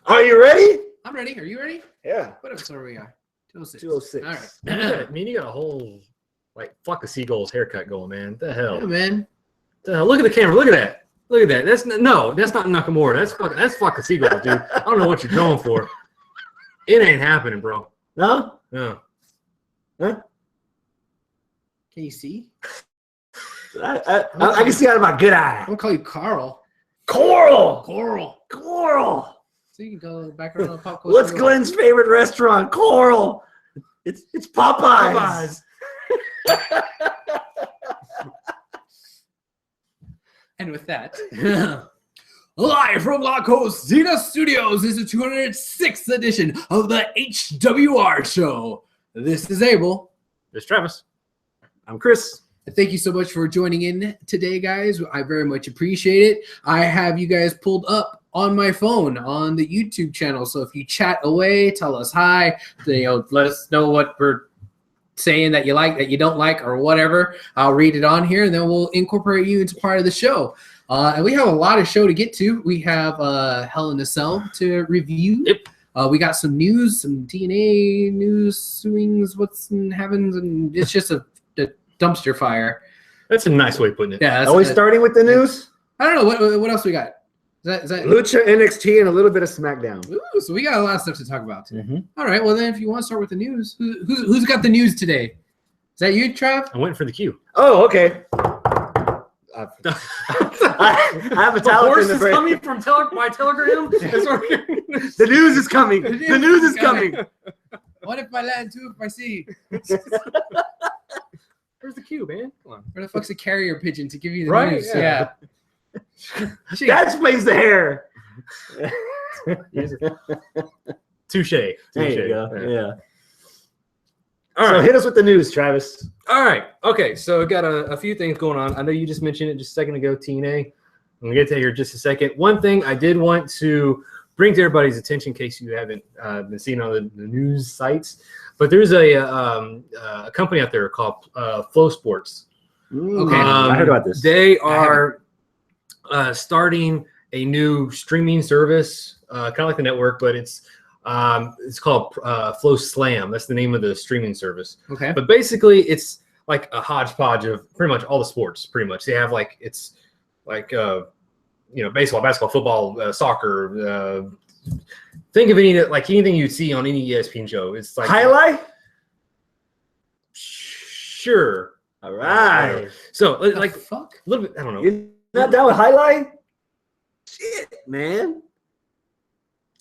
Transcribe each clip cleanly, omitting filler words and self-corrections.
Are you ready? I'm ready. Are you ready? Yeah. What episode are we on? 206. 206. All right. You got a whole like fuck the seagulls haircut going, man. What the hell? Yeah, man. The hell? Look at the camera. Look at that. Look at that. That's not Nakamura. That's fucking seagulls, dude. I don't know what you're going for. It ain't happening, bro. No? No. Huh? Can you see? I can see out of my good eye. I'm gonna call you Carl. Coral. Coral. So you can go back around the pop culture. What's Glenn's favorite restaurant? Coral. It's Popeyes. And with that, live from La Cocina Studios is the 206th edition of the HWR show. This is Abel. There's Travis. I'm Chris. Thank you so much for joining in today, guys. I very much appreciate it. I have you guys pulled up on my phone on the YouTube channel. So if you chat away, tell us hi, let us know what we're saying that you like, that you don't like, or whatever. I'll read it on here, and then we'll incorporate you into part of the show. And we have a lot of show to get to. We have Hell in a Cell to review. Yep. We got some news, some TNA news, swings, what's in heavens, and it's just a dumpster fire. That's a nice way of putting it. Yeah. Are we starting with the news? I don't know what else we got. Is that Lucha, NXT, and a little bit of Smackdown. Ooh, so we got a lot of stuff to talk about. Mm-hmm. All right. Well, then, if you want to start with the news, who's got the news today? Is that you, Trav? I went for the cue. Oh, okay. I have a The talent horse in the is brain. coming from my telegram. The news is coming. The news is coming. What if I land, two if I see? Where's the cue, man? Come on. Where the fuck's a carrier pigeon to give you the Right? news? Yeah. Gee, That explains the hair. Touche. There you go. Yeah. Yeah. All So right. hit us with the news, Travis. All right. Okay. So got a few things going on. I know you just mentioned it just a second ago, TNA. I'm going to get to that here in just a second. One thing I did want to bring to everybody's attention in case you haven't been seeing on the news sites, but there's a company out there called Flow Sports. Okay. I heard about this. They are starting a new streaming service, kind of like the network, but it's called Flow Slam. That's the name of the streaming service. Okay. But basically, it's like a hodgepodge of pretty much all the sports. Pretty much, they have baseball, basketball, football, soccer. Think of anything you'd see on any ESPN show. It's like Highlight? Sure. All right. So Like fuck. a little bit. I don't know. You're not down with highlight? Shit, man.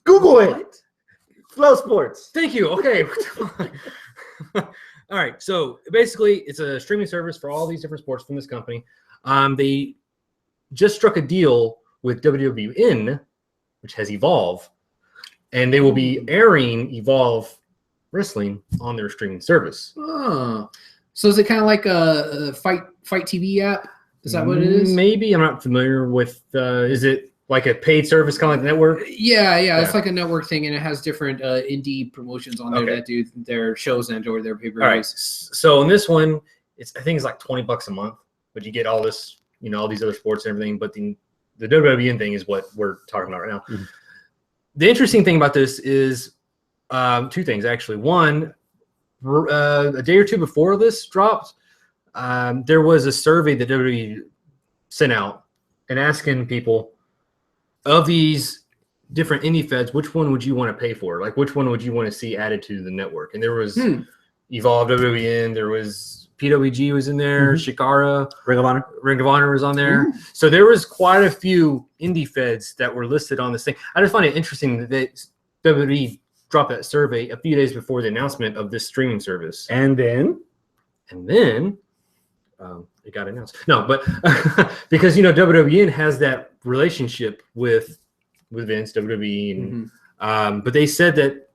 Google it. Flow Sports. Thank you. Okay. All right. So basically, it's a streaming service for all these different sports from this company. They just struck a deal with WWN, which has Evolve, and they will be airing Evolve Wrestling on their streaming service. Oh. So is it kind of like a fight TV app? Is that what it is? Maybe. I'm not familiar with. Is it like a paid service, kind of like the network? Yeah. It's like a network thing, and it has different indie promotions on there Okay. that do their shows and or their pay-per-views. All right. So in this one, I think it's like $20 a month, but you get all this, all these other sports and everything. But the WWN thing is what we're talking about right now. Mm-hmm. The interesting thing about this is two things, actually. One, a day or two before this dropped, there was a survey that WWE sent out and asking people, of these different indie feds, which one would you want to pay for? Like, which one would you want to see added to the network? And there was Evolve, WWN, there was PWG was in there, Shikara, Ring of Honor. Ring of Honor was on there. So there was quite a few indie feds that were listed on this thing. I just find it interesting that WWE dropped that survey a few days before the announcement of this streaming service. And then It got announced. No, but because WWN has that relationship with Vince, WWE, and but they said that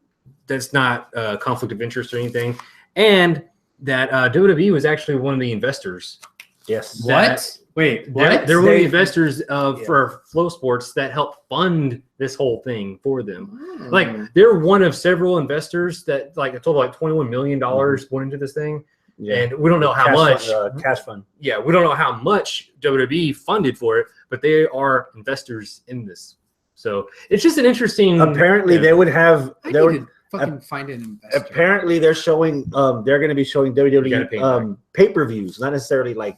that's not a conflict of interest or anything, and that WWE was actually one of the investors. yes. What? Wait, what? They're one of the investors for Flow Sports that helped fund this whole thing for them. Like, they're one of several investors that, like, a total of like $21 million went into this thing. Yeah. And we don't know how much. Cash fund. Yeah, we don't know how much WWE funded for it, but they are investors in this. So it's just an interesting. Apparently, they would have. I They need would to fucking find an investor. apparently they're showing. They're going to be showing WWE pay-per-views, not necessarily like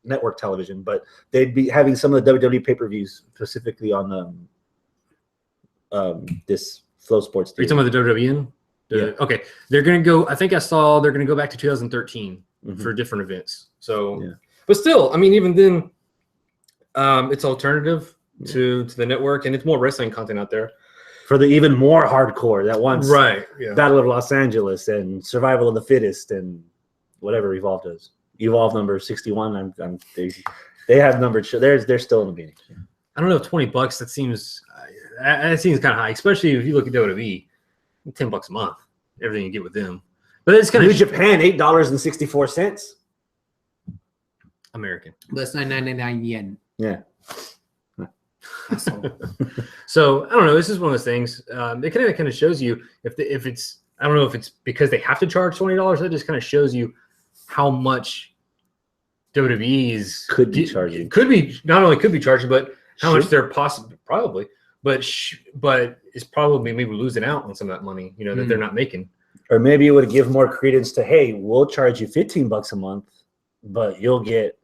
network television, but they'd be having some of the WWE pay-per-views specifically on this Flow Sports. Are you talking about the WWN? Okay, they're going to go. I think I saw they're going to go back to 2013 for different events. So, but still, I mean, even then, it's alternative to the network, and it's more wrestling content out there for the even more hardcore that wants Battle of Los Angeles and Survival of the Fittest and whatever Evolve does. Evolve number 61. They have numbered. They're still in the meeting. I don't know, $20. That seems kind of high, especially if you look at WWE. $10 a month, everything you get with them. But it's kind of New Japan, $8.64. American. That's 999 yen. Yeah. So I don't know. This is one of those things. It kind of shows you if it's. I don't know if it's because they have to charge $20. That just kind of shows you how much WWE's could be charging. Could be not only could be charging, but how much they're probably. But it's probably maybe losing out on some of that money, that they're not making. Or maybe it would give more credence to, hey, we'll charge you $15 a month, but you'll get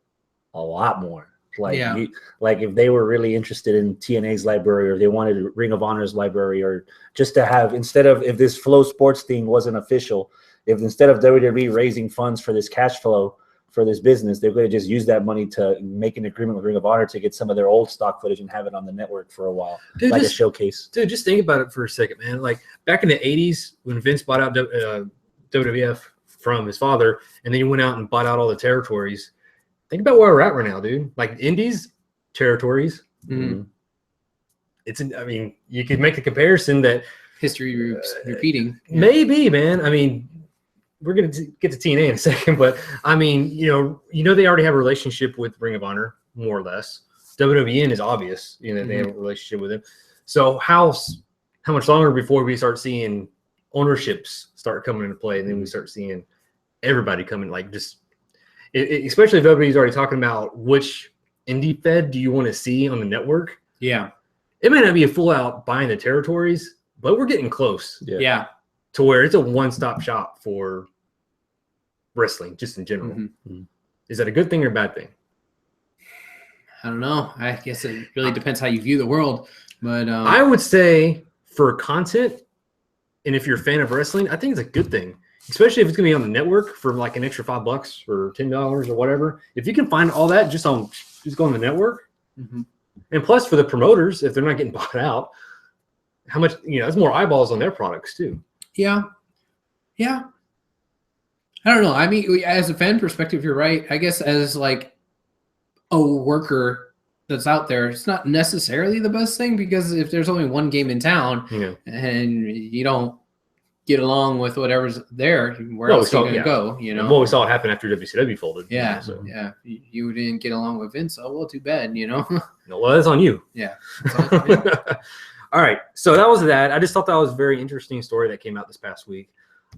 a lot more. Like if they were really interested in TNA's library, or they wanted Ring of Honor's library, or just to have, instead of, if this Flow Sports thing wasn't official, if instead of WWE raising funds for this cash flow for this business, they're going to just use that money to make an agreement with Ring of Honor to get some of their old stock footage and have it on the network for a while, a showcase. Dude, just think about it for a second, man. Like back in the 80s when Vince bought out WWF from his father, and then he went out and bought out all the territories. Think about where we're at right now, dude. Like indies, territories. I mean, you could make the comparison that history repeating. Maybe, man. I mean, we're going to get to TNA in a second, but I mean, they already have a relationship with Ring of Honor, more or less. WWN is obvious, they have a relationship with him. So how much longer before we start seeing ownerships start coming into play, and then we start seeing everybody coming, like especially if everybody's already talking about which indie fed do you want to see on the network? Yeah. It may not be a full out buying the territories, but we're getting close. Yeah. To where it's a one-stop shop for wrestling, just in general. Is that a good thing or a bad thing? I don't know. I guess it really depends how you view the world. But I would say for content, and if you're a fan of wrestling, I think it's a good thing, especially if it's going to be on the network for like an extra $5 or $10 or whatever. If you can find all that just go on the network, and plus for the promoters, if they're not getting bought out, how much that's more eyeballs on their products too. Yeah. I don't know. I mean, as a fan perspective, you're right. I guess as like a worker that's out there, it's not necessarily the best thing, because if there's only one game in town and you don't get along with whatever's there, where else are you going to go? Well, we saw it happen after WCW folded. Yeah. You didn't get along with Vince. Oh, well, too bad, No, well, that's on you. Yeah. All right, so that was that. I just thought that was a very interesting story that came out this past week.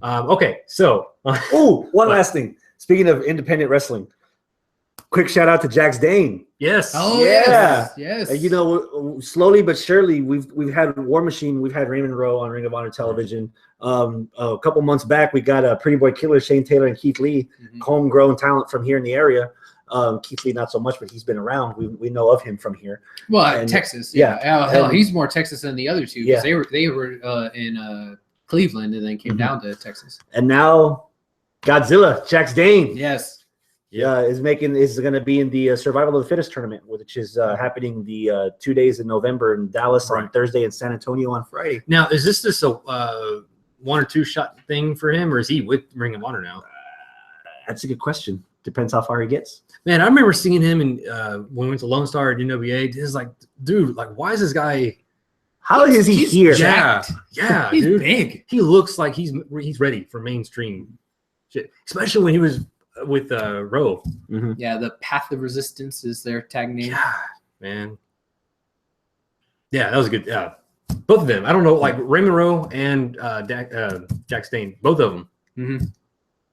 Okay, so one last thing. Speaking of independent wrestling, quick shout out to Jax Dane. Yes. Oh yeah. Yes. Slowly but surely, we've had War Machine, we've had Raymond Rowe on Ring of Honor television. A couple months back, we got Pretty Boy Killer, Shane Taylor, and Keith Lee, homegrown talent from here in the area. Keith Lee not so much, but he's been around. We know of him from here. Well, Texas. Yeah. Hell, he's more Texas than the other two, because they were in Cleveland and then came down to Texas. And now Godzilla, Jax Dane. Yes. Yeah, is going to be in the Survival of the Fittest tournament, which is happening the 2 days in November in Dallas on Thursday and San Antonio on Friday. Now, is this a one or two shot thing for him, or is he with Ring of Honor now? That's a good question. Depends how far he gets. Man, I remember seeing him when we went to Lone Star at NWA. It's like, dude, like, why is this guy? How is he here? Jacked. Yeah, he's dude. big. He looks like he's ready for mainstream shit, especially when he was with Rowe. Yeah, the Path of Resistance is their tag name. God, man. Yeah, that was good. Yeah, both of them. I don't know, like Raymond Rowe and Jax Dane, both of them.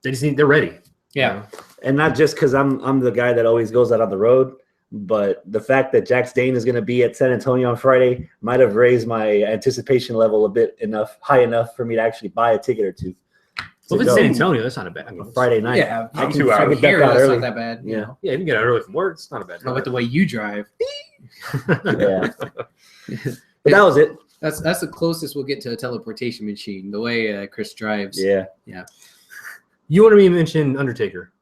They're ready. Yeah. And not just because I'm the guy that always goes out on the road. But the fact that Jax Dane is going to be at San Antonio on Friday might have raised my anticipation level a bit high enough for me to actually buy a ticket or two. Well, if it's San Antonio, that's not a bad. I mean, Friday night. Yeah, I can 2 hours. get back Here, out that's early. not that bad. You know? Yeah, you can get out early from work. It's not a bad. Not with the way you drive. Yeah. But that was it. That's the closest we'll get to a teleportation machine. The way Chris drives. Yeah. You wanted me to mention Undertaker.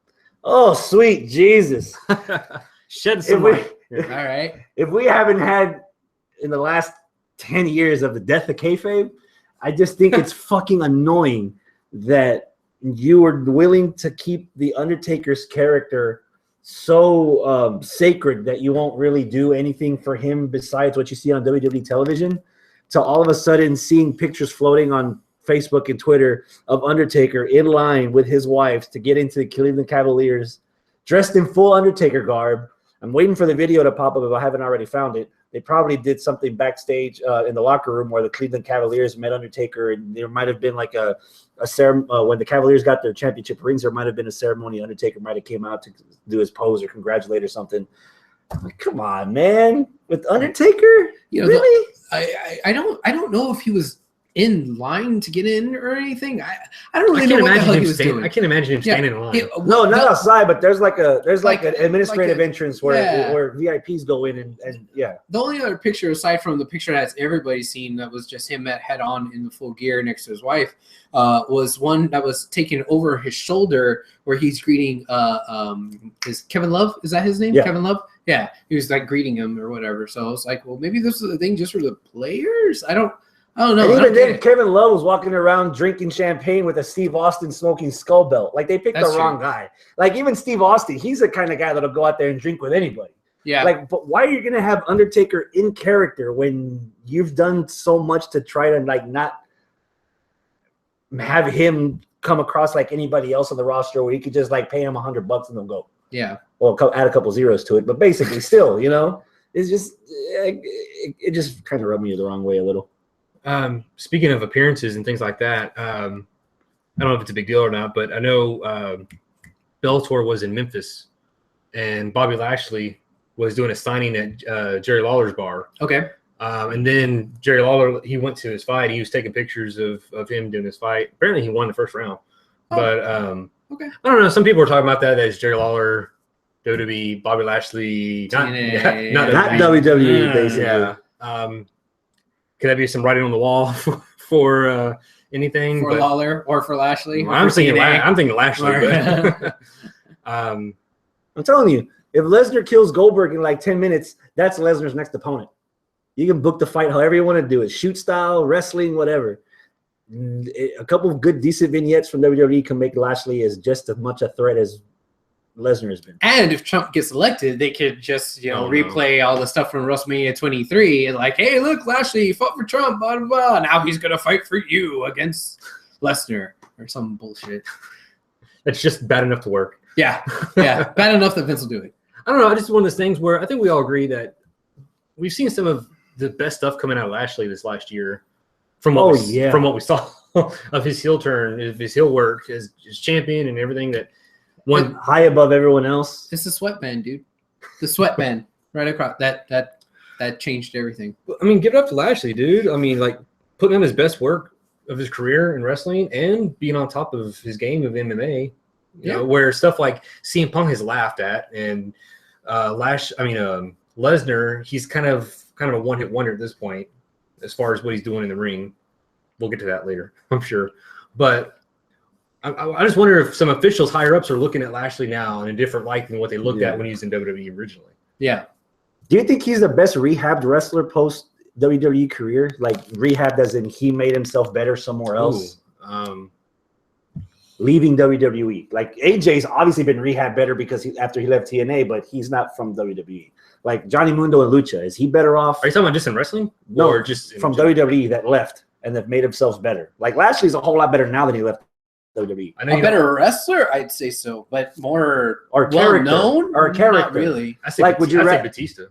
Oh, sweet Jesus. Shed some light. All right. If we haven't had in the last 10 years of the death of kayfabe, I just think it's fucking annoying that you were willing to keep the Undertaker's character so sacred that you won't really do anything for him besides what you see on WWE television, to all of a sudden seeing pictures floating on Facebook and Twitter of Undertaker in line with his wife to get into the Cleveland Cavaliers, dressed in full Undertaker garb. I'm waiting for the video to pop up if I haven't already found it. They probably did something backstage in the locker room where the Cleveland Cavaliers met Undertaker, and there might have been like a ceremony when the Cavaliers got their championship rings. There might have been a ceremony. Undertaker might have came out to do his pose or congratulate or something. Like, come on, man, with Undertaker, really? I don't know if he was in line to get in or anything. I don't really know what the hell he was doing. I can't imagine him standing in line. No, not outside, but there's like an administrative entrance where VIPs go in and yeah. The only other picture aside from the picture that's everybody's seen that was just him at head on in the full gear next to his wife was one that was taken over his shoulder where he's greeting is Kevin Love, is that his name? Yeah. Kevin Love? Yeah. He was like greeting him or whatever. So I was like, well, maybe this is a thing just for the players. I don't know. And even then, Kevin Love was walking around drinking champagne with a Steve Austin smoking skull belt. Like, they picked the wrong guy. Like, even Steve Austin, he's the kind of guy that'll go out there and drink with anybody. Yeah. Like, but why are you going to have Undertaker in character when you've done so much to try to, like, not have him come across like anybody else on the roster where you could just, like, pay him $100 and they'll go? Yeah. Well, add a couple zeros to it. But basically, still, it's just, it just kind of rubbed me the wrong way a little. Speaking of appearances and things like that, I don't know if it's a big deal or not, but I know Bellator was in Memphis, and Bobby Lashley was doing a signing at Jerry Lawler's bar. Okay. And then Jerry Lawler, he went to his fight. He was taking pictures of him doing his fight. Apparently, he won the first round. Oh. But okay. I don't know. Some people were talking about that as Jerry Lawler, WWE, Bobby Lashley, not WWE, basically. Yeah. Could that be some writing on the wall for anything? For Lawler or for Lashley? Well, I'm thinking Lashley. But, I'm telling you, if Lesnar kills Goldberg in like 10 minutes, that's Lesnar's next opponent. You can book the fight however you want to do it. Shoot style, wrestling, whatever. A couple of good, decent vignettes from WWE can make Lashley as just as much a threat as Lesnar has been. And if Trump gets elected, they could just replay all the stuff from WrestleMania 23 and like, hey, look, Lashley fought for Trump, blah blah blah. Now he's gonna fight for you against Lesnar or some bullshit. It's just bad enough to work. Yeah, bad enough that Vince will do it. I don't know. It's just one of those things where I think we all agree that we've seen some of the best stuff coming out of Lashley this last year. From what we saw of his heel turn, of his heel work, his champion, and everything that. One high above everyone else. It's the sweatband, dude. The sweatband right across that changed everything. I mean, give it up to Lashley, dude. I mean, like putting on his best work of his career in wrestling and being on top of his game of MMA. You know, where stuff like CM Punk has laughed at, and Lesnar, he's kind of a one-hit wonder at this point as far as what he's doing in the ring. We'll get to that later, I'm sure, but. I just wonder if some officials higher ups are looking at Lashley now in a different light than what they looked at when he was in WWE originally. Yeah. Do you think he's the best rehabbed wrestler post WWE career? Like rehabbed as in he made himself better somewhere else? Leaving WWE. Like AJ's obviously been rehabbed better because after he left TNA, but he's not from WWE. Like Johnny Mundo and Lucha, is he better off? Are you talking about just in wrestling? No, or just from WWE that left and that made themselves better. Like Lashley's a whole lot better now than he left WWE. A better wrestler, I'd say so, but more well known or character. Not really. I say Batista.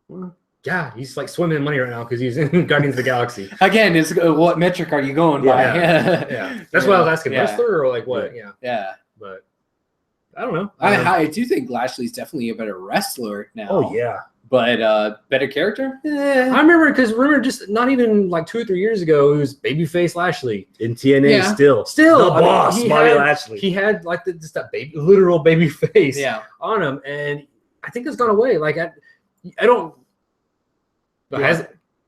Well, yeah, he's like swimming in money right now because he's in Guardians of the Galaxy. Again, it's what metric are you going by? Yeah. That's what I was asking. Wrestler or like what? Yeah. Yeah. But I don't know. I do think Lashley's definitely a better wrestler now. Oh yeah. But better character? I remember just not even like 2 or 3 years ago, it was babyface Lashley In TNA, Yeah. still the boss, he Bobby had, Lashley. He had like just that literal baby face Yeah. on him, and I think it's gone away. Like I don't. But Yeah. has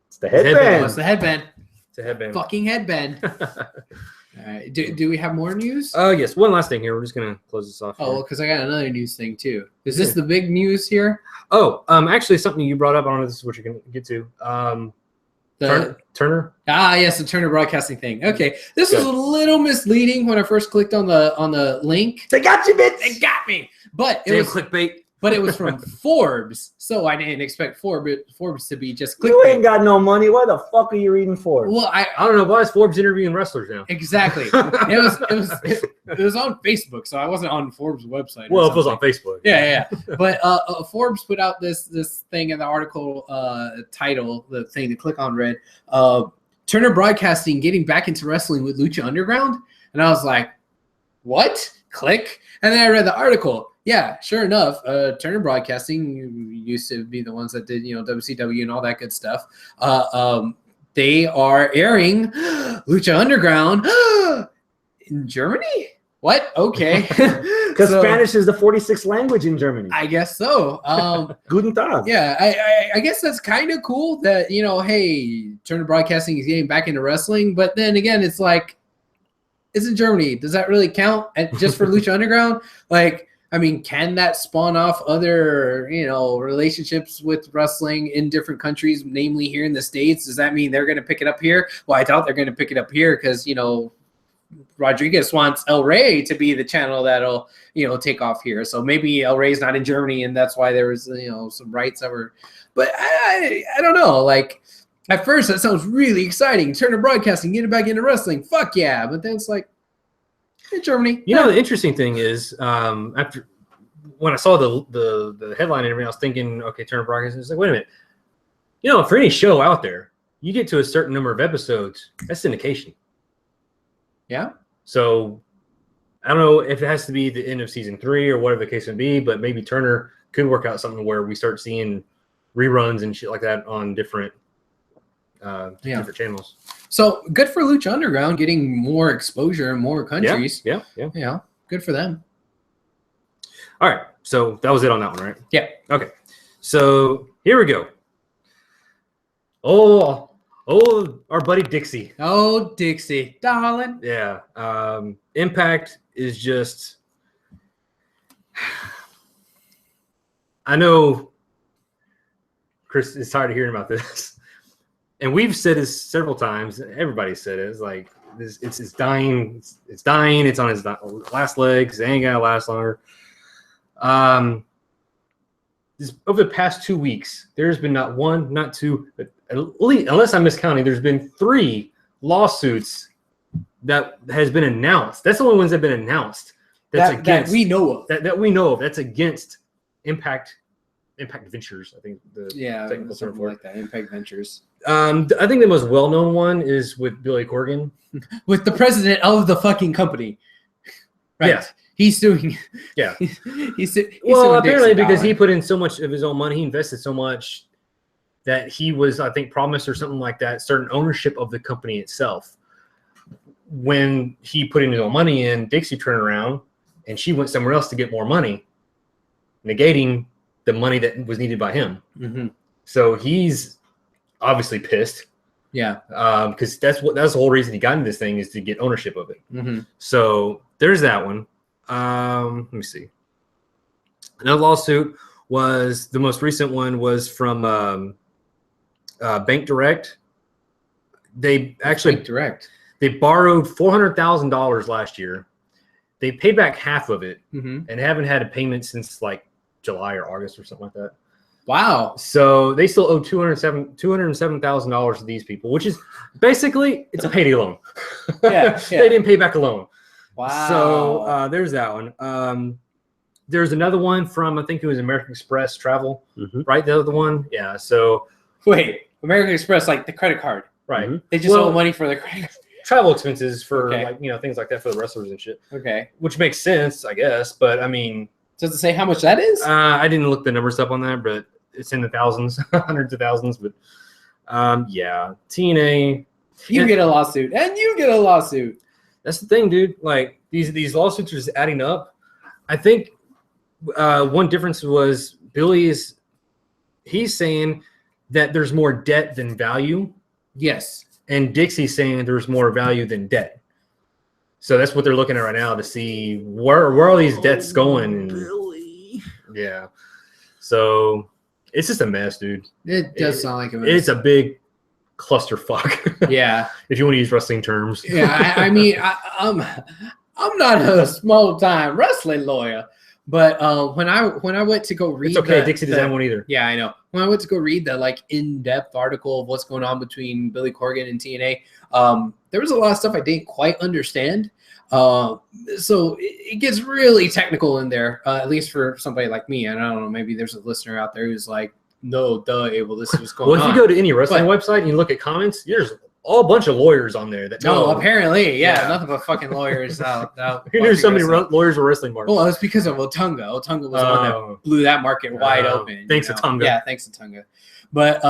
It's the headband. headband. What's the headband? it's a headband. Fucking headband. All right. Do we have more news? Yes. One last thing here. We're just gonna close this off. Oh, here. because I got another news thing too. Is this the big news here? Oh, actually, something you brought up. I don't know if this is what you're gonna get to. Turner. Yes, the Turner Broadcasting thing. Okay, this was a little misleading when I first clicked on the link. They got you, bitch. It got me, but it Damn was clickbait. But it was from Forbes, so I didn't expect Forbes to be just You ain't clickbait. got no money. Why the fuck are you reading Forbes? Well, I don't know. Why is Forbes interviewing wrestlers now? exactly. It was on Facebook, so I wasn't on Forbes' website. Well, if it was on Facebook. Yeah. But Forbes put out this thing in the article title, the thing to click on read, Turner Broadcasting getting back into wrestling with Lucha Underground. And I was like, what? Click. And then I read the article. Yeah, sure enough, Turner Broadcasting used to be the ones that did, WCW and all that good stuff. They are airing Lucha Underground in Germany? What? Okay. Because Spanish is the 46th language in Germany. I guess so. Guten Tag. Yeah, I guess that's kind of cool that, hey, Turner Broadcasting is getting back into wrestling. But then again, it's like, it's in Germany. Does that really count just for Lucha Underground? Like, I mean, can that spawn off other, relationships with wrestling in different countries, namely here in the States? Does that mean they're going to pick it up here? Well, I doubt they're going to pick it up here because, Rodriguez wants El Rey to be the channel that'll, take off here. So maybe El Rey's not in Germany, and that's why there was, some rights that were. But I don't know. Like, at first, that sounds really exciting. Turner Broadcasting, get it back into wrestling. Fuck yeah. But then it's like, in Germany. The interesting thing is, after when I saw the headline and everything, I was thinking, okay, Turner Broadcasting. It's like, wait a minute. For any show out there, you get to a certain number of episodes, that's syndication. Yeah. So I don't know if it has to be the end of season 3 or whatever the case may be, but maybe Turner could work out something where we start seeing reruns and shit like that on different different channels. So good for Lucha Underground getting more exposure in more countries. Yeah. Good for them. All right. So that was it on that one, right? Yeah. Okay. So here we go. Oh, our buddy Dixie. Oh, Dixie, darling. Yeah. Impact is just. I know Chris is tired of hearing about this. And we've said this several times. Everybody said it. It's like it's dying. It's dying. It's on its last legs. It ain't gonna last longer. Over the past 2 weeks, there's been not one, not two, but at least, unless I'm miscounting, there's been 3 lawsuits that has been announced. That's the only ones that have been announced. That we know of. That we know of. That's against Impact Ventures, I think technical term for it. Like that. Impact Ventures. I think the most well-known one is with Billy Corgan. With the president of the fucking company. Right. Yeah. He's doing. Yeah. he's apparently because he put in so much of his own money, he invested so much that he was, I think, promised or something like that, certain ownership of the company itself. When he put in his own money in, Dixie turned around and she went somewhere else to get more money, negating the money that was needed by him. Mm-hmm. So he's obviously pissed. Yeah. Because that's the whole reason he got into this thing, is to get ownership of it. Mm-hmm. So there's that one. Let me see. Another lawsuit was, the most recent one was from Bank Direct. They actually Bank Direct. They borrowed $400,000 last year. They paid back half of it, mm-hmm. and haven't had a payment since like July or August or something like that. Wow. So they still owe $207,000 to these people, which is basically, it's a payday loan. Yeah. They didn't pay back a loan. Wow. So there's that one. There's another one from, I think it was American Express Travel, mm-hmm. right? The other one. Yeah. So wait, American Express, like the credit card. Right. They just owe money for the credit card. travel expenses for Okay. like, you know, things like that for the wrestlers and shit. Okay. Which makes sense, I guess. But I mean, Does it say how much that is? I didn't look the numbers up on that, but it's in the thousands, hundreds of thousands. But yeah, TNA. You get a lawsuit, and you get a lawsuit. That's the thing, dude. Like these lawsuits are just adding up. I think one difference was he's saying that there's more debt than value. Yes. And Dixie's saying there's more value than debt. So that's what they're looking at right now to see where all these debts going. Billy. Yeah. So it's just a mess, dude. It does sound like a mess. It's a big clusterfuck. Yeah. If you want to use wrestling terms. Yeah. I mean, I'm not a small time wrestling lawyer, but when I went to go read, It's okay. Dixie doesn't have one either. Yeah, I know. When I went to go read the like in-depth article of what's going on between Billy Corgan and TNA, there was a lot of stuff I didn't quite understand. So it gets really technical in there, at least for somebody like me. And I don't know, maybe there's a listener out there who's like, no, duh, Abel, this is what's going on. Well, if you go to any wrestling website and you look at comments, there's a bunch of lawyers on there that know. No, apparently, yeah, nothing but fucking lawyers out. You knew so many lawyers were wrestling markets. Well, it's because of Otunga. Otunga was the one that blew that market wide open. Thanks, Otunga. Yeah, thanks, Otunga. But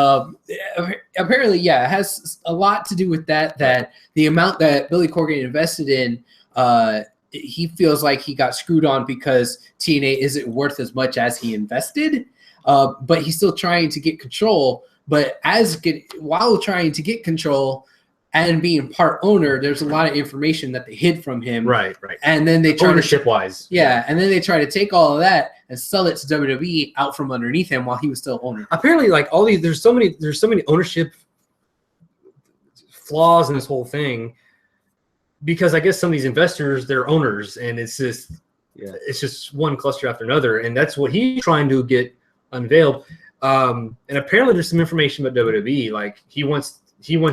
apparently, yeah, it has a lot to do with that the amount that Billy Corgan invested in, he feels like he got screwed on because TNA isn't worth as much as he invested, but he's still trying to get control. But while trying to get control and being part owner, there's a lot of information that they hid from him. Right. And then they try ownership-wise. Yeah, and then they try to take all of that and sell it to WWE out from underneath him while he was still owner. Apparently, like all these, there's so many ownership flaws in this whole thing because I guess some of these investors, they're owners, and it's just one cluster after another, and that's what he's trying to get unveiled. And apparently there's some information about WWE. Like he wants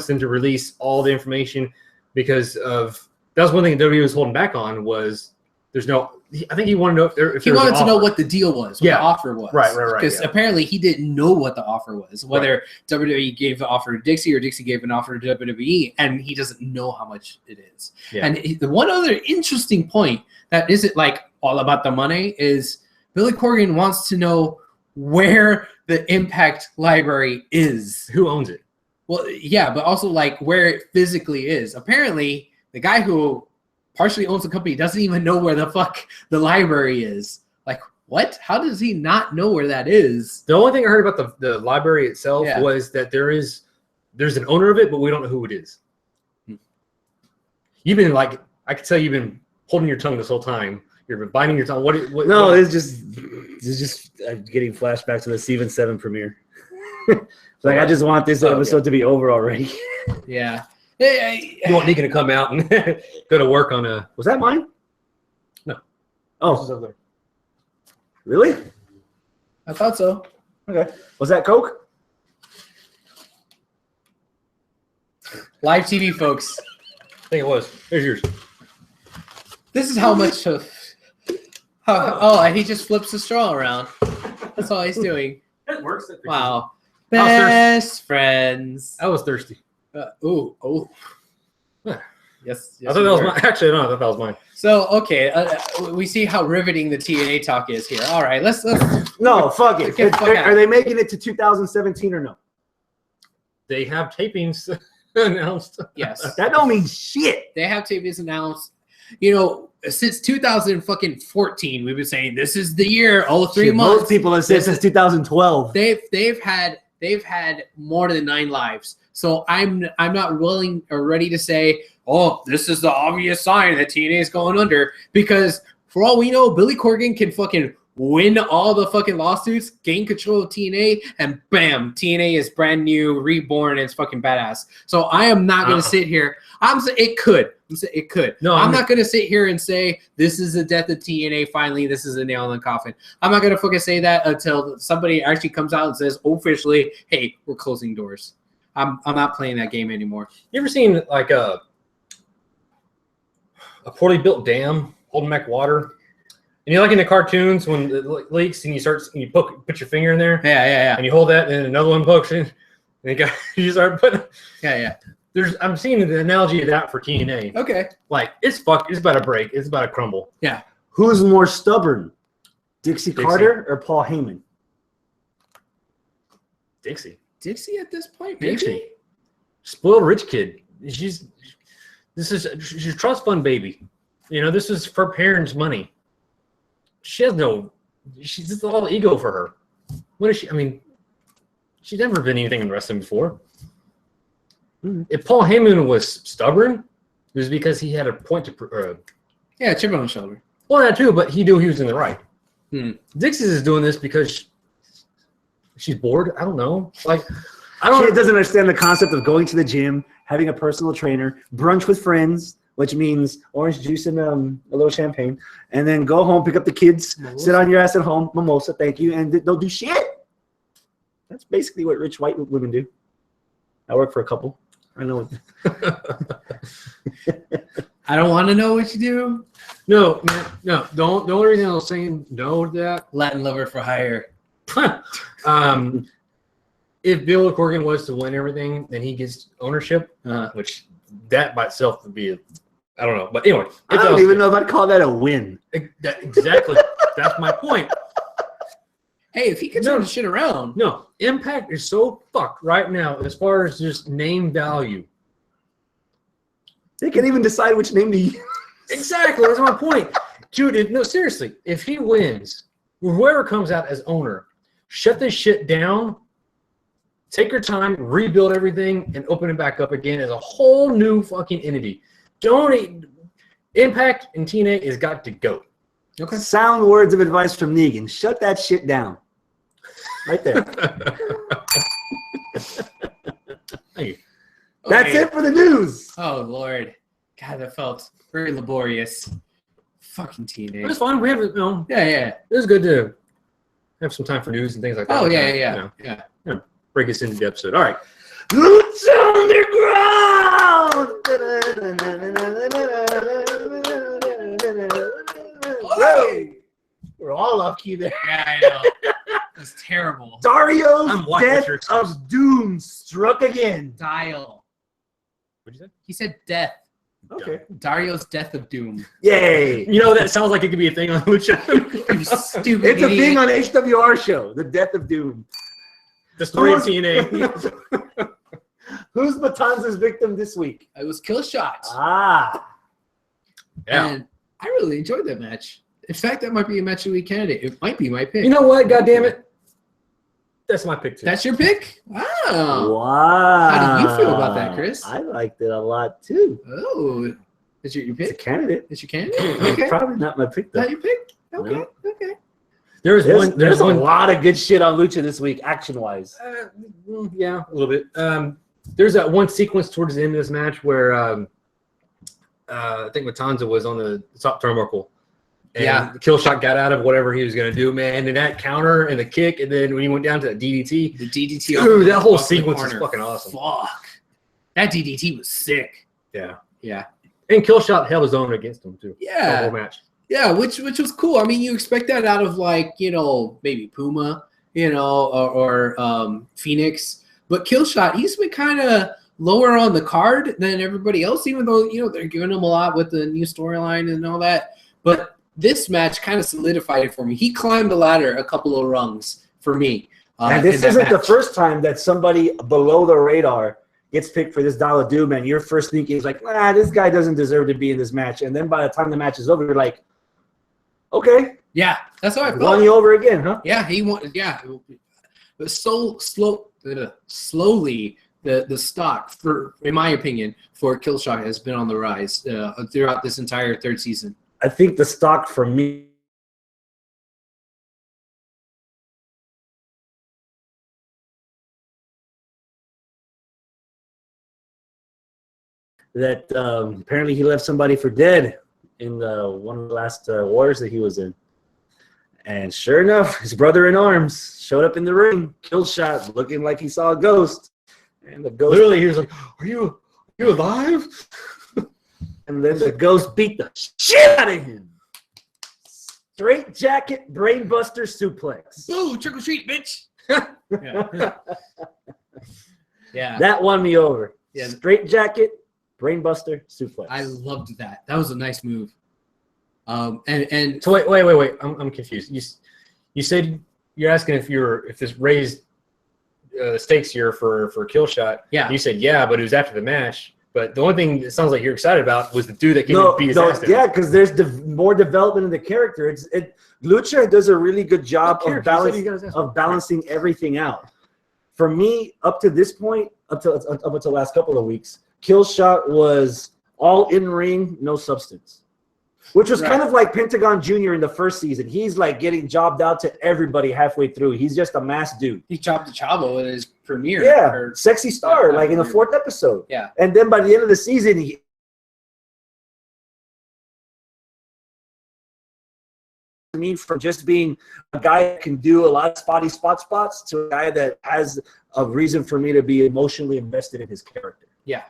them to release all the information because that was one thing WWE was holding back on was there's no. I think he wanted to know if he wanted to know what the deal was, what the offer was. Right. Because apparently he didn't know what the offer was, whether WWE gave the offer to Dixie or Dixie gave an offer to WWE, and he doesn't know how much it is. Yeah. And the one other interesting point that isn't like all about the money is Billy Corgan wants to know where the Impact library is. Who owns it? Well, yeah, but also like where it physically is. Apparently, the guy who partially owns the company doesn't even know where the fuck the library is. Like, what? How does he not know where that is? The only thing I heard about the library itself was that there's an owner of it, but we don't know who it is. You've been like, I could tell you've been holding your tongue this whole time. You've been biting your tongue. No, it's just getting flashbacks to the Season 7 premiere. Like, I just want this episode to be over already. Yeah. You want Negan to come out and go to work on a... Was that mine? No. Oh. Really? I thought so. Okay. Was that Coke? Live TV, folks. I think it was. Here's yours. This is how much of... and he just flips the straw around. That's all he's doing. That works. Wow. Best friends. I was thirsty. Yes. I thought that was mine. Actually, no, I thought that was mine. So, okay, we see how riveting the TNA talk is here. All right, let's. No, fuck it. Are they making it to 2017 or no? They have tapings announced. Yes. That don't mean shit. They have tapings announced. You know, since 2014, we've been saying this is the year. 3 months. Most people have said since 2012. They've had more than 9 lives. So I'm not willing or ready to say, oh, this is the obvious sign that TNA is going under, because for all we know, Billy Corgan can fucking win all the fucking lawsuits, gain control of TNA, and bam, TNA is brand new, reborn, and it's fucking badass. So I am not going to sit here. It could. It could. No, I'm not going to sit here and say this is the death of TNA. Finally, this is a nail in the coffin. I'm not going to fucking say that until somebody actually comes out and says officially, "Hey, we're closing doors." I'm not playing that game anymore. You ever seen like a poorly built dam holding back water? And you like in the cartoons when it leaks and you put your finger in there. Yeah. And you hold that and another one pokes in. And you start putting. Yeah. I'm seeing the analogy of that for TNA. Okay. Like it's fucked. It's about to break. It's about to crumble. Yeah. Who's more stubborn, Dixie Carter or Paul Heyman? Dixie at this point, maybe. Dixie. Spoiled rich kid. She's a trust fund baby. You know, this is her parents' money. She's just all ego for her. What is she? I mean, she's never been anything in wrestling before. If Paul Heyman was stubborn, it was because he had a point to. Chip on the shoulder. Well, that too, but he knew he was in the right. Dixie is doing this because she's bored. I don't know. Like, She doesn't understand the concept of going to the gym, having a personal trainer, brunch with friends, which means orange juice and a little champagne, and then go home, pick up the kids, sit on your ass at home, mimosa, thank you, and don't do shit. That's basically what rich white women do. I work for a couple. I know. I don't want to know what you do. No, man, no. The only reason I was saying no to that, Latin lover for hire. If Bill Corgan was to win everything, then he gets ownership, which that by itself would be, I don't know. But anyway. I don't even know if I'd call that a win. Exactly. That's my point. Hey, if he could turn the shit around. No, Impact is so fucked right now as far as just name value. They can't even decide which name to use. Exactly. That's my point. Dude, no, seriously. If he wins, whoever comes out as owner, shut this shit down, take your time, rebuild everything, and open it back up again as a whole new fucking entity. Impact and TNA has got to go. Okay. Sound words of advice from Negan. Shut that shit down. Right there. Thank you. That's it for the news. Oh, Lord. God, that felt very laborious. Fucking TNA. It was fun. We have, you know, Yeah. it was good to have some time for news and things like that. Oh, yeah. You know, break us into the episode. All right. Lucha Underground. Hey. We're all off key there. Yeah, I know. That's terrible. Dario's Death of Doom struck again. Dial. What'd you say? He said death. Okay. Dario's Death of Doom. Yay. You know, that sounds like it could be a thing on Lucha. You stupid It's idiot. a thing on HWR show, The Death of Doom. The story of TNA. Who's Matanza's victim this week? It was Killshot. Ah. Yeah. And I really enjoyed that match. In fact, that might be a match of the week candidate. It might be my pick. You know what? God damn it. That's my pick, too. That's your pick? Wow. Wow. How do you feel about that, Chris? I liked it a lot, too. Oh. Is your It's a pick? candidate. Is your candidate? It's Okay. probably not my pick, though. Not your pick? Okay. No. Okay. There's There's one a lot of good shit on Lucha this week, action-wise. Yeah, a little bit. There's that one sequence towards the end of this match where I think Matanza was on the top turnbuckle. And the Killshot got out of whatever he was going to do, man. And that counter and the kick, and then when he went down to the DDT. The DDT. Dude, that whole sequence is fucking awesome. Fuck. That DDT was sick. Yeah. Yeah. And Killshot held his own against him, too. Yeah. The whole match. Yeah, which was cool. I mean, you expect that out of, like, you know, maybe Puma, you know, or Phoenix. But Killshot, he's been kind of lower on the card than everybody else, even though, you know, they're giving him a lot with the new storyline and all that. But this match kind of solidified it for me. He climbed the ladder a couple of rungs for me. And this isn't the first time that somebody below the radar gets picked for this Dial of Doom, and your first thinking is like, this guy doesn't deserve to be in this match. And then by the time the match is over, you're like, okay. Yeah, that's how I felt. Won you over again, huh? Yeah, he won. Yeah. But slowly, the stock, for, in my opinion, for Killshot has been on the rise throughout this entire third season. I think the stock for me that apparently he left somebody for dead in one of the last wars that he was in. And sure enough, his brother in arms showed up in the ring, Killshot, looking like he saw a ghost. And the ghost Literally, he was like, Are you alive? And then the ghost beat the shit out of him. Straight jacket, brainbuster suplex. Boo, trick or treat, bitch. Yeah. That won me over. Yeah. Straight jacket, brainbuster, suplex. I loved that. That was a nice move. And So wait. I'm confused. You said you're asking if this raised stakes here for kill shot. Yeah. You said yeah, but it was after the match. But the only thing it sounds like you're excited about was the dude that came and beat his ass down. Yeah, because there's more development in the character. Lucha does a really good job of balancing everything out. For me, up to this point, up until the last couple of weeks, kill shot was all in ring, no substance. Which was kind of like Pentagon Jr. in the first season. He's like getting jobbed out to everybody halfway through. He's just a masked dude. He chopped the Chavo in his premiere. Yeah, sexy star, like in the 4th episode. Yeah. And then by the end of the season, from just being a guy that can do a lot of spotty spots to a guy that has a reason for me to be emotionally invested in his character. Yeah.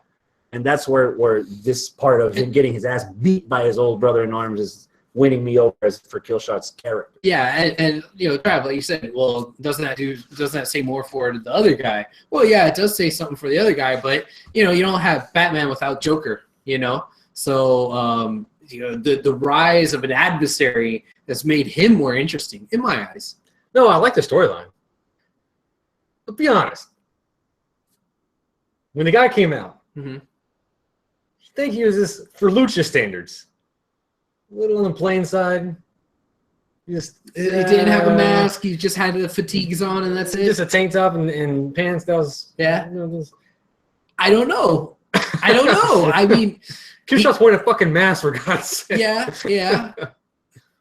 And that's where this part of him getting his ass beat by his old brother in arms is winning me over as for Killshot's character. Yeah, and you know, Trav, like you said, well, doesn't that say more for the other guy? Well, yeah, it does say something for the other guy, but you know, you don't have Batman without Joker, you know. So you know, the rise of an adversary has made him more interesting in my eyes. No, I like the storyline. But be honest. When the guy came out, I think he was just, for Lucha standards, a little on the plain side. He didn't have a mask. He just had the fatigues on, and that's it. Just a tank top and pants. That was I don't know. I mean, Killshot's wearing a fucking mask for God's sake. Yeah.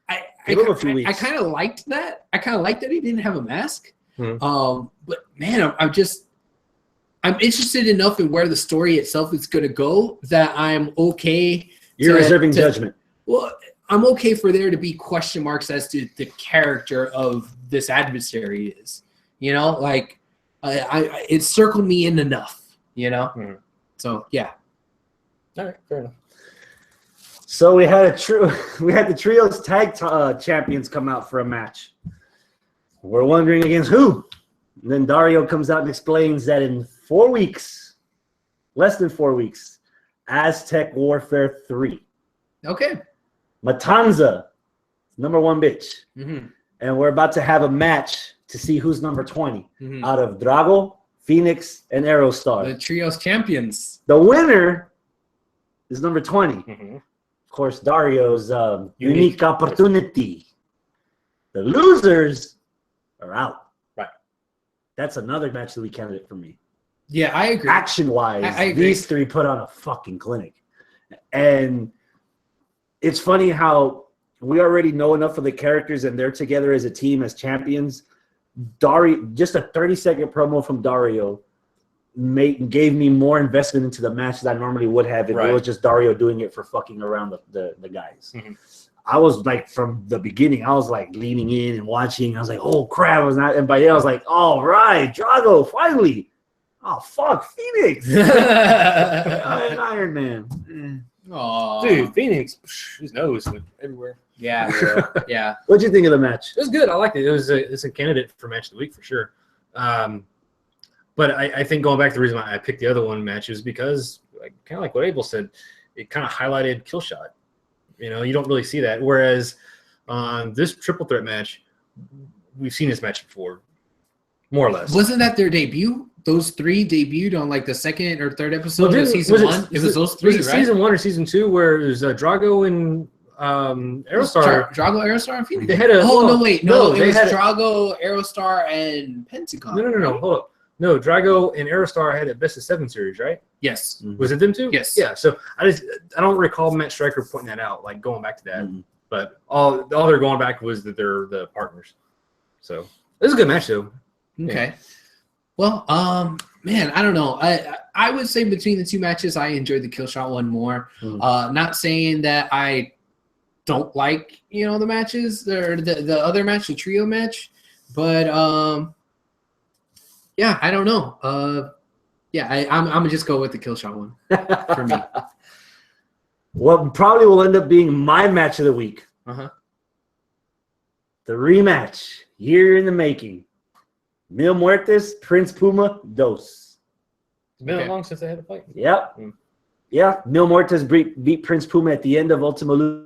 I kind of liked that. I kind of liked that he didn't have a mask. But man, I'm interested enough in where the story itself is going to go that I'm okay. You're reserving judgment. Well, I'm okay for there to be question marks as to the character of this adversary is. You know, like it circled me in enough. You know, so yeah. All right, fair enough. So we had the trios tag champions come out for a match. We're wondering against who. And then Dario comes out and explains that in 4 weeks, less than 4 weeks, Aztec Warfare 3. Okay. Matanza, #1 bitch. And we're about to have a match to see who's number 20 out of Drago, Phoenix, and Aerostar. The trios champions. The winner is number 20. Of course, Dario's unique opportunity. The losers are out. That's another match of the week candidate for me. Yeah, I agree. Action-wise, I agree. These three put on a fucking clinic. And it's funny how we already know enough of the characters and they're together as a team, as champions. Just a 30-second promo from Dario gave me more investment into the match than I normally would have if it was just Dario doing it for fucking around the guys. I was like, from the beginning, I was like leaning in and watching. I was like, oh crap. And by then I was like, all right, Drago, finally. Oh, fuck, Phoenix. Iron Man. Aww. Dude, Phoenix, his nose went everywhere. Yeah. What'd you think of the match? It was good. I liked it. It's a candidate for match of the week for sure. But I think going back to the reason why I picked the other one match is because, kind of like what Abel said, it kind of highlighted Killshot. You know, you don't really see that. Whereas on this triple threat match, we've seen this match before, more or less. Wasn't that their debut? Those three debuted on like the 2nd or 3rd episode of season 1? It was those three, right? Season 1 or season 2 where it was Drago and Aerostar. Drago, Aerostar, and Phoenix. They had no, it was Drago, Aerostar, and Pentagon. No. Hold up. No, Drago and Aerostar had a best of 7 series, right? Yes. Was it them too? Yes. Yeah. So I don't recall Matt Stryker pointing that out, like going back to that. But all they're going back was that they're the partners. So it was a good match though. Okay. Yeah. Well, man, I don't know. I would say between the two matches, I enjoyed the Killshot one more. Not saying that I don't like the matches or the other match, the trio match, but yeah, I don't know. I'm gonna just go with the Killshot one for me. What probably will end up being my match of the week. The rematch, year in the making. Mil Muertes, Prince Puma, Dos. It's been long since they had a fight. Yep. Yeah. Mil Muertes beat Prince Puma at the end of Ultima Lucha.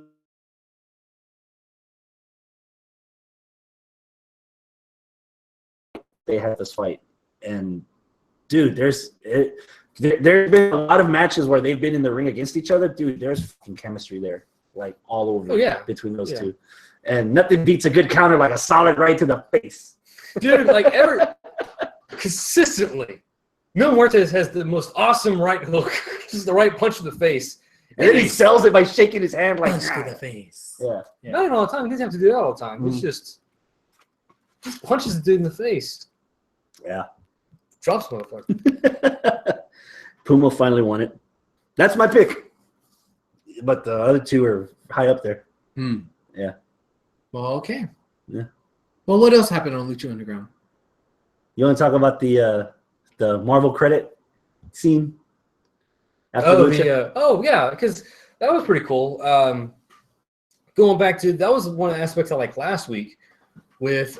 They had this fight, and dude, there's been a lot of matches where they've been in the ring against each other. Dude, there's fucking chemistry there, like all over. Between those two, and nothing beats a good counter like a solid right to the face, dude. Like consistently, Mil Muertes has the most awesome right hook, just the right punch to the face, and then he sells it by shaking his hand like to the face. Yeah. Not all the time. He doesn't have to do that all the time. It's just punches the dude in the face. Yeah. Drops motherfucker. Puma finally won it. That's my pick. But the other two are high up there. Yeah. Well, okay. Yeah. Well, what else happened on Lucha Underground? You want to talk about the Marvel credit scene? Because that was pretty cool. Going back to that was one of the aspects I liked last week with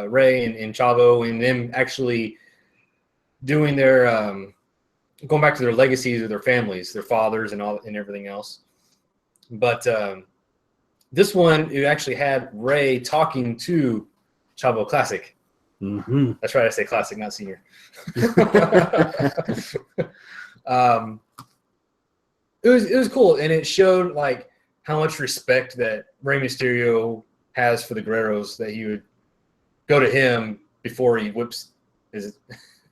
Ray and Chavo and them actually doing their going back to their legacies of their families, their fathers and all and everything else. But this one, it actually had Ray talking to Chavo Classic. Mm-hmm. That's right, I say classic, not senior. It was cool, and it showed like how much respect that Rey Mysterio has for the Guerreros, that he would go to him before he whips his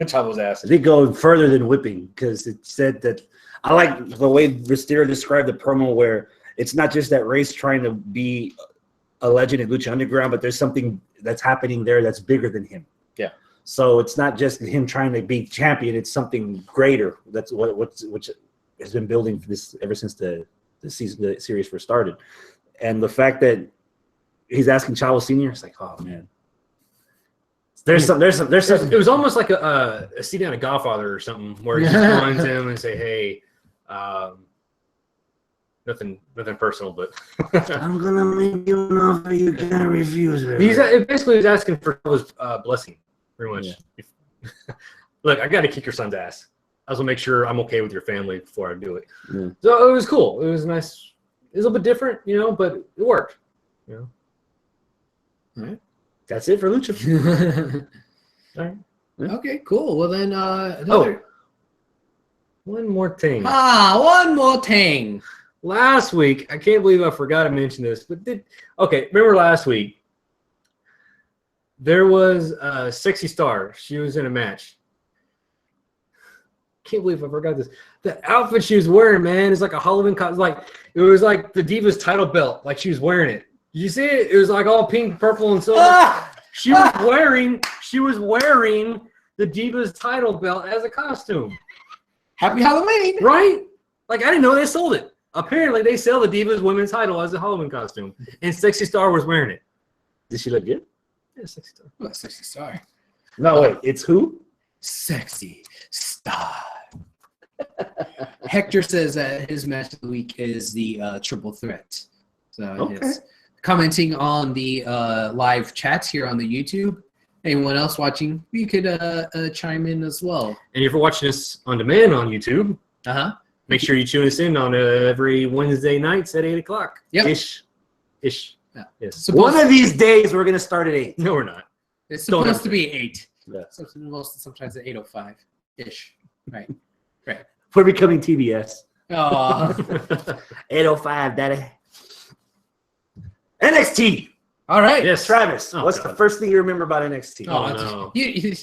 Chavo's ass. They go further than whipping, because it said that I like the way Mysterio described the promo where it's not just that Rey's trying to be a legend in Lucha Underground, but there's something that's happening there that's bigger than him. Yeah. So it's not just him trying to be champion; it's something greater. That's which has been building for this ever since the series first started. And the fact that he's asking Chavo Senior, it's like, oh man. There's some. It was almost like a scene on a Godfather or something, where he just finds him and say, "Hey, nothing personal, but I'm gonna make you an offer you can't refuse." It basically was asking for his blessing, pretty much. Yeah. Look, I got to kick your son's ass. I was gonna make sure I'm okay with your family before I do it. Yeah. So it was cool. It was nice. It was a little bit different, but it worked. All right. That's it for Lucha. All right. Okay, cool. Well then, one more thing. One more thing. Last week, I can't believe I forgot to mention this, but remember last week? There was a sexy star. She was in a match. Can't believe I forgot this. The outfit she was wearing, man, is like a Halloween costume. It was like the Divas title belt. Like she was wearing it. Did you see it? It was like all pink, purple, and silver. She was wearing the Divas title belt as a costume. Happy Halloween, right? Like I didn't know they sold it. Apparently, they sell the Divas women's title as a Halloween costume, and Sexy Star was wearing it. Did she look good? Yeah, Sexy Star. What, Sexy Star? No, wait. It's who? Sexy Star. Hector says that his match of the week is the Triple Threat. So yes. Commenting on the live chats here on the YouTube. Anyone else watching, you could chime in as well. And if you're watching this on demand on YouTube, make sure you tune us in on every Wednesday nights at 8 o'clock. Yep. Ish. Yeah. Yes. One of these days, we're going to start at 8. No, we're not. It's supposed to be 8. Yeah. Sometimes at 8:05-ish. Right. We're becoming TBS. Oh. 8:05, daddy. NXT. All right. Yes, Travis. What's the first thing you remember about NXT? Oh, no. You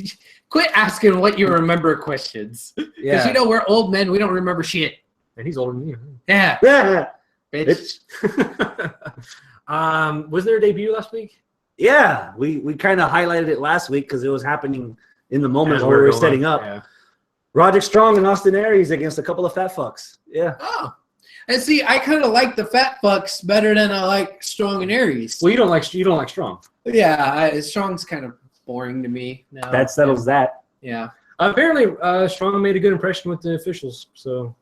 quit asking what you remember questions. Because we're old men. We don't remember shit. And he's older than you. Yeah. Bitch. Was there a debut last week? Yeah. We kind of highlighted it last week because it was happening in the moment where we were setting up. Yeah. Roderick Strong and Austin Aries against a couple of fat fucks. Yeah. Oh. And see, I kind of like the fat fucks better than I like Strong and Aries. Well, you don't like Strong. Yeah, Strong's kind of boring to me now. That settles that. Yeah. Apparently, Strong made a good impression with the officials, so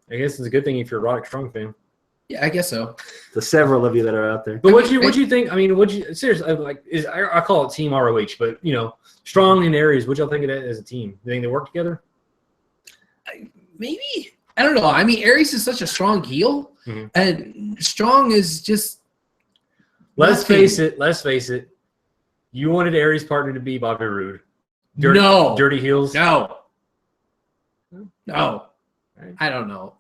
I guess it's a good thing if you're a Roderick Strong fan. Yeah, I guess so. The several of you that are out there. But what you think? I mean, seriously like I call it Team ROH, but Strong and Aries. What y'all think of that as a team? You think they work together? Maybe. I don't know. I mean, Aries is such a strong heel, and Strong is just. Let's face it. You wanted Aries' partner to be Bobby Roode. Dirty heels. No. I don't know.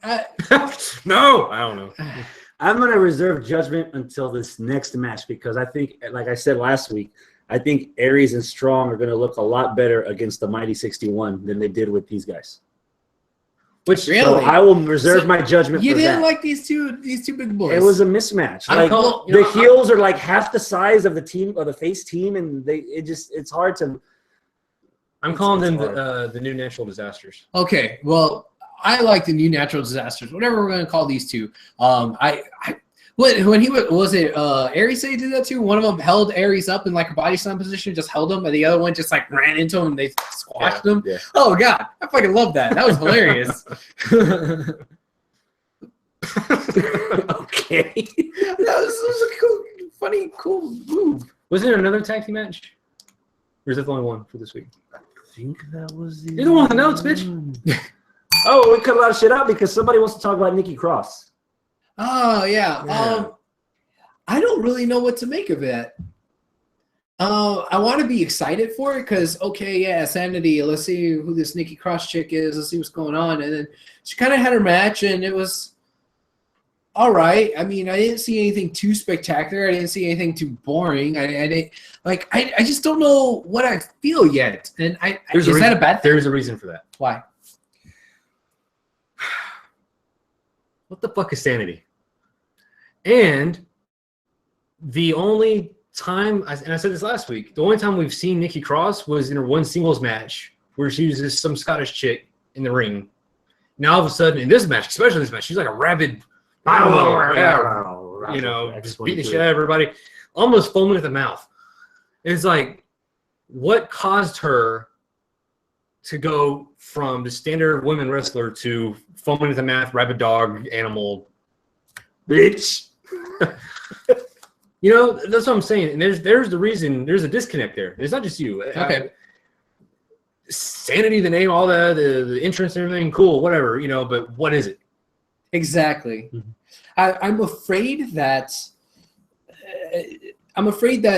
No, I don't know. I'm going to reserve judgment until this next match because I think, like I said last week, I think Aries and Strong are going to look a lot better against the Mighty 61 than they did with these guys. Which really, so I will reserve my judgment. You didn't like these two big boys. It was a mismatch. Like the heels are like half the size of the team or the face team, and it's hard to. I'm calling them the new natural disasters. Okay, well, I like the new natural disasters. Whatever we're going to call these two. When he was it Aries that he did that too? One of them held Aries up in like a body slam position, just held him, and the other one just like ran into him and they squashed him. Yeah. Oh god, I fucking love that. That was hilarious. Okay, that was a cool, funny, cool move. Was there another tag team match? Or is that the only one for this week? I think that was the. You're the one with the notes, bitch. Oh, we cut a lot of shit out because somebody wants to talk about Nikki Cross. Oh yeah. I don't really know what to make of it. I want to be excited for it because Sanity. Let's see who this Nikki Cross chick is. Let's see what's going on. And then she kind of had her match, and it was all right. I mean, I didn't see anything too spectacular. I didn't see anything too boring. I just don't know what I feel yet. And is that a bad thing? There's a reason for that. Why? What the fuck is Sanity? And the only time, and I said this last week, the only time we've seen Nikki Cross was in her one singles match where she was just some Scottish chick in the ring. Now all of a sudden, in this match, especially this match, she's like a rabid, just beating the shit out of everybody, almost foaming at the mouth. It's like, what caused her to go from the standard women wrestler to foaming at the mouth, rabid dog, animal, bitch? That's what I'm saying. And there's the reason. There's a disconnect there. It's not just you. Okay. Sanity, the name, all the entrance and everything, cool, whatever, but what is it? Exactly. Mm-hmm. I'm afraid that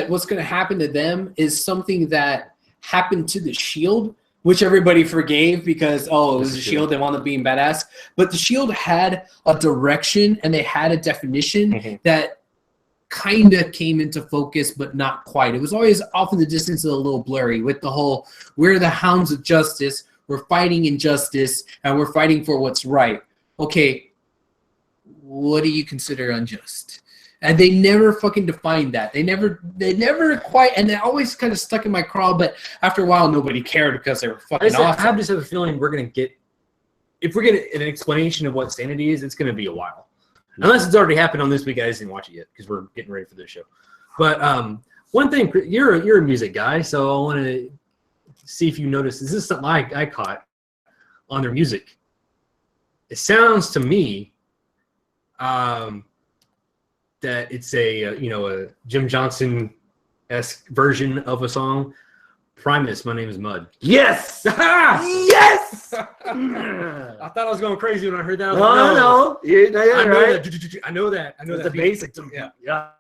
what's going to happen to them is something that happened to the Shield, which everybody forgave because, it was the Shield, they wound up being badass. But the Shield had a direction and they had a definition that kind of came into focus, but not quite. It was always off in the distance and a little blurry with the whole, we're the hounds of justice, we're fighting injustice, and we're fighting for what's right. Okay, what do you consider unjust? And they never fucking defined that. They never quite, and they always kind of stuck in my craw, but after a while, nobody cared because they were fucking awesome. I just have a feeling if we're getting an explanation of what Sanity is, it's going to be a while. Unless it's already happened on this week. I just didn't watch it yet because we're getting ready for this show. But one thing, you're a music guy, so I want to see if you noticed. This is something I caught on their music. It sounds to me that it's a Jim Johnson-esque version of a song. Primus, My Name is Mud. Yes! Yes! I thought I was going crazy when I heard that. No. You're right. I know that. The basic. Yeah.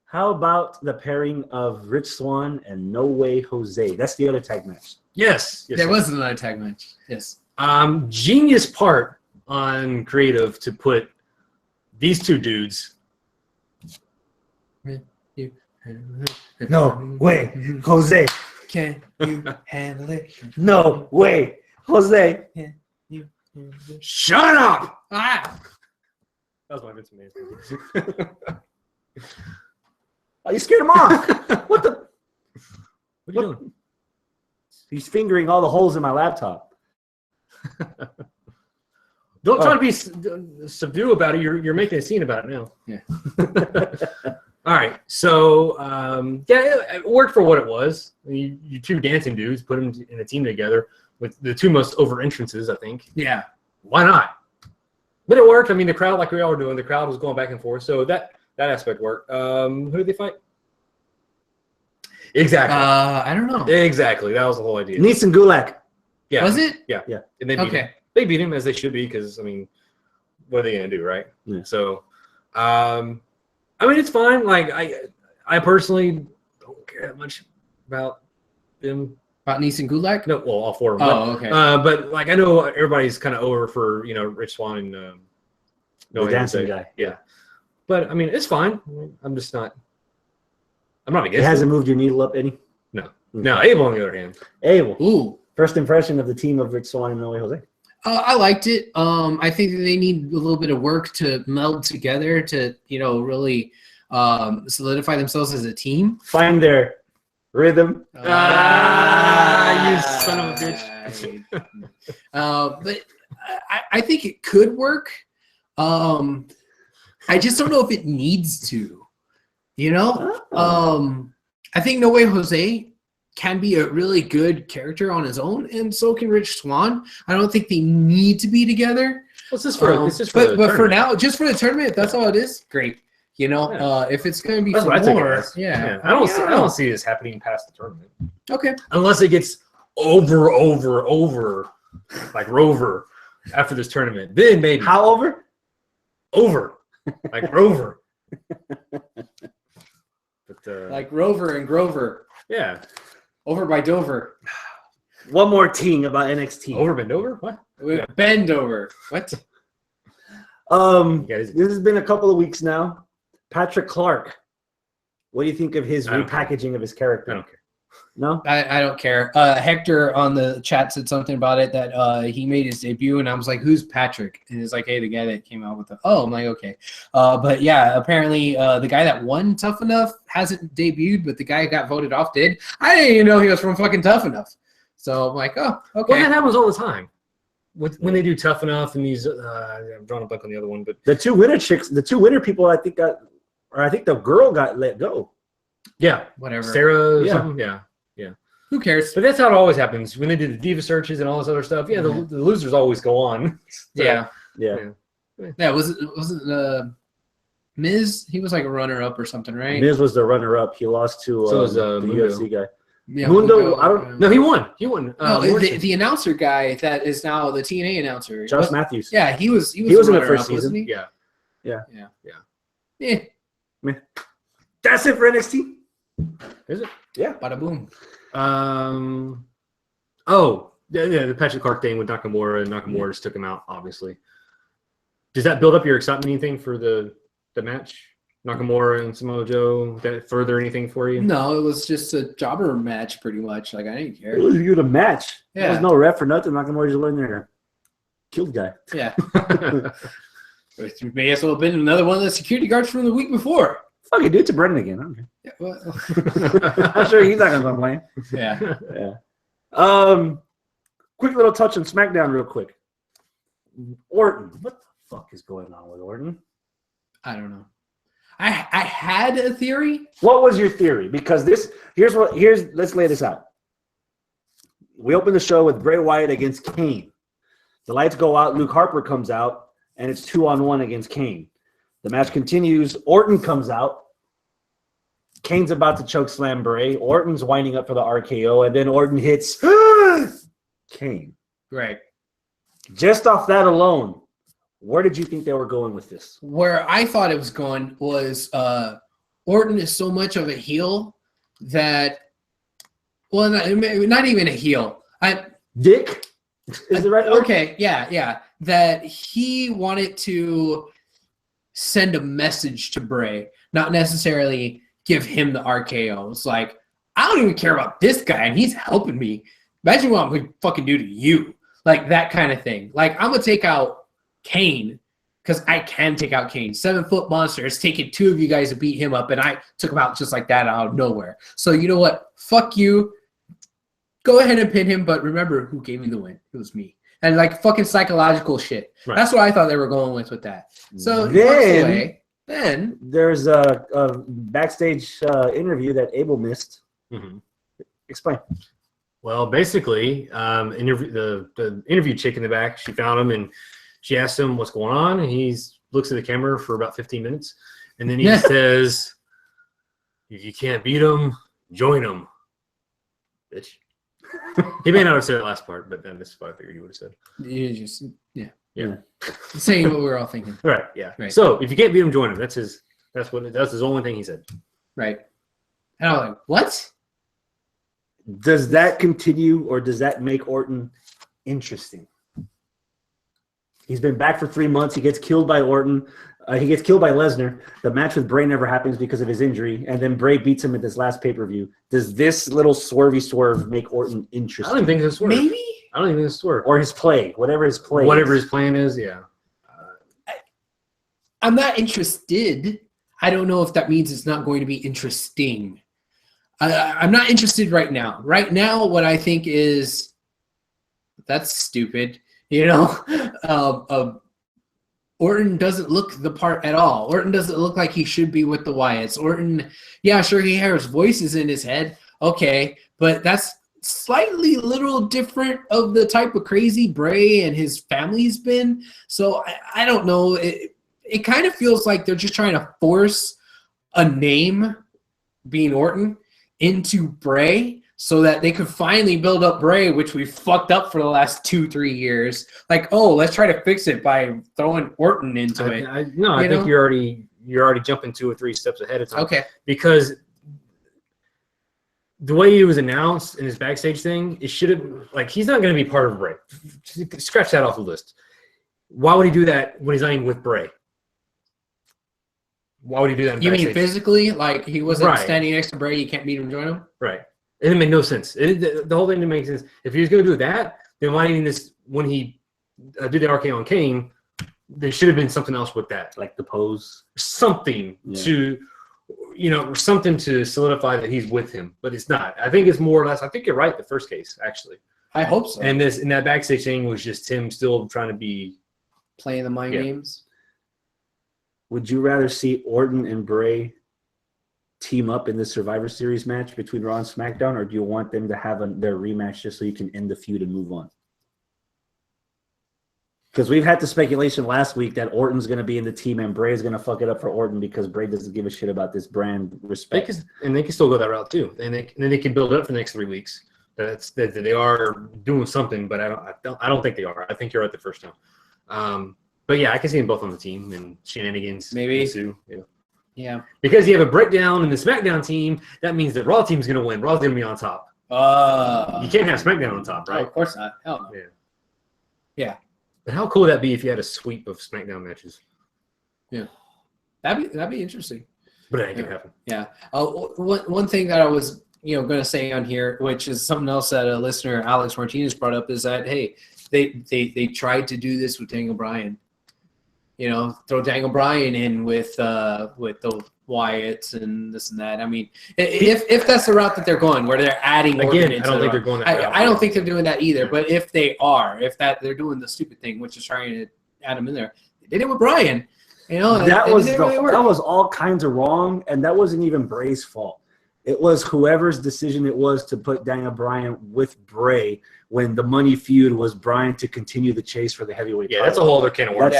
How about the pairing of Rich Swann and No Way Jose? That's the other tag match. Yes. There was another tag match. Yes. Genius part on creative to put these two dudes. No way, Jose. Can you handle it? No way, Jose. Can you handle it? Shut up! Ah! That was my Vince McMahon. Oh, you scared him off. What the? What are you doing? He's fingering all the holes in my laptop. Don't try to be subdue about it. You're making a scene about it now. Yeah. All right. So, it worked for what it was. You two dancing dudes, put them in a team together with the two most over entrances, I think. Yeah. Why not? But it worked. I mean, the crowd, like we all were doing, the crowd was going back and forth. So that aspect worked. Who did they fight? Exactly. I don't know. Exactly. That was the whole idea. Nissan Gulak. Yeah. Was it? Yeah. Yeah. And they beat him. They beat him as they should be because, I mean, what are they going to do, right? Yeah. So, I mean, it's fine. Like, I personally don't care that much about them. About Nissan Gulak? No, well, all four of them. Oh, okay. But, like, I know everybody's kind of over for, Rich Swann and The dancing guy. Yeah. But, I mean, it's fine. I'm not against It hasn't it. moved your needle up any? No. No, Abel, on the other hand. Abel. Ooh. First impression of the team of Rich Swann and No Way Jose. I liked it. I think that they need a little bit of work to meld together to, really solidify themselves as a team. Find their rhythm. You son of a bitch. But I think it could work. I just don't know if it needs to. I think No Way Jose can be a really good character on his own, and so can Rich Swann. I don't think they need to be together. What's this for? But for now, just for the tournament, if that's all it is, great. If it's going to be That's for what I take it more, as. yeah. I don't see this happening past the tournament. Okay. Unless it gets over, like Rover after this tournament. Then maybe. How over? Over. Like Rover. But, Like Rover and Grover. yeah. Over by Dover. One more thing about NXT. Over bend over? What? Bend over. What? This has been a couple of weeks now. Patrick Clark. What do you think of his repackaging of his character? I don't care. No? I don't care. Hector on the chat said something about it that he made his debut, and I was like, "Who's Patrick?" And it's like, "Hey, the guy that came out with the." Oh, I'm like, "Okay," but yeah, apparently the guy that won Tough Enough hasn't debuted, but the guy who got voted off did. I didn't even know he was from fucking Tough Enough. So I'm like, "Oh, okay." Well, that happens all the time. When they do Tough Enough and these, I'm drawing a blank on the other one, but The two winner people, I think the girl got let go. yeah, Whatever. Sarah, or Yeah. something, yeah. Who cares? But that's how it always happens when they do the diva searches and all this other stuff. Yeah, the losers always go on. So, Yeah. Yeah. Wasn't Miz? He was like a runner-up or something, right? Miz was the runner-up. He lost to So was, the Mundo. UFC guy. Yeah, Mundo, I don't- No, he won. He won. the announcer guy that is now the TNA announcer. Josh Matthews. Yeah, he was He was in the runner-up, first season. wasn't he? Yeah. Yeah. That's it for NXT. Is it? Yeah. Bada boom. The Patrick Clark thing with Nakamura, and Nakamura just took him out, obviously. Does that build up your excitement, anything, for the match? Nakamura and Samoa Joe, that further anything for you? No, it was just a jobber match, pretty much. Like, I didn't care. It was a good match. Yeah. There was no ref or nothing. Nakamura just went in there. Killed guy. Yeah. It may as well have been another one of the security guards from the week before. Fuck it, do it to Brendan again. I don't care. Yeah. Well, I'm sure he's not gonna complain. yeah. Yeah. Quick little touch on SmackDown, real quick. Orton, what the fuck is going on with Orton? I don't know. I had a theory. What was your theory? Because let's lay this out. We open the show with Bray Wyatt against Kane. The lights go out. Luke Harper comes out, and it's 2-on-1 against Kane. The match continues. Orton comes out. Kane's about to choke slam Bray. Orton's winding up for the RKO, and then Orton hits Kane. Right. Just off that alone, where did you think they were going with this? Where I thought it was going was Orton is so much of a heel that, well, not even a heel. Dick? Is it right? Okay, yeah. That he wanted to send a message to Bray, not necessarily give him the RKO. It's like, I don't even care about this guy, and he's helping me. Imagine what I'm going to fucking do to you. Like, that kind of thing. Like, I'm going to take out Kane, because I can take out Kane. 7-foot monster. It's taken two of you guys to beat him up, and I took him out just like that out of nowhere. So, you know what? Fuck you. Go ahead and pin him, but remember who gave me the win. It was me. And, like, fucking psychological shit. Right. That's what I thought they were going with that. So, Then Then there's a backstage interview that Abel missed. Mm-hmm. Explain. Well, basically, the interview chick in the back, she found him and she asked him what's going on, and he looks at the camera for about 15 minutes, and then he says, "If you can't beat him, join him, bitch." He may not have said the last part, but then this is what I figured you would have said. You just Yeah. saying what we were all thinking. Right. Yeah. Right. So if you can't beat him, join him. That's his only thing he said. Right. And I was like, what? Does that continue, or does that make Orton interesting? He's been back for 3 months. He gets killed by Orton. He gets killed by Lesnar. The match with Bray never happens because of his injury, and then Bray beats him at this last pay-per-view. Does this little swerve make Orton interesting? I don't think it's a swerve. Maybe? I don't think it's a swerve. Or his play, whatever his play Whatever is. his plan is, yeah. I'm not interested. I don't know if that means it's not going to be interesting. I'm not interested right now. Right now, what I think is that's stupid. You know, Orton doesn't look the part at all. Orton doesn't look like he should be with the Wyatts. Orton, yeah, sure, he hears voices in his head. Okay, but that's slightly little different of the type of crazy Bray and his family's been. So I don't know. It kind of feels like they're just trying to force a name, being Orton, into Bray so that they could finally build up Bray, which we fucked up for the last 2-3 years. Like, oh, let's try to fix it by throwing Orton into it. I think you're already jumping 2 or 3 steps ahead of time. Okay. Because the way he was announced in his backstage thing, it should have he's not going to be part of Bray. Scratch that off the list. Why would he do that when he's not even with Bray? Why would he do that? You mean physically? Like he wasn't Right. standing next to Bray, you can't meet him, join him? Right. It didn't make no sense. The whole thing didn't make sense. If he was going to do that, then why didn't this when he did the RKO on Kane? There should have been something else with that, Like the pose. something to, something to solidify that he's with him. But it's not. I think it's more or less. I think you're right. The first case actually, I hope so. and that backstage thing was just him still trying to be. Playing the mind games. Would you rather see Orton and Bray team up in the Survivor Series match between Raw and SmackDown, or do you want them to have their rematch just so you can end the feud and move on? Because we've had the speculation last week that Orton's going to be in the team and Bray is going to fuck it up for Orton because Bray doesn't give a shit about this brand respect. They can still go that route too, and then they can build it up for the next 3 weeks. That they are doing something, but I don't think they are. I think you're right the first time. But yeah, I can see them both on the team and shenanigans Maybe. ensue. Yeah. Because you have a breakdown in the SmackDown team, that means that Raw team's going to win. Raw's going to be on top. You can't have SmackDown on top, right? Of course not. Hell no. Yeah. But how cool would that be if you had a sweep of SmackDown matches? Yeah. That'd be interesting. But it ain't going to happen. Yeah. One thing that I was going to say on here, which is something else that a listener, Alex Martinez, brought up, is that hey, they tried to do this with Daniel Bryan. Throw Daniel Bryan in with the Wyatts and this and that. I mean, if that's the route that they're going, where they're adding again, I don't think they're going that route. I don't think they're doing that either. But if they are, they're doing the stupid thing, which is trying to add him in there, they did it with Bryan. That was all kinds of wrong, and that wasn't even Bray's fault. It was whoever's decision it was to put Daniel Bryan with Bray when the money feud was Bryan to continue the chase for the heavyweight title. That's a whole other can of worms.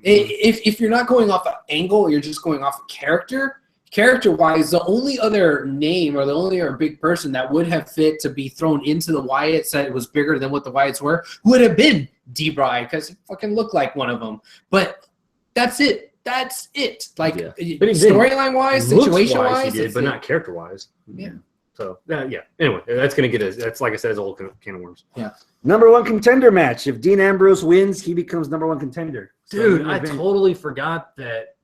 If you're not going off an angle, you're just going off a character-wise, the only other name or the only other big person that would have fit to be thrown into the Wyatts that was bigger than what the Wyatts were would have been D-Bry because he fucking looked like one of them. But that's it. That's it. Like storyline-wise, situation-wise, he did, but not character-wise. Yeah. So yeah. Anyway, that's gonna get us. That's like I said, it's a whole can of worms. Yeah. Number 1 contender match. If Dean Ambrose wins, he becomes number 1 contender. Dude, I totally forgot that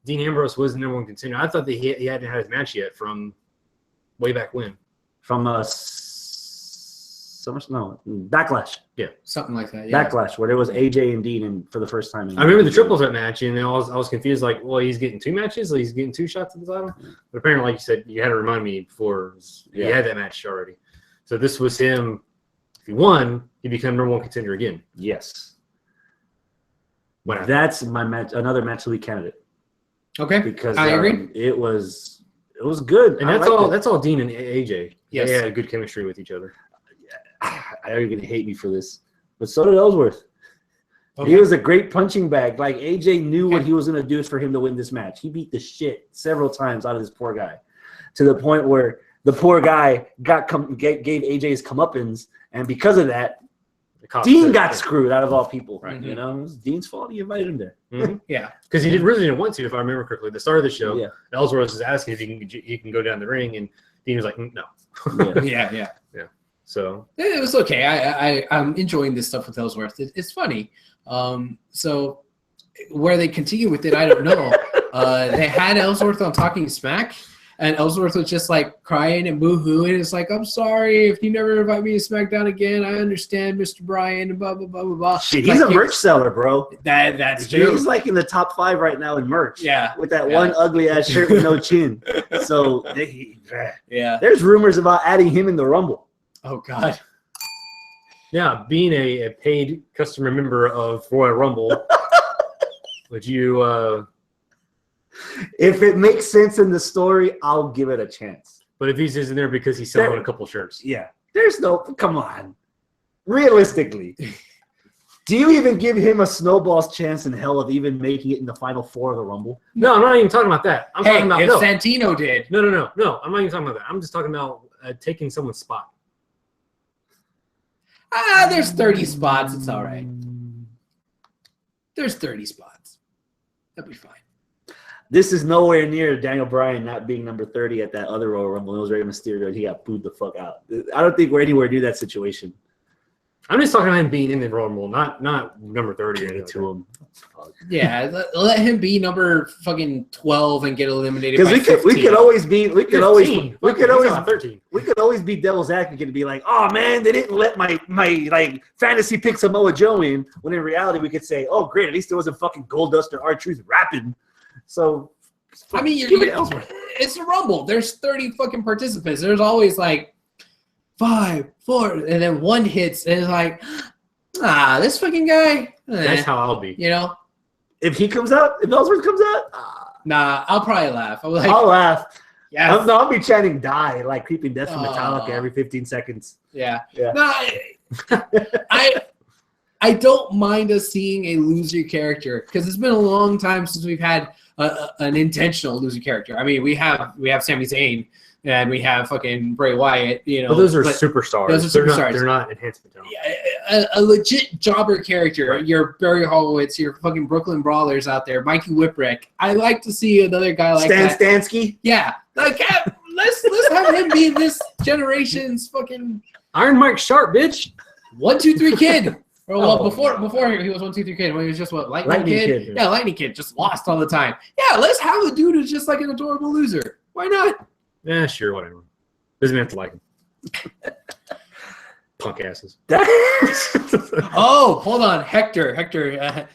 Dean Ambrose was the number 1 contender. I thought that he hadn't had his match yet from way back when. From Backlash. Yeah, something like that. Yeah. Backlash, where there was AJ and Dean for the first time. I remember the triple threat match, and I was confused. Like, well, he's getting 2 matches, he's getting 2 shots at the title. But apparently, like you said, you had to remind me before he had that match already. So this was him. If he won, he became number 1 contender again. Yes. Whatever. That's my match. Another match of the week candidate. Okay, because I agree. It was good, and that's all Dean and AJ. Yes. They had good chemistry with each other. I know you're gonna hate me for this, but so did Ellsworth. Okay. He was a great punching bag. Like AJ knew what he was gonna do for him to win this match. He beat the shit several times out of this poor guy, to the point where the poor guy gave AJ his comeuppance, and because of that, Dean got screwed out of all people. Right. You know, it was Dean's fault. He invited him there. Mm-hmm. Yeah, because he really didn't want to, if I remember correctly. At the start of the show, Yeah. Ellsworth was asking if he can go down the ring, and Dean was like, no. yeah. So It was okay. I'm enjoying this stuff with Ellsworth. It's funny. So where they continue with it, I don't know. They had Ellsworth on Talking Smack, and Ellsworth was just like crying and boo-hooing. It's like, I'm sorry if you never invite me to SmackDown again. I understand, Mr. Bryan, and blah, blah, blah, blah, blah. Shit, he's a merch seller, bro. That's true. He's like in the top 5 right now in merch. Yeah. With that one ugly ass shirt with no chin. So Yeah. there's rumors about adding him in the Rumble. Oh God. yeah, being a paid customer member of Royal Rumble, would you? If it makes sense in the story, I'll give it a chance. But if he's in there because he's selling a couple shirts, Yeah. There's no, come on. Realistically, do you even give him a snowball's chance in hell of even making it in the final 4 of the Rumble? no, I'm not even talking about that. I'm talking about if Santino did. No. I'm not even talking about that. I'm just talking about taking someone's spot. There's 30 spots. It's all right. There's 30 spots. That'll be fine. This is nowhere near Daniel Bryan not being number 30 at that other Royal Rumble. It was Rey Mysterio, and he got booed the fuck out. I don't think we're anywhere near that situation. I'm just talking about him being in the Royal Rumble, not number 30 or anything to him. Yeah, let him be number fucking 12 and get eliminated. Because we could always be 13. we could always be devil's advocate and be like, oh man, they didn't let my like fantasy pick Samoa Joe in. When in reality, we could say, oh great, at least there wasn't fucking Goldust or R-Truth rapping. So I mean, it's a Rumble. There's 30 fucking participants. There's always like 5, 4, and then one hits, and it's like, this fucking guy. That's how I'll be. You know, if he comes out, if Ellsworth comes out, nah, I'll probably laugh. I'll laugh. Yeah, I'll be chanting "die" like Creeping Death from Metallica every 15 seconds. Yeah. No, I don't mind us seeing a loser character because it's been a long time since we've had an intentional loser character. I mean, we have Sami Zayn and we have fucking Bray Wyatt. You know, but those are superstars. Those are superstars. They're not enhancement talent. A legit jobber character. Right. Your Barry Horowitz, your fucking Brooklyn Brawlers out there, Mikey Whipwreck. I like to see another guy like that. Stansky. Yeah, like let's have him be this generation's fucking Iron Mike Sharp, bitch. 1, 2, 3 kid. Or well, before he was 1, 2, 3 kid, when he was just Lightning Kid. Yeah, Lightning Kid, just lost all the time. Yeah, let's have a dude who's just like an adorable loser. Why not? Yeah, sure, whatever. Doesn't have to like him. Punk asses. Oh, hold on, Hector.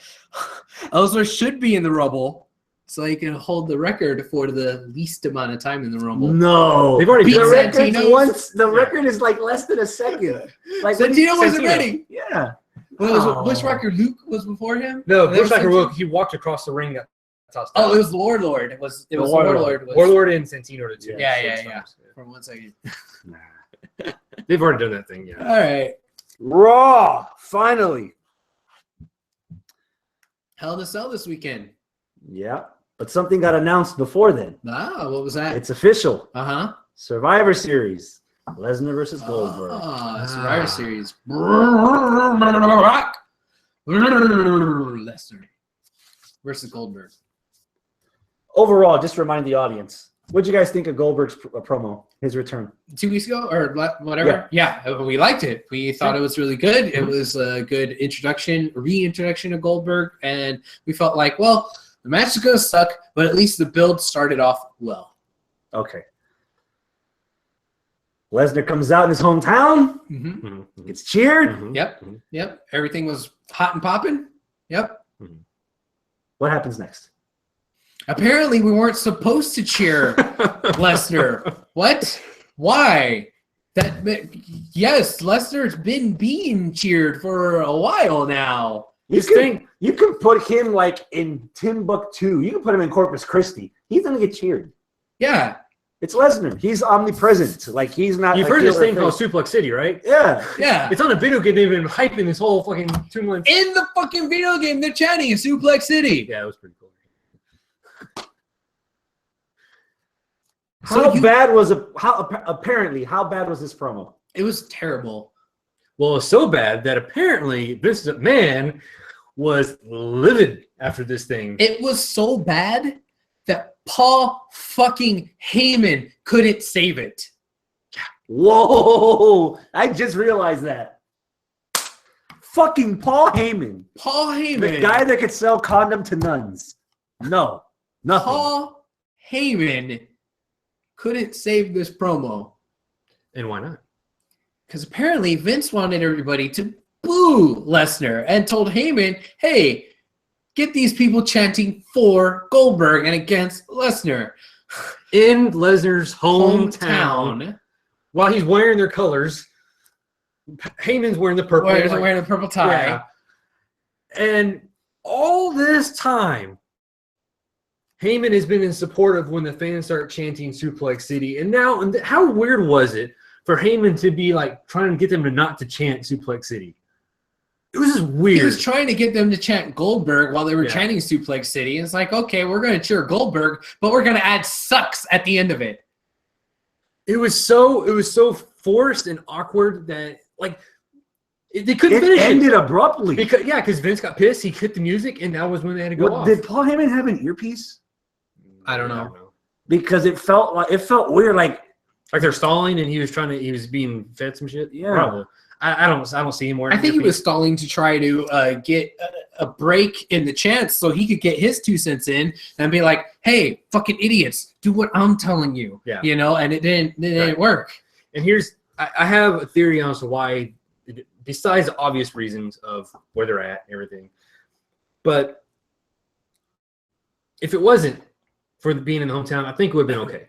Ellsworth should be in the Rumble, so he can hold the record for the least amount of time in the Rumble. No, they've already beat Santino. The record is like less than a second. Like Santino wasn't ready. Yeah. Bushwhacker Luke was before him. No, Bushwhacker Luke. He walked across the ring. Oh, it was Warlord. It was Warlord. Warlord and Santino did too. Yeah. For 1 second. They've already done that thing. Yeah. All right. Raw finally. Hell in a Cell this weekend. Yeah, but something got announced before then. What was that? It's official. Survivor Series. Lesnar versus Goldberg. Survivor Series. Lesnar versus Goldberg. Overall, just remind the audience. What did you guys think of Goldberg's promo, his return? 2 weeks ago or whatever? Yeah, we liked it. We thought it was really good. It was a good reintroduction of Goldberg, and we felt like, well, the match is going to suck, but at least the build started off well. Okay. Lesnar comes out in his hometown. Gets cheered. Yep. Everything was hot and popping. Yep. What happens next? Apparently, we weren't supposed to cheer Lesnar. What? Why? Yes, Lesnar's been being cheered for a while now. You think You can put him like in Timbuktu. You can put him in Corpus Christi. He's gonna get cheered. Yeah. It's Lesnar. He's omnipresent. Like he's not. You've heard this thing called Suplex City, right? Yeah. Yeah. It's on a video game. They've been hyping this whole fucking 2 months. In the fucking video game, they're chanting Suplex City. Yeah, it was pretty cool. How bad was this promo? It was terrible. Well, it was so bad that apparently Vince McMahon was livid after this thing. It was so bad that Paul fucking Heyman couldn't save it. Whoa! I just realized that. Fucking Paul Heyman. Paul Heyman. The guy that could sell condom to nuns. No. Nothing. Paul Heyman couldn't save this promo. And why not? Because apparently Vince wanted everybody to boo Lesnar and told Heyman, hey, get these people chanting for Goldberg and against Lesnar. In Lesnar's hometown. While he's wearing their colors, Heyman's wearing the purple. Wearing a purple tie. Yeah. And all this time, Heyman has been in support of when the fans start chanting Suplex City. And now, how weird was it for Heyman to be like trying to get them to not to chant Suplex City? It was just weird. He was trying to get them to chant Goldberg while they were chanting Suplex City. It's like, okay, we're going to cheer Goldberg, but we're going to add sucks at the end of it. It was so forced and awkward that like they couldn't finish it. It ended abruptly. Because Vince got pissed. He quit the music, and that was when they had to go off. Did Paul Heyman have an earpiece? I don't know. Because it felt weird, like they're stalling, and he was being fed some shit. Yeah. Probably. I don't see him wearing. I think he was stalling to try to get a break in the chance so he could get his 2 cents in and be like, "Hey, fucking idiots, do what I'm telling you." Yeah. You know, and it didn't work. And I have a theory on why, besides the obvious reasons of where they're at and everything, but if it wasn't for being in the hometown, I think it would have been okay,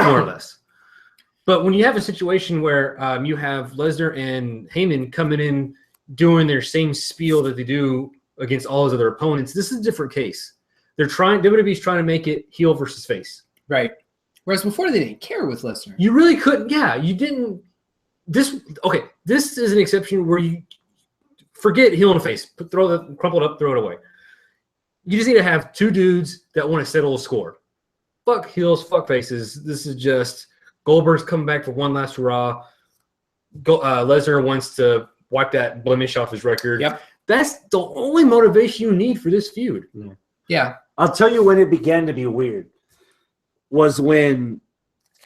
more or less. But when you have a situation where you have Lesnar and Heyman coming in doing their same spiel that they do against all his other opponents, this is a different case. WWE's trying to make it heel versus face. Right. Whereas before they didn't care with Lesnar. You really couldn't. Yeah, you didn't. This is an exception where you forget heel and face. Crumple it up, throw it away. You just need to have 2 dudes that want to settle a score. Fuck heels, fuck faces. This is just Goldberg's coming back for one last hurrah. Lesnar wants to wipe that blemish off his record. Yep. That's the only motivation you need for this feud. Yeah. I'll tell you when it began to be weird. Was when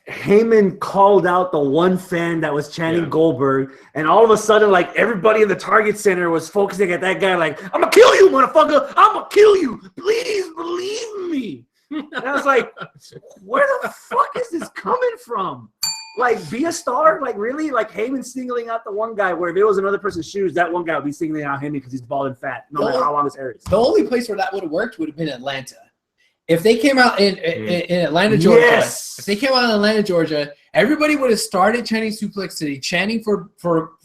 Heyman called out the one fan that was chanting Goldberg, and all of a sudden, like, everybody in the Target Center was focusing at that guy like, I'm going to kill you, motherfucker. I'm going to kill you. Please believe me. And I was like, where the fuck is this coming from? Like, be a star? Like, really? Like, Heyman singling out the one guy where if it was another person's shoes, that one guy would be singling out Heyman because he's bald and fat, no matter how long his hair is. The only place where that would have worked would have been Atlanta. If they came out in Atlanta, Georgia, if they came out in Atlanta, Georgia, everybody would have started chanting Suplex City, chanting for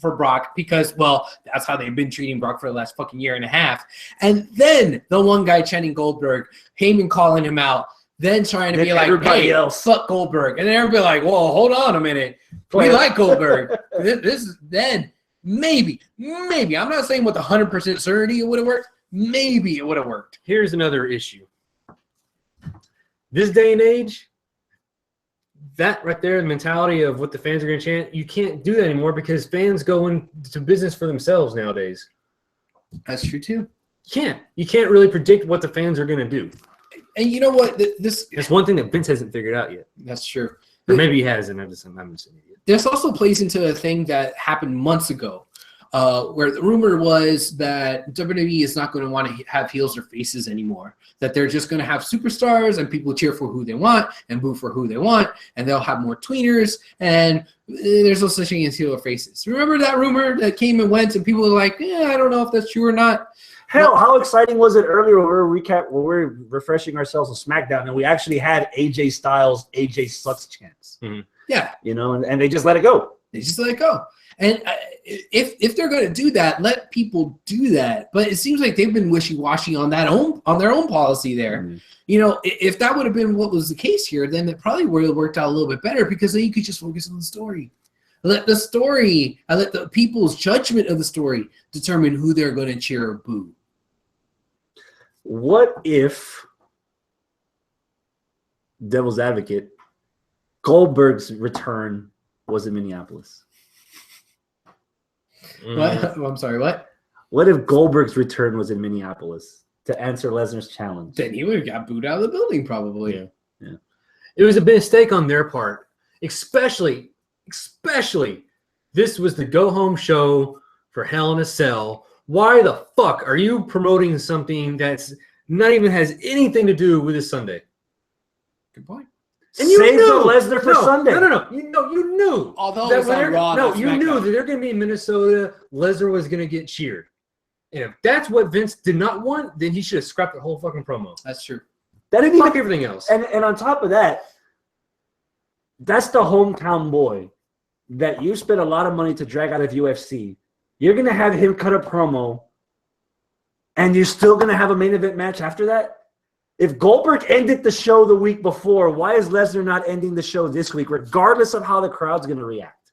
Brock because, well, that's how they've been treating Brock for the last fucking year and a half. And then the one guy chanting Goldberg, Heyman calling him out, then trying to be like, hey, fuck Goldberg. And then everybody like, whoa, hold on a minute. We like Goldberg. This is then maybe. I'm not saying with 100% certainty it would have worked. Maybe it would have worked. Here's another issue. This day and age, that right there, the mentality of what the fans are going to chant, you can't do that anymore because fans go into business for themselves nowadays. That's true too. You can't really predict what the fans are going to do. And you know what? It's one thing that Vince hasn't figured out yet. That's true. Or maybe he has, and I'm just an idiot. This also plays into a thing that happened months ago, where the rumor was that WWE is not going to want to have heels or faces anymore. That they're just going to have superstars and people cheer for who they want and boo for who they want, and they'll have more tweeners, and there's no such thing as heel or faces. Remember that rumor that came and went, and people were like, I don't know if that's true or not. Hell, how exciting was it earlier when we were refreshing ourselves with Smackdown, and we actually had AJ Styles, AJ sucks chants. Mm-hmm. Yeah. You know, and they just let it go. They just let it go. And if they're going to do that, let people do that. But it seems like they've been wishy-washy on their own policy there. Mm-hmm. You know, if that would have been what was the case here, then it probably would have worked out a little bit better because then you could just focus on the story. Let the people's judgment of the story determine who they're going to cheer or boo. What if, devil's advocate, Goldberg's return was in Minneapolis? What? Oh, I'm sorry, what? What if Goldberg's return was in Minneapolis to answer Lesnar's challenge? Then he would have got booed out of the building, probably. Yeah. It was a mistake on their part, especially this was the go-home show for Hell in a Cell. Why the fuck are you promoting something that's not even has anything to do with this Sunday? Good point. And you save the Lesnar for Sunday. No. You knew. Although it was on Raw. No, you knew that they're going to be in Minnesota. Lesnar was going to get cheered. And if that's what Vince did not want, then he should have scrapped the whole fucking promo. That's true. That didn't Fuck even everything else. And on top of that, that's the hometown boy that you spent a lot of money to drag out of UFC. You're going to have him cut a promo, and you're still going to have a main event match after that? If Goldberg ended the show the week before, why is Lesnar not ending the show this week, regardless of how the crowd's going to react?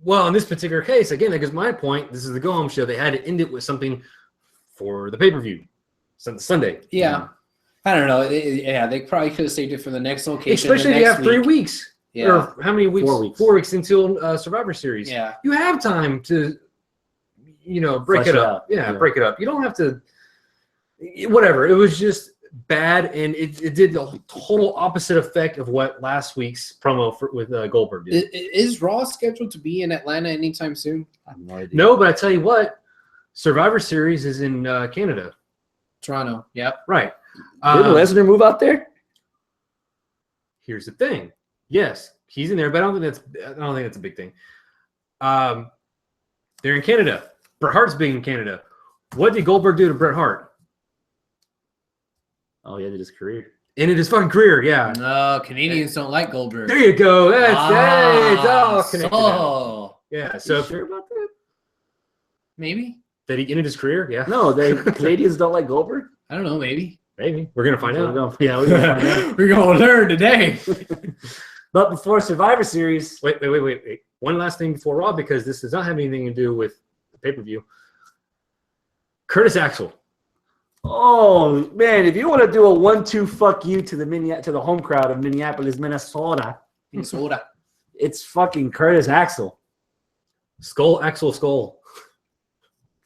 Well, in this particular case, again, because my point, this is the go-home show. They had to end it with something for the pay-per-view, Sunday. Yeah. I don't know. They probably could have saved it for the next location. Especially if you have 3 weeks. Yeah. Or how many weeks? 4 weeks. 4 weeks until Survivor Series. Yeah. You have time to, break Flesh it it up. out. Yeah, Yeah. break it up. You don't have to. Whatever. It was just bad, and it did the total opposite effect of what last week's promo with Goldberg did. Is Raw scheduled to be in Atlanta anytime soon? I have no idea. No, but I tell you what, Survivor Series is in Canada. Toronto. Yep. Right. Didn't Lesnar move out there? Here's the thing. Yes, he's in there, but I don't think that's a big thing. They're in Canada. Bret Hart's big in Canada. What did Goldberg do to Bret Hart? Oh, he ended his career. Ended his fucking career, yeah. No, Canadians don't like Goldberg. There you go. It's all connected. So, Yeah. So You sure about that? maybe? that he ended his career, yeah. No, Canadians don't like Goldberg? I don't know, maybe. Maybe. We're gonna find out. Yeah, we're gonna find out. We're going to learn today. But before Survivor Series, Wait. One last thing before Raw, because this does not have anything to do with the pay-per-view. Curtis Axel. oh man, if you want to do a 1-2 fuck you to the home crowd of Minneapolis, Minnesota, Minnesota. it's fucking Curtis Axel. Skull Axel Skull.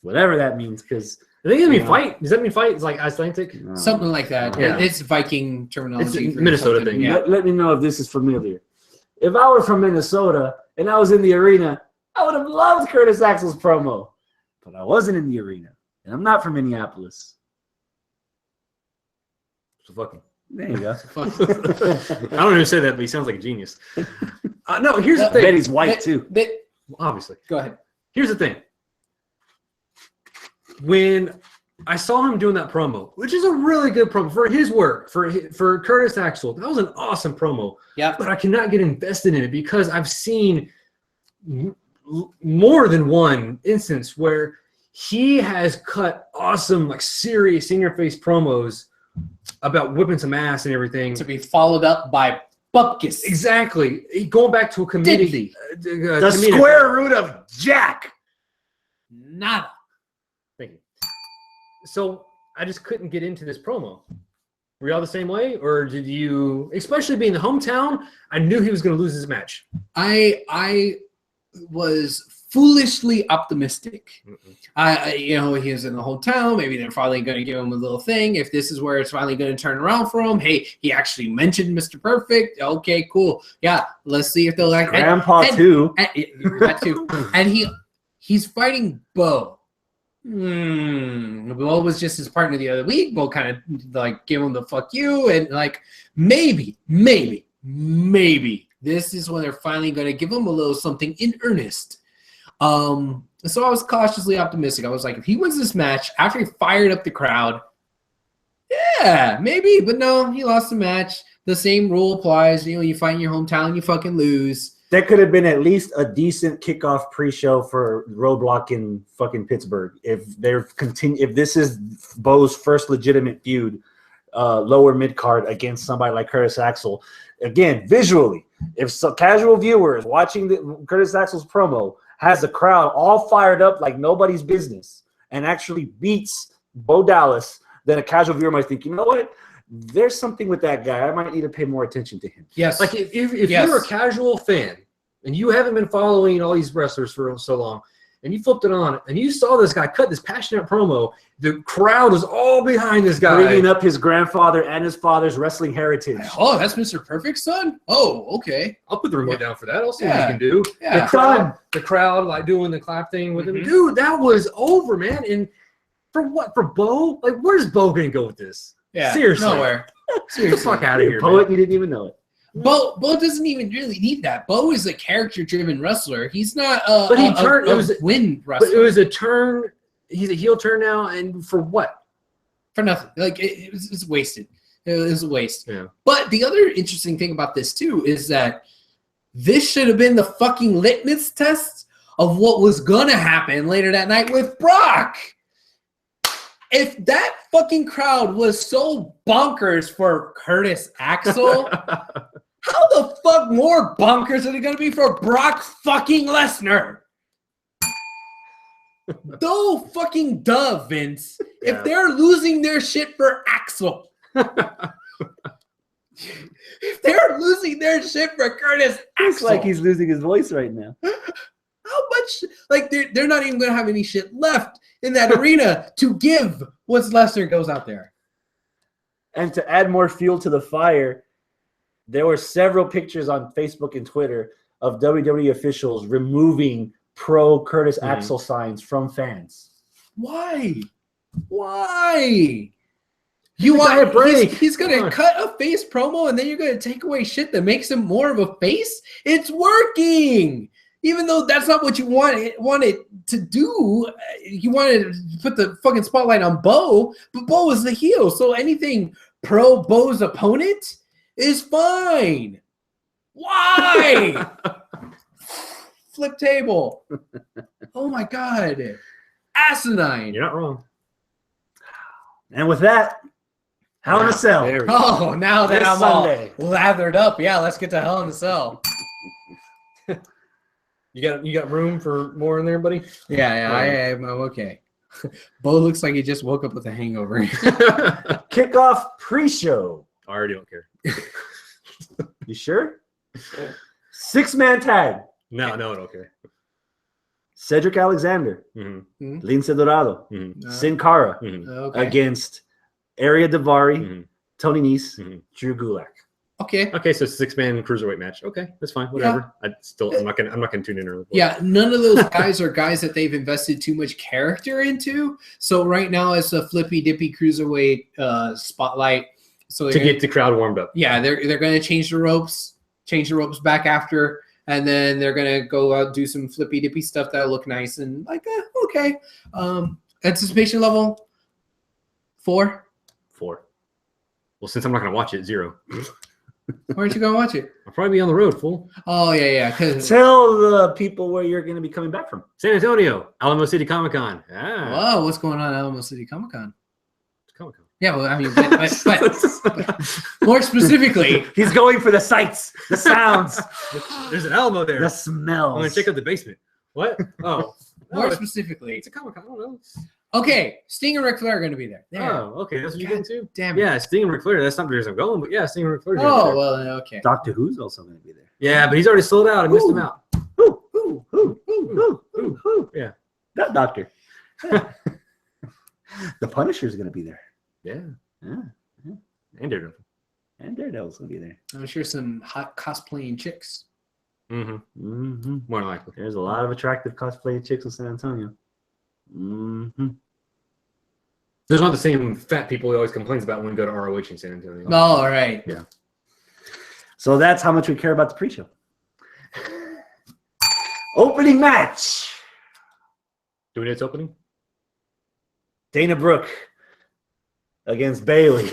Whatever that means, because I think it mean fight. Does that mean fight? It's like Icelandic? Something like that. Yeah. It's Viking terminology. It's a for Minnesota something. thing. Yeah. let me know if this is familiar. If I were from Minnesota and I was in the arena, I would have loved Curtis Axel's promo. But I wasn't in the arena, and I'm not from Minneapolis. So fucking. There you go. I don't know who said that, but he sounds like a genius. No, here's the I thing. bet he's white too. Obviously. Go ahead. Here's the thing. When I saw him doing that promo, which is a really good promo for his work, for Curtis Axel, that was an awesome promo. Yeah. But I cannot get invested in it because I've seen more than one instance where he has cut awesome, like serious in-your-face promos about whipping some ass and everything. To be followed up by bupkis. Exactly. Going back to a comedic. The square root of Jack. Nada. Thank you. So I just couldn't get into this promo. Were y'all the same way? Or did you, especially being the hometown, I knew he was going to lose his match. I was foolishly optimistic. He was in the hometown. Maybe they're finally going to give him a little thing. If this is where it's finally going to turn around for him, hey, he actually mentioned Mr. Perfect. Okay, cool. Yeah, let's see if they'll like Grandpa too. That too. And he's fighting Bo. Bo was just his partner the other week. Bo kind of like gave him the fuck you, and like maybe this is when they're finally going to give him a little something in earnest. So I was cautiously optimistic. I was like, if he wins this match after he fired up the crowd, yeah, maybe. But no, he lost the match. The same rule applies. You fight in your hometown, you fucking lose. That could have been at least a decent kickoff pre-show for Roadblock in fucking Pittsburgh. If this is Bo's first legitimate feud, lower mid card against somebody like Curtis Axel, again visually, if some casual viewers watching the Curtis Axel's promo has the crowd all fired up like nobody's business and actually beats Bo Dallas, then a casual viewer might think, you know what? There's something with that guy. I might need to pay more attention to him. Yes. Like if you're a casual fan and you haven't been following all these wrestlers for so long, and you flipped it on and you saw this guy cut this passionate promo, the crowd was all behind this guy. Bringing up his grandfather and his father's wrestling heritage. Oh, that's Mr. Perfect's son? Oh, okay. I'll put the remote down for that. I'll see what you can do. Yeah. The crowd like doing the clap thing with him. Dude, that was over, man. And for what? For Bo? Like, where's Bo going to go with this? Yeah, seriously. Nowhere. Seriously. Get the fuck out of here, Poet, you didn't even know it. Bo doesn't even really need that. Bo is a character-driven wrestler. He's not a win wrestler. But it was a turn. He's a heel turn now, and for what? For nothing. Like, it's wasted. It was a waste. Yeah. But the other interesting thing about this, too, is that this should have been the fucking litmus test of what was going to happen later that night with Brock. If that fucking crowd was so bonkers for Curtis Axel, how the fuck more bonkers are they going to be for Brock fucking Lesnar? No fucking duh, Vince. Yeah. If they're losing their shit for Axel, if they're losing their shit for Curtis It's Axel, like he's losing his voice right now. how much? Like they're not even going to have any shit left in that arena to give once Lesnar goes out there. And to add more fuel to the fire, there were several pictures on Facebook and Twitter of WWE officials removing pro Curtis Axel signs from fans. Why? Why? You want a break? He's going to cut a face promo and then you're going to take away shit that makes him more of a face? It's working. Even though that's not what you wanted to do, you wanted to put the fucking spotlight on Bo, but Bo is the heel, so anything pro Bo's opponent is fine. Why? Flip table. Oh my god. Asinine. You're not wrong. And with that, Hell in a Cell. Oh, now that This I'm Sunday. all lathered up, yeah, let's get to Hell in a Cell. You got room for more in there, buddy? Yeah, I'm okay. Bo looks like he just woke up with a hangover. Kickoff pre-show. I already don't care. You sure? 6-man tag. No, I don't care. Cedric Alexander, Lince Dorado, Sin Cara Okay. against Ariya Daivari, Tony Nese, Drew Gulak. Okay. Okay, so 6-man cruiserweight match. Okay, that's fine. Whatever. I'm not gonna tune in early. Yeah, none of those guys are guys that they've invested too much character into. So right now it's a flippy dippy cruiserweight spotlight. So to get the crowd warmed up. Yeah, they're gonna change the ropes back after, and then they're gonna go out and do some flippy dippy stuff that'll look nice and like okay. Anticipation level 4. 4. Well, since I'm not gonna watch it, 0. Why aren't you gonna watch it? I'll probably be on the road, fool. Oh yeah. Tell the people where you're going to be coming back from. San Antonio, Alamo City Comic Con. Whoa, what's going on at Alamo City Comic Con? Comic Con. Yeah, well, I mean, but more specifically, He's going for the sights, the sounds, There's an Alamo there. the smells. I'm gonna check out the basement. What? Oh, more specifically, it's a Comic Con. I don't know. okay, Sting and Ric Flair are going to be there. Oh, okay. That's what you get to. Damn it. Yeah, Sting and Ric Flair. That's not the reason I'm going, but yeah, Sting and Ric Flair. Oh well, okay. Doctor Who's also going to be there. Yeah, but he's already sold out. I missed him out. Who? Yeah. That doctor. The Punisher's going to be there. Yeah. Yeah. And Daredevil. And Daredevil's going to be there. I'm sure some hot cosplaying chicks. More than likely. There's a lot of attractive cosplay chicks in San Antonio. There's not the same fat people he always complains about when we go to ROH in San Antonio. Oh, all right. Yeah. So that's how much we care about the pre-show. Opening match. Do we know its opening? Dana Brooke against Bailey.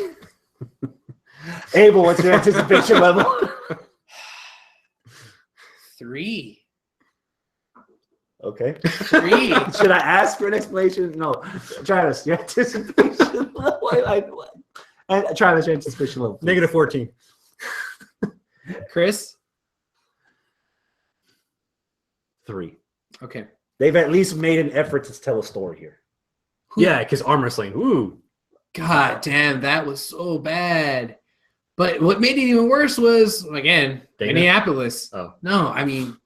Abel, what's your anticipation level? 3. Okay. 3. Should I ask for an explanation? No. Travis, your anticipation level. Travis, your anticipation level. Negative 14. Chris? 3. Okay. They've at least made an effort to tell a story here. Yeah, because arm wrestling. Ooh. God damn, that was so bad. But what made it even worse was, again, Dana? Minneapolis. Oh. No, I mean,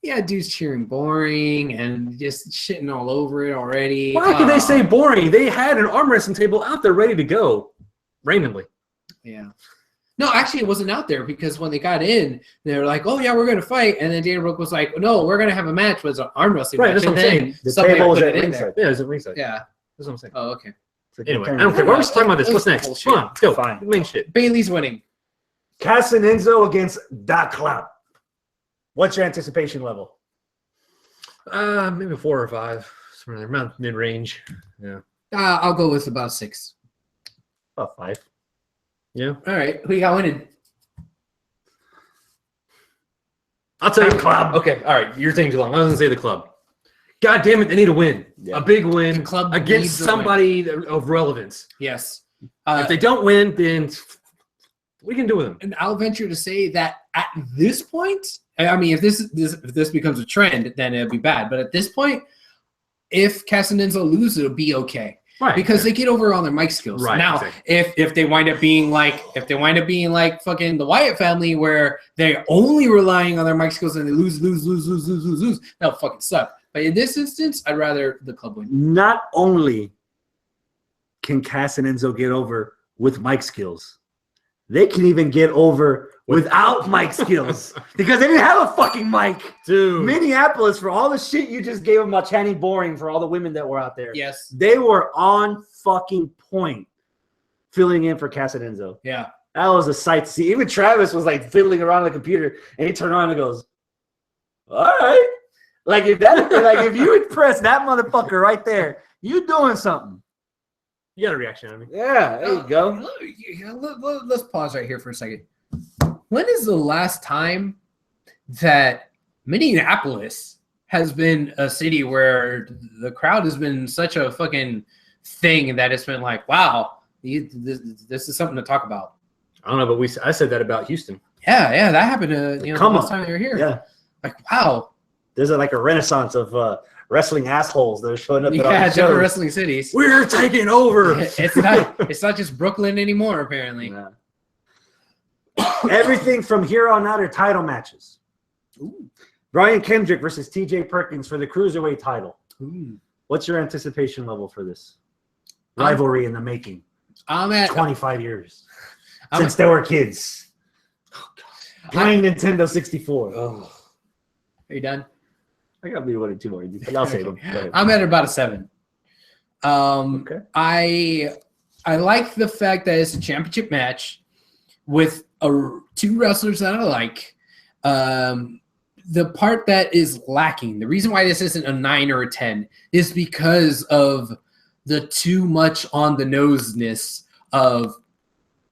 yeah, dudes cheering boring and just shitting all over it already. Why can they say boring? They had an arm wrestling table out there ready to go randomly. Yeah. No, actually, it wasn't out there because when they got in, they were like, "Oh yeah, we're gonna fight," and then Dana Brooke was like, "No, we're gonna have a match with an arm wrestling Right, match." that's what I'm saying. The table was put at it in ringside. there. Yeah, it was at ringside. Yeah. That's what I'm saying. Oh, okay. Anyway, I don't care. We're just talking about this. What's next? Bullshit. Come on, let's go. Fine. Main shit. Bailey's winning. Cass and Enzo against Doc Clown. What's your anticipation level? Maybe 4 or 5. Somewhere there, around mid-range. Yeah. I'll go with about 6. About 5. Yeah. All right, who you got winning? I'll tell you. Club. Okay, all right. You're taking too long. I was going to say the club. God damn it, they need a win. Yeah. A big win The club against needs a somebody of relevance. Yes. If they don't win, then what are you going to do with them? And I'll venture to say that at this point, I mean, if this becomes a trend, then it'll be bad. But at this point, if Cass and Enzo lose, it'll be okay. Right. Because they get over on their mic skills. Right, Now, exactly. if they wind up being like fucking the Wyatt family where they're only relying on their mic skills and they lose, that'll fucking suck. But in this instance, I'd rather the club win. Not only can Cass and Enzo get over with mic skills, they can even get over without mic skills because they didn't have a fucking mic. Dude. Minneapolis, for all the shit you just gave them about Channing boring for all the women that were out there. Yes. They were on fucking point filling in for Cass and Enzo. Yeah. That was a sight to see. Even Travis was like fiddling around on the computer and he turned around and goes, all right. Like if you would press that motherfucker right there, you doing something. You got a reaction on me. Yeah, there you go. Let's pause right here for a second. When is the last time that Minneapolis has been a city where the crowd has been such a fucking thing that it's been like, wow, this is something to talk about? I don't know, but I said that about Houston. Yeah, that happened the last time they were here. Yeah. Like, wow. There's like a renaissance of wrestling assholes that are showing up at all the different shows. wrestling cities. We're taking over. It's not just Brooklyn anymore, apparently. Nah. Everything from here on out are title matches. Ooh. Brian Kendrick versus TJ Perkins for the Cruiserweight title. Ooh. What's your anticipation level for this? Rivalry in the making. I'm at 25 years. Since they were kids. Playing Nintendo 64. Oh. Are you done? I gotta be one or two more, but I'll say them. Go ahead. I'm at about a 7. Okay. I like the fact that it's a championship match with two wrestlers that I like. The part that is lacking, the reason why this isn't a 9 or a 10 is because of the too much on the noseness of,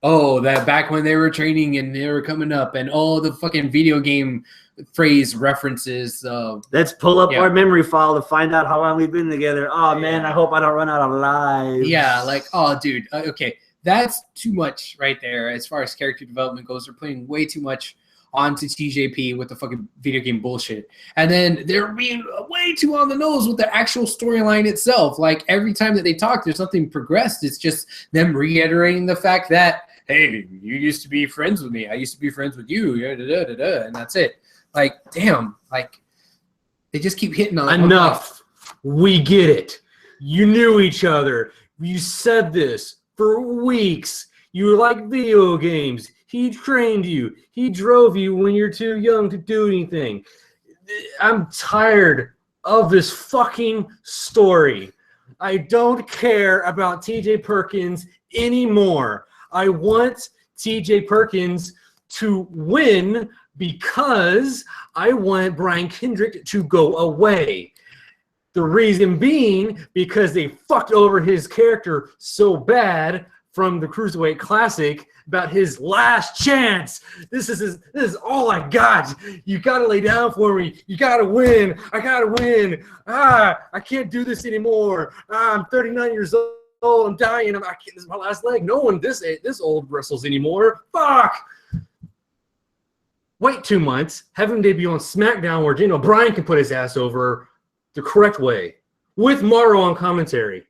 that back when they were training and they were coming up and the fucking video game phrase references. Let's pull up our memory file to find out how long we've been together. Oh, man, I hope I don't run out of lives. Yeah, like, dude, okay. That's too much right there as far as character development goes. They're putting way too much onto TJP with the fucking video game bullshit. And then they're being way too on the nose with the actual storyline itself. Like, every time that they talk, there's nothing progressed. It's just them reiterating the fact that, hey, you used to be friends with me. I used to be friends with you. And that's it. Like, damn. Like, they just keep hitting on Enough. We get it. You knew each other. You said this for weeks. You like video games. He trained you. He drove you when you're too young to do anything. I'm tired of this fucking story. I don't care about TJ Perkins anymore. I want TJ Perkins to win because I want Brian Kendrick to go away. The reason being because they fucked over his character so bad from the Cruiserweight Classic about his last chance. This is all I got. You gotta lay down for me. You gotta win. I gotta win. I can't do this anymore. I'm 39 years old. I'm dying. This is my last leg. No one this old wrestles anymore. Fuck. Wait 2 months. Have him debut on SmackDown where Daniel Bryan can put his ass over the correct way with Morrow on commentary.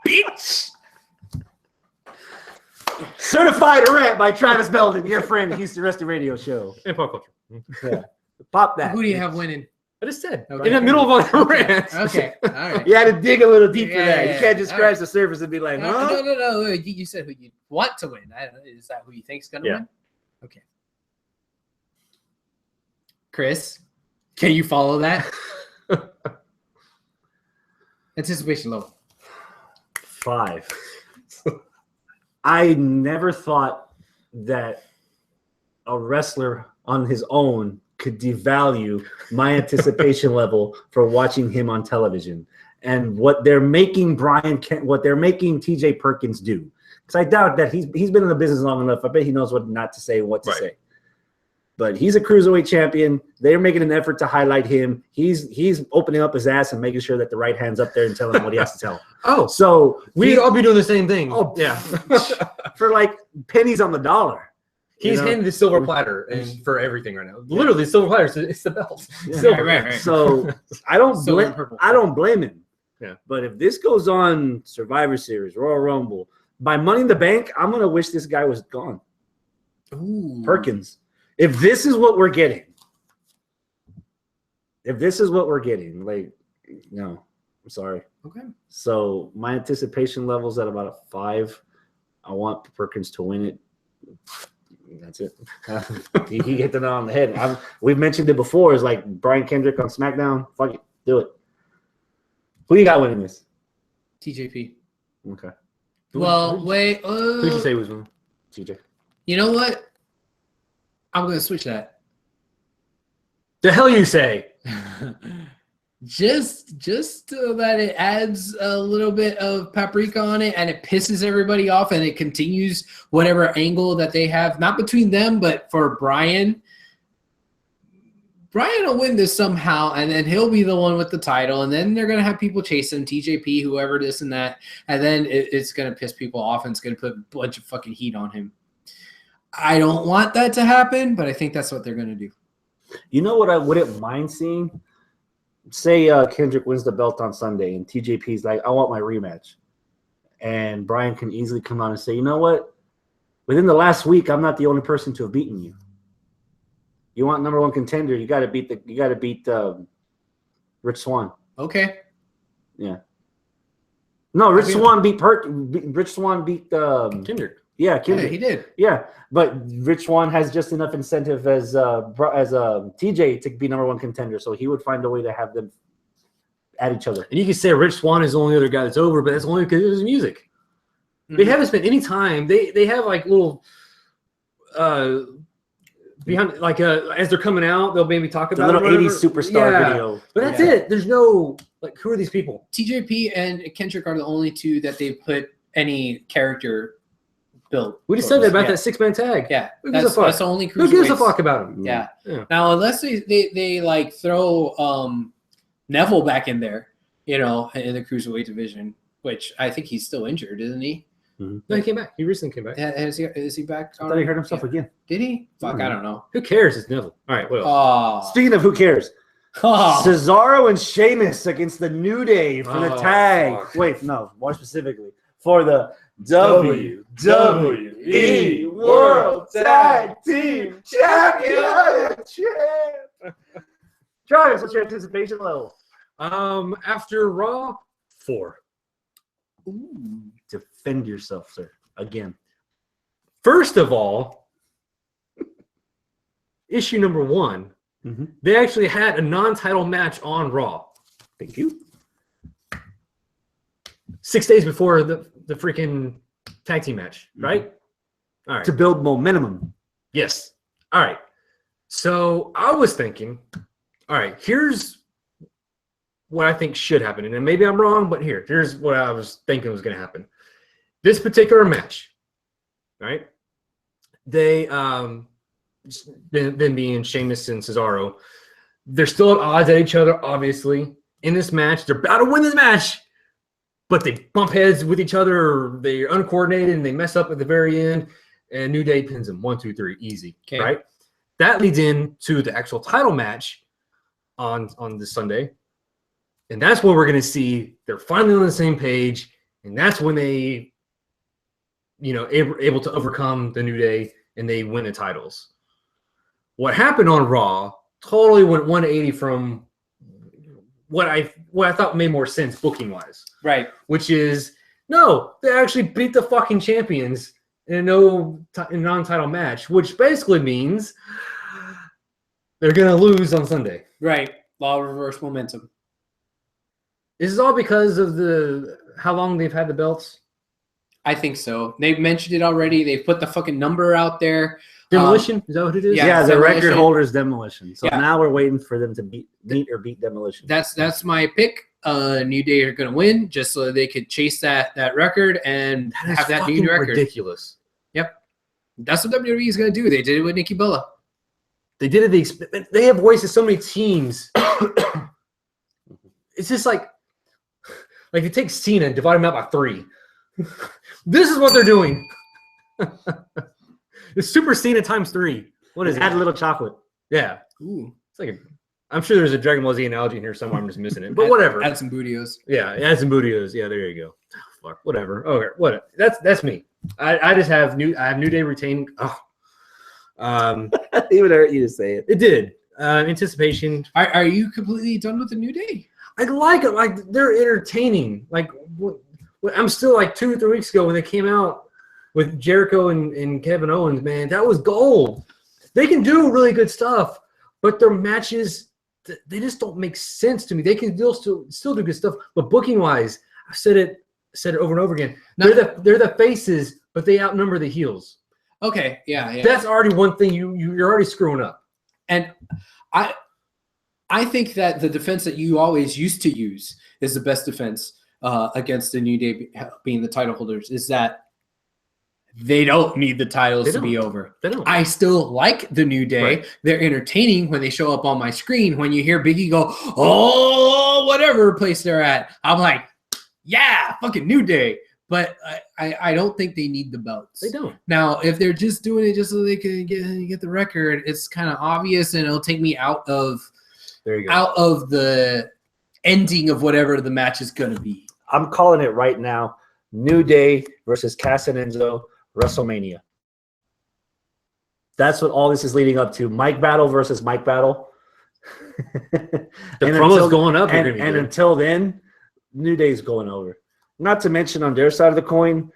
Bitch. Certified rant by Travis Belden, your friend, Houston Wrestling Radio Show. And pop culture. Yeah. Pop that. Who do you have winning? I just said. Okay. In the middle of a rant. Okay. All right. You had to dig a little deep for that. Yeah, You can't just all scratch right. the surface and be like, huh? No. You said who you want to win. Is that who you think's going to win? Okay. Chris, can you follow that? Anticipation level. 5. I never thought that a wrestler on his own could devalue my anticipation level for watching him on television and what they're making what they're making TJ Perkins do. Because I doubt that he's been in the business long enough. I bet he knows what not to say and what to say. But he's a cruiserweight champion. They're making an effort to highlight him. He's opening up his ass and making sure that the right hand's up there and telling him what he has to tell. Oh, so we'd all be doing the same thing. Oh, yeah. For like pennies on the dollar. He's handing the silver platter and for everything right now. Literally, silver platter. It's the belt. Yeah. Silver. Right. So I don't blame him. Yeah. But if this goes on Survivor Series, Royal Rumble, by Money in the Bank, I'm gonna wish this guy was gone. Ooh. Perkins. If this is what we're getting, like, no, I'm sorry. Okay. So my anticipation level's at about a 5. I want Perkins to win it. That's it. He hit the nail on the head. We've mentioned it before. It's like Brian Kendrick on SmackDown. Fuck it. Do it. Who you got winning this? TJP. Okay. Well, wait. Who did you say was winning? TJ. You know what? I'm going to switch that. The hell you say? Just so that it adds a little bit of paprika on it and it pisses everybody off and it continues whatever angle that they have, not between them, but for Brian. Brian will win this somehow, and then he'll be the one with the title, and then they're going to have people chasing TJP, whoever, this and that, and then it's going to piss people off and it's going to put a bunch of fucking heat on him. I don't want that to happen, but I think that's what they're going to do. You know what I wouldn't mind seeing? Say Kendrick wins the belt on Sunday and TJP's like, I want my rematch. And Brian can easily come out and say, you know what? Within the last week, I'm not the only person to have beaten you. You want number 1 contender, you gotta beat Rich Swann. Okay. Yeah. No, Rich Swann beat Kendrick. Yeah, Kendrick. Yeah, he did. Yeah, but Rich Swann has just enough incentive as TJ to be number 1 contender, so he would find a way to have them at each other. And you can say Rich Swann is the only other guy that's over, but that's only because of his music. Mm-hmm. They haven't spent any time. They have like little behind, like as they're coming out, they'll maybe talk about the little 80s superstar video. But that's it. There's no like, who are these people? TJP and Kendrick are the only two that they put any character build. We just said that about that 6-man tag. Yeah, who gives a fuck? That's the only who gives a fuck about him? Yeah. Now, unless they like throw Neville back in there, in the cruiserweight division, which I think he's still injured, isn't he? Mm-hmm. No, he came back. He recently came back. Is he back? I thought he hurt himself again. Did he? Fuck, I don't know. Who cares? It's Neville. All right, what else? Speaking of who cares, Cesaro and Sheamus against the New Day for the tag. Fuck. Wait, no, more specifically for the WWE World Tag Team Championship. Travis, what's your anticipation level? After Raw, 4. Ooh, defend yourself, sir. Again. First of all, issue number 1, they actually had a non-title match on Raw. Thank you. 6 days before the freaking tag team match, right? All right. To build momentum. Yes. All right. So I was thinking, all right, here's what I think should happen, and maybe I'm wrong, but here's what I was thinking was going to happen. This particular match, right? They them being Sheamus and Cesaro, they're still at odds at each other, obviously. In this match, they're about to win this match, but they bump heads with each other, or they're uncoordinated, and they mess up at the very end, and New Day pins them 1, 2, 3, easy, right? That leads into the actual title match on this Sunday, and that's where we're going to see they're finally on the same page, and that's when they, able to overcome the New Day, and they win the titles. What happened on Raw totally went 180 from what I thought made more sense booking wise, right? Which is no, they actually beat the fucking champions in a non-title match, which basically means they're gonna lose on Sunday, right? Law of reverse momentum. Is this all because of how long they've had the belts? I think so. They've mentioned it already. They've put the fucking number out there. Demolition? Is that what it is? Yeah, the record holder's Demolition. So Yeah. now we're waiting for them to beat Demolition. That's my pick. New Day are going to win just so they could chase that record and have that new record. Ridiculous. Yep. That's what WWE is going to do. They did it with Nikki Bella. They did it. They have wasted so many teams. It's just like you take Cena and divide him out by 3. This is what they're doing. It's Super Cena times 3. What is it? Add a little chocolate. Yeah. Ooh. It's like I'm sure there's a Dragon Ball Z analogy in here somewhere. I'm just missing it. But whatever. Add some bootios. Yeah, add some bootios. Yeah, there you go. Oh, fuck. Whatever. Okay. What? That's me. I just have New Day retained. Oh. It even hurt you to say it. It did. Anticipation. Are you completely done with the New Day? I like it. Like they're entertaining. Like I'm still like 2 or 3 weeks ago when they came out with Jericho and Kevin Owens. Man, that was gold. They can do really good stuff, but their matches, they just don't make sense to me. They can still do good stuff, but booking wise, I've said it over and over again. They're the faces, but they outnumber the heels. Okay, yeah. That's already one thing you're already screwing up. And I think that the defense that you always used to use is the best defense against the New Day being the title holders, is that they don't need the titles to be over. They don't. I still like the New Day. Right. They're entertaining when they show up on my screen. When you hear Biggie go, oh, whatever place they're at, I'm like, yeah, fucking New Day. But I don't think they need the belts. They don't. Now, if they're just doing it just so they can get the record, it's kind of obvious, and it'll take me out of the ending of whatever the match is going to be. I'm calling it right now. New Day versus Cass and Enzo, WrestleMania. That's what all this is leading up to. Mike Battle versus Mike Battle. The promo's going up. And until then, New Day's going over. Not to mention on their side of the coin,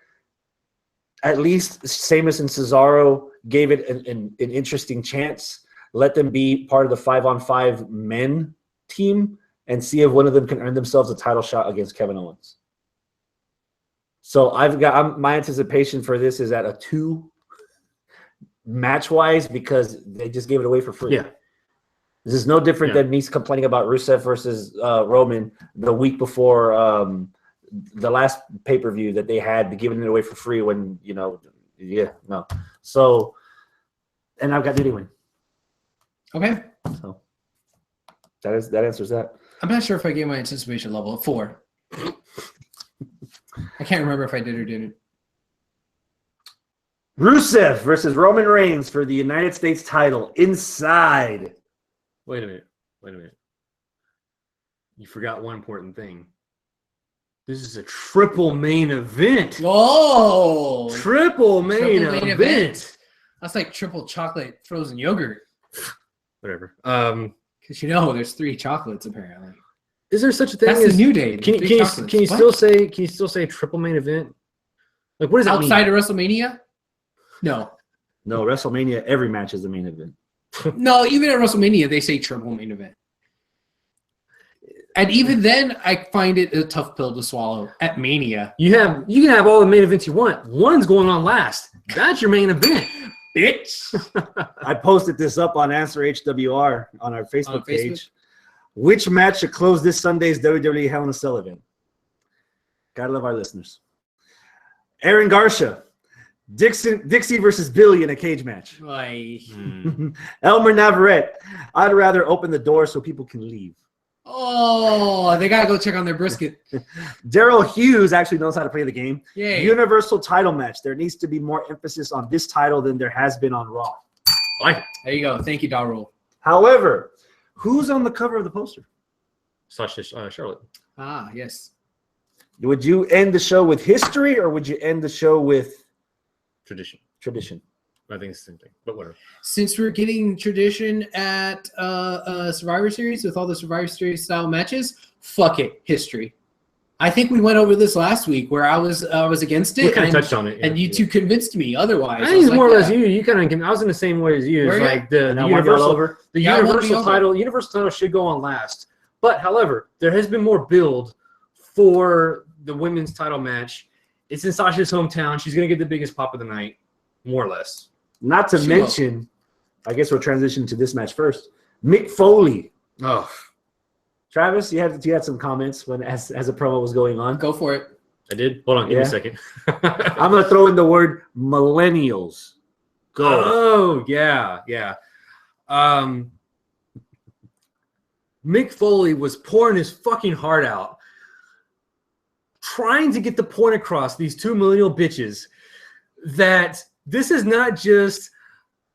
at least Sheamus and Cesaro gave it an interesting chance. Let them be part of the 5-on-5 men team and see if one of them can earn themselves a title shot against Kevin Owens. So my anticipation for this is at a 2 match-wise because they just gave it away for free. Yeah. This is no different than me complaining about Rusev versus Roman the week before the last pay-per-view that they had, giving it away for free when, no. So, and I've got New Day win. Okay. So that answers that. I'm not sure if I gave my anticipation level a 4. I can't remember if I did or didn't. Rusev versus Roman Reigns for the United States title inside. Wait a minute. You forgot one important thing. This is a triple main event. Oh! Triple main event. That's like triple chocolate frozen yogurt. Whatever. Because there's 3 chocolates apparently. Is there such a thing as as the New Day? Can you still say triple main event? Like what does that mean? Outside of WrestleMania? No, WrestleMania, every match is the main event. No, even at WrestleMania, they say triple main event. And even then, I find it a tough pill to swallow at Mania. You can have all the main events you want. One's going on last. That's your main event. Bitch. I posted this up on Answer HWR on our Facebook page. Which match should close this Sunday's WWE Hell in a Cell event? Gotta love our listeners. Aaron Garcia, Dixie versus Billy in a cage match. Elmer Navarrete, I'd rather open the door so people can leave. Oh, they gotta go check on their brisket. Daryl Hughes actually knows how to play the game. Yay. Universal title match. There needs to be more emphasis on this title than there has been on Raw. There you go. Thank you, Darrell. However, who's on the cover of the poster? Sasha Charlotte. Ah, yes. Would you end the show with history or would you end the show with Tradition. I think it's the same thing, but whatever. Since we're getting tradition at Survivor Series with all the Survivor Series style matches, fuck it, history. I think we went over this last week where I was against it. We kind of touched on it, and you two convinced me otherwise. I think it's more or less you. You kind of. I was in the same way as you. It's like the Universal title. Universal title should go on last. But however, there has been more build for the women's title match. It's in Sasha's hometown. She's gonna get the biggest pop of the night, more or less. Not to mention, I guess we'll transition to this match first. Mick Foley. Oh, Travis, you had some comments when as a promo was going on. Go for it. I did. Hold on, give me a second. I'm gonna throw in the word millennials. Go. Oh yeah. Mick Foley was pouring his fucking heart out, trying to get the point across these two millennial bitches that this is not just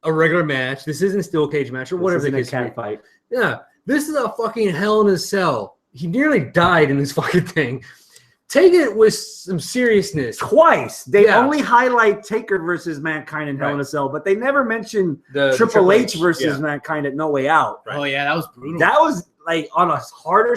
a regular match. This isn't a steel cage match or whatever the case. A cat fight. Yeah, this is a fucking Hell in a Cell. He nearly died in this fucking thing. Take it with some seriousness. Twice. They only highlight Taker versus Mankind in Hell in a Cell, but they never mention the Triple H versus Mankind at No Way Out. Right. Oh, yeah, that was brutal. That was like on a harder.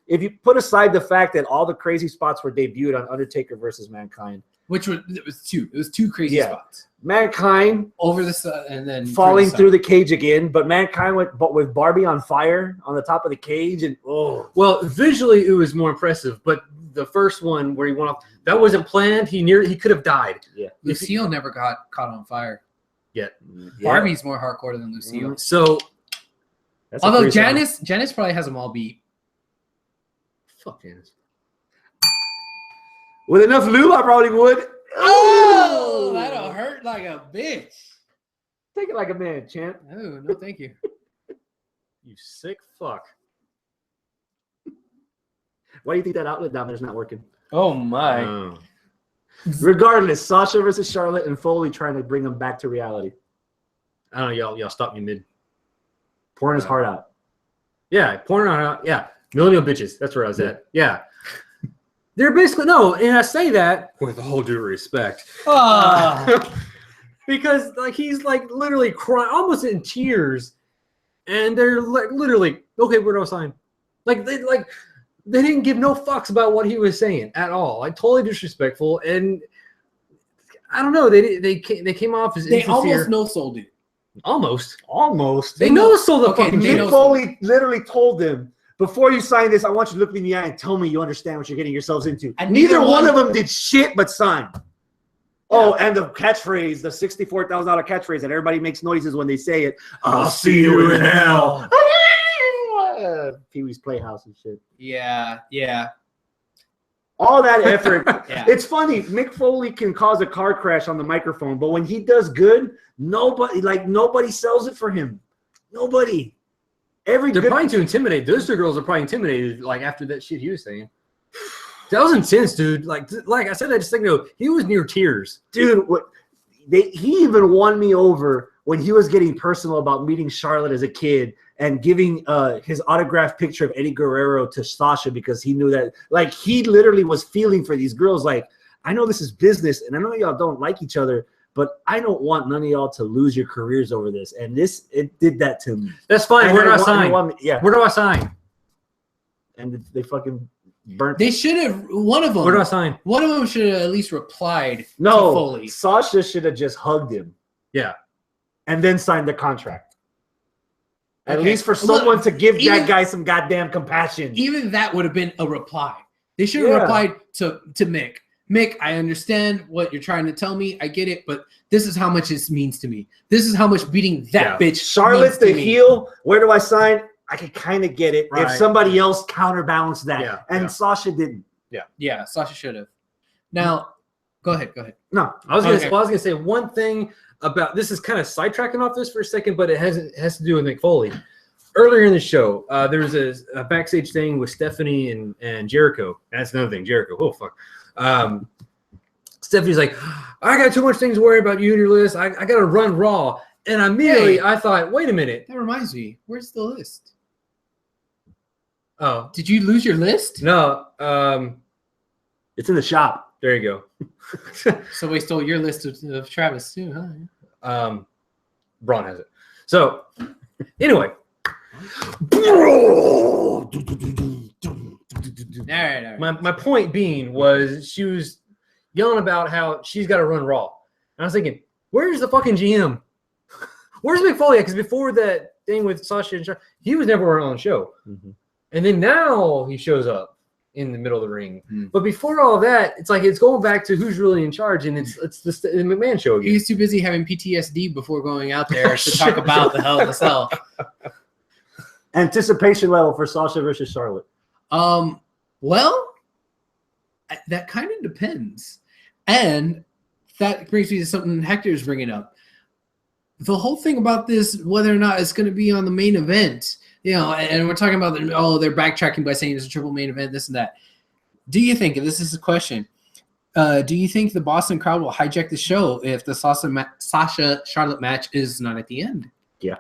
If you put aside the fact that all the crazy spots were debuted on Undertaker versus Mankind, which was two. It was two crazy spots. Mankind over the and then falling through the cage again, but Mankind with Barbie on fire on the top of the cage, and well, visually it was more impressive, but the first one where he went off, that wasn't planned. He could have died. Yeah, Lucille never got caught on fire yet. Barbie's more hardcore than Lucille. Mm-hmm. So, although Janice probably has them all beat. Fuck Janice. With enough lube, I probably would. Oh, that'll hurt like a bitch. Take it like a man, champ. Oh, no, thank you. You sick fuck. Why do you think that outlet dominator's not working? Oh, my. Regardless, Sasha versus Charlotte and Foley trying to bring them back to reality. I don't know. Y'all stop me mid. Pouring his heart out. Yeah, pouring it out. Yeah. Millennial bitches. That's where I was at. Yeah. They're basically, no, and I say that with all due respect. Because like he's like literally crying, almost in tears, and they're like literally, okay, where do I sign? They didn't give no fucks about what he was saying at all. Like totally disrespectful, and I don't know. They came off as they almost no-sold it. Almost. They no-sold the fucking deal. Mick Foley literally told them, before you sign this, I want you to look me in the eye and tell me you understand what you're getting yourselves into. And neither one of them did shit but sign. Yeah. Oh, and the catchphrase, the $64,000 catchphrase that everybody makes noises when they say it. I'll see you in hell. Pee-wee's Playhouse and shit. Yeah. All that effort. It's funny. Mick Foley can cause a car crash on the microphone, but when he does good, nobody sells it for him. Nobody. They're probably too intimidated. Those two girls are probably intimidated. Like after that shit he was saying, that was intense, dude. Like I said, that just think ago, he was near tears, dude. He even won me over when he was getting personal about meeting Charlotte as a kid and giving his autographed picture of Eddie Guerrero to Sasha because he knew that, like, he literally was feeling for these girls. Like, I know this is business, and I know y'all don't like each other, but I don't want none of y'all to lose your careers over this. And it did that to me. That's fine. Where do I sign? Where do I sign? And they fucking burnt. They should have, one of them. Where do I sign? One of them should have at least replied to Foley. Sasha should have just hugged him. Yeah. And then signed the contract. At least for someone to give that guy some goddamn compassion. Even that would have been a reply. They should have replied to Mick. Mick, I understand what you're trying to tell me. I get it, but this is how much this means to me. This is how much beating that bitch. Charlotte's the heel. Where do I sign? I could kind of get it if Right. somebody else counterbalanced that. Yeah, And yeah. Sasha didn't. Yeah, Sasha should have. Now, go ahead. No. I was Okay. gonna say one thing about this is kind of sidetracking off this for a second, but it has to do with Mick Foley. Earlier in the show, there was a backstage thing with Stephanie and Jericho. That's another thing, Jericho. Oh fuck. Stephanie's like, I got too much things to worry about you and your list. I got to run Raw, and immediately I thought, wait a minute. That reminds me. Where's the list? Oh Did you lose your list? no, It's in the shop. there you go. So we stole your list of Travis too, huh? Braun has it. So anyway. All right. My point being was she was yelling about how she's got to run Raw. And I was thinking, where's the fucking GM? Where's Mick Foley? Because before that thing with Sasha and Charlotte, he was never on the show. Mm-hmm. And then now he shows up in the middle of the ring. Mm. But before all of that, it's like it's going back to who's really in charge, and it's the McMahon show again. He's too busy having PTSD before going out there to talk about the Hell in a Cell. Anticipation level for Sasha versus Charlotte. Well, that kind of depends. And that brings me to something Hector's bringing up. The whole thing about this, whether or not it's going to be on the main event, and we're talking about, they're backtracking by saying it's a triple main event, this and that. Do you think, and this is the question, do you think the Boston crowd will hijack the show if the Sasha-Charlotte match is not at the end? Yeah.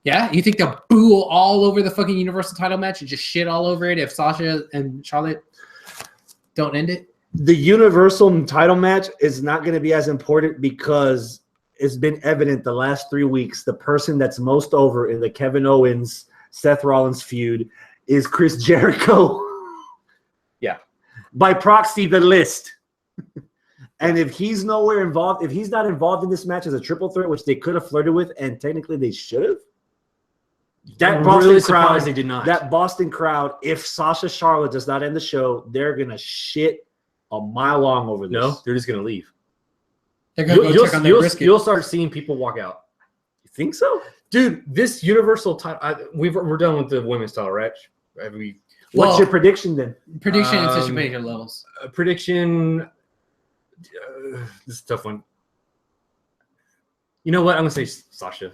Yeah? You think they'll boo all over the fucking Universal title match and just shit all over it if Sasha and Charlotte don't end it? The Universal title match is not going to be as important because it's been evident the last 3 weeks the person that's most over in the Kevin Owens, Seth Rollins feud is Chris Jericho. Yeah. By proxy, the list. And if he's nowhere involved, if he's not involved in this match as a triple threat, which they could have flirted with, and technically they should have, that I'm Boston really crowd, surprised they did not. that Boston crowd, if Sasha Charlotte does not end the show, they're gonna shit a mile long over this. No, they're just gonna leave. They're going to go check on their brisket. You'll start seeing people walk out. You think so? Dude, this Universal title, we're done with the women's title, right? What's your prediction then? Prediction and anticipation levels. Prediction. This is a tough one. You know what? I'm gonna say Sasha.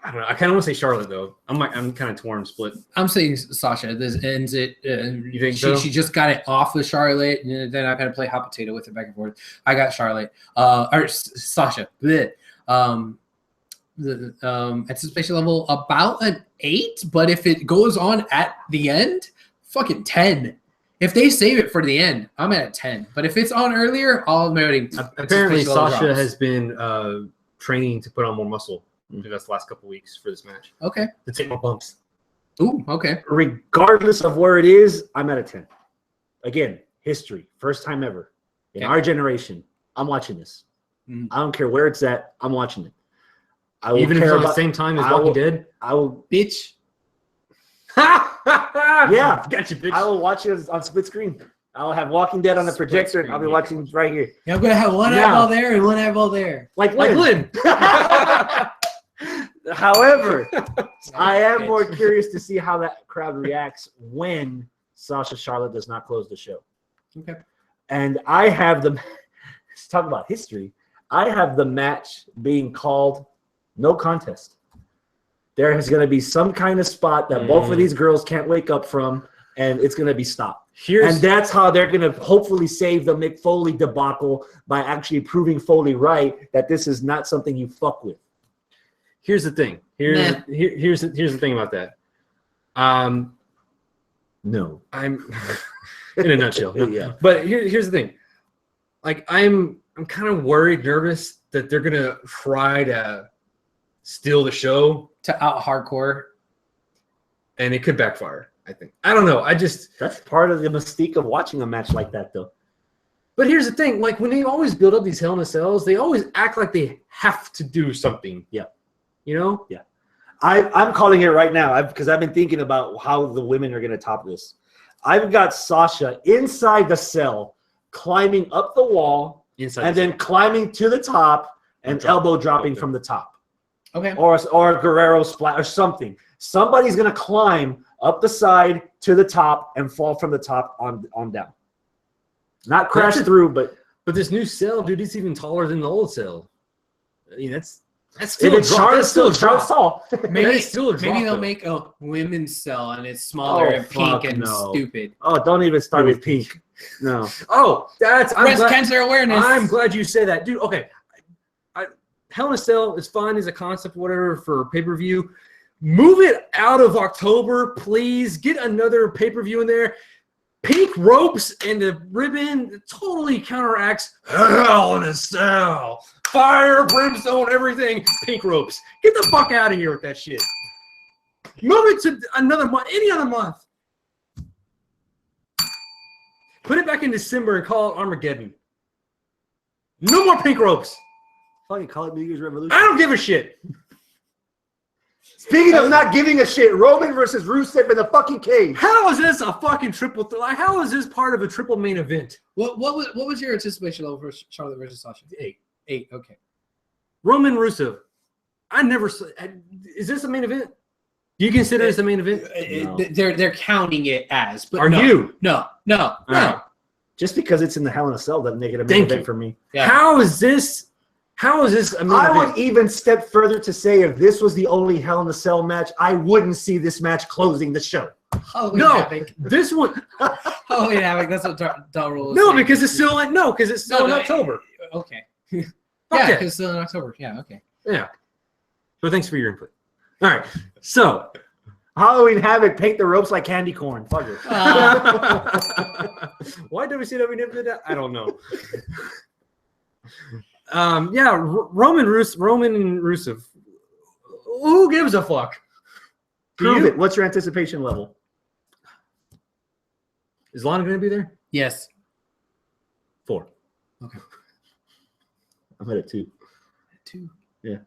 I don't know. I kind of want to say Charlotte though. I'm kind of torn, split. I'm saying Sasha. This ends it. You think so? She just got it off with Charlotte, and then I've had to play hot potato with it back and forth. I got Charlotte. Or Sasha. Blech. The anticipation level about an 8, but if it goes on at the end, fucking 10. If they save it for the end, I'm at a 10. But if it's on earlier, all noting. Apparently, Sasha has been training to put on more muscle. That's the last couple weeks for this match. Okay. To take more bumps. Ooh, okay. Regardless of where it is, I'm at a 10. Again, history. First time ever. In our generation, I'm watching this. Mm. I don't care where it's at. I'm watching it. Even if it's on the same time as Walking Dead? I will. Bitch. Yeah. Gotcha, bitch. I will watch it on split screen. I'll have Walking Dead on the projector. Screen, I'll be watching right here. Yeah, I'm going to have one eyeball there and one eyeball there. Like Lynn. However, I am more curious to see how that crowd reacts when Sasha Charlotte does not close the show. Okay. And I have let's talk about history. I have the match being called no contest. There is going to be some kind of spot that both of these girls can't wake up from, and it's going to be stopped. And that's how they're going to hopefully save the Mick Foley debacle by actually proving Foley right that this is not something you fuck with. Here's the thing. Here's the thing about that. No. I'm in a nutshell. No. Yeah. But here's the thing. Like I'm kind of worried, nervous that they're gonna try to steal the show To out hardcore. and it could backfire. I think. I don't know. That's part of the mystique of watching a match like that, though. But here's the thing. Like when they always build up these Hell in a Cells, they always act like they have to do something. Yeah. You know? Yeah. I'm calling it right now because I've been thinking about how the women are going to top this. I've got Sasha inside the cell, climbing up the wall, then climbing to the top and elbow dropping from the top. Okay. Or Guerrero splat or something. Somebody's gonna climb up the side to the top and fall from the top on down. Not crash through, but this new cell, dude, it's even taller than the old cell. I mean, that's still tall. Maybe still a drop, maybe they'll though. make a women's cell and it's smaller and pink and stupid. Oh, don't even start with pink. No. Oh, Breast cancer awareness. I'm glad you say that, dude. Okay, Hell in a Cell is fine as a concept, whatever, for pay-per-view. Move it out of October, please. Get another pay-per-view in there. Pink ropes and the ribbon totally counteracts Hell in a Cell. Fire, brimstone, everything. Pink ropes. Get the fuck out of here with that shit. Move it to another month, any other month. Put it back in December and call it Armageddon. No more pink ropes. Fucking call it New Year's Revolution. I don't give a shit. Speaking of not giving a shit, Roman versus Rusev in the fucking cage. How is this a fucking triple? How is this part of a triple main event? What was your anticipation level for Charlotte versus Sasha? 8. Okay. Roman Rusev. I never. Is this a main event? Do you consider this a main event? No. They're counting it as. But Are you? No. Right. Just because it's in the Hell in a Cell doesn't make it a main event for me. Yeah. How is this a main I event? would even step further to say if this was the only Hell in a Cell match, I wouldn't see this match closing the show. This one. Halloween Havoc. That's what Del Rule. No, because it's still in October. Okay. Okay. Yeah, because it's still in October. Yeah. Okay. Yeah. So thanks for your input. All right. So Halloween Havoc, paint the ropes like candy corn. Fuck it. why WCW never did that? I don't know. Roman and Rusev. Who gives a fuck? Prove it. What's your anticipation level? Is Lana going to be there? Yes. 4. Okay. I'm at a 2. 2. Yeah.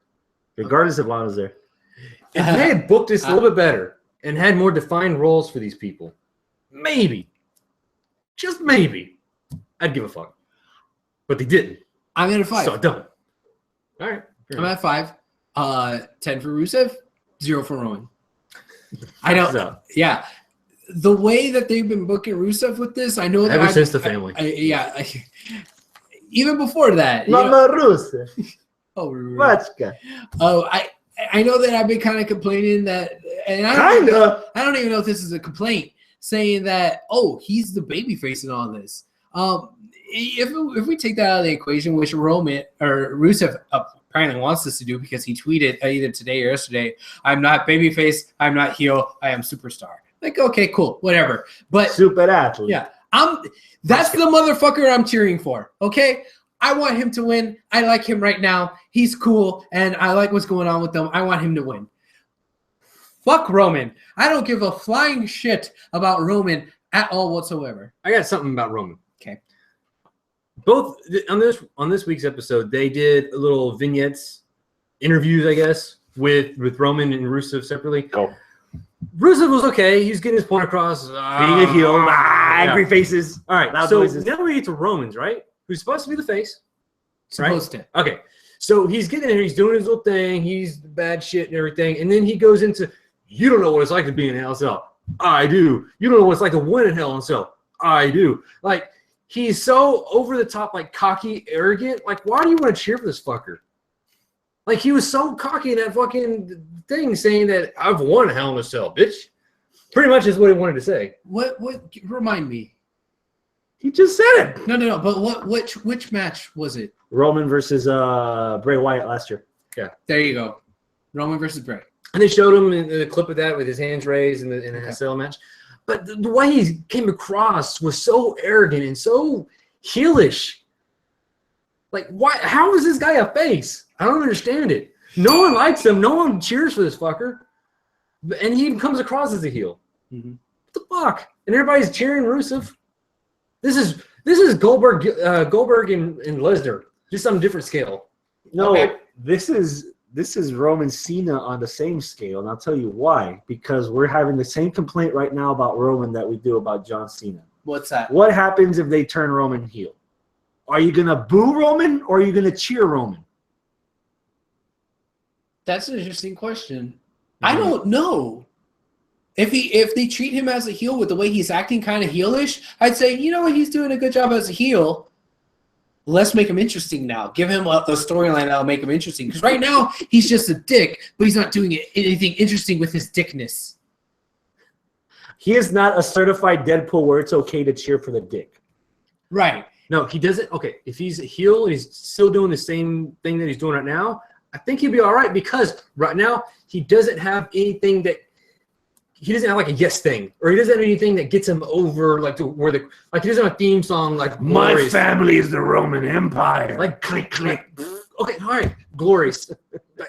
Regardless if Lana's there. If they had booked this a little bit better and had more defined roles for these people, maybe, just maybe, I'd give a fuck. But they didn't. I'm at a 5. So done. All right. I'm at 5. 10 for Rusev, 0 for Roman. I don't. So, Yeah. The way that they've been booking Rusev with this, I know that ever since the family. Even before that. Mama Rusev. Oh, Machka. I know that I've been kind of complaining that, and I don't even know if this is a complaint, saying that, oh, he's the babyface in all this. If we take that out of the equation, which Roman or Rusev apparently wants us to do because he tweeted either today or yesterday, I'm not babyface, I'm not heel, I am superstar. Like, okay, cool, whatever. But super athlete. Yeah, that's the motherfucker I'm cheering for. Okay. I want him to win. I like him right now. He's cool, and I like what's going on with them. I want him to win. Fuck Roman. I don't give a flying shit about Roman at all whatsoever. I got something about Roman. Okay. Both on this week's episode, they did little vignettes, interviews, I guess, with Roman and Rusev separately. Go. Rusev was okay. He was getting his point across. Being a heel. Angry faces. All right. Loud so noises. now we get to Roman's, right? Who's supposed to be the face. Supposed to. Okay. So he's getting in here. He's doing his little thing. He's bad shit and everything. And then he goes into, you don't know what it's like to be in Hell in a Cell. I do. You don't know what it's like to win in Hell in a Cell. I do. Like, he's so over the top, like cocky, arrogant. Like, why do you want to cheer for this fucker? Like, he was so cocky in that fucking thing saying that I've won Hell in a Cell, bitch. Pretty much is what he wanted to say. What remind me? He just said it. No. But which match was it? Roman versus Bray Wyatt last year. Yeah. There you go. Roman versus Bray. And they showed him in the clip of that with his hands raised in a cell match. But the way he came across was so arrogant and so heelish. Like, why? How is this guy a face? I don't understand it. No one likes him. No one cheers for this fucker. And he even comes across as a heel. Mm-hmm. What the fuck? And everybody's cheering Rusev. This is Goldberg and Lesnar, just on a different scale. No, Okay. this is Roman Cena on the same scale, and I'll tell you why. Because we're having the same complaint right now about Roman that we do about John Cena. What's that? What happens if they turn Roman heel? Are you gonna boo Roman or are you gonna cheer Roman? That's an interesting question. I don't know. If they treat him as a heel with the way he's acting kind of heelish, I'd say, you know what, he's doing a good job as a heel. Let's make him interesting now. Give him a storyline that'll make him interesting. Because right now, he's just a dick, but he's not doing anything interesting with his dickness. He is not a certified Deadpool where it's okay to cheer for the dick. Right. No, he doesn't. Okay, if he's a heel and he's still doing the same thing that he's doing right now, I think he'd be all right because right now he doesn't have anything that he doesn't have like a yes thing, or he doesn't have anything that gets him over like to where the like he doesn't have a theme song like my family is the Roman Empire. Like click click. Okay, all right, glorious.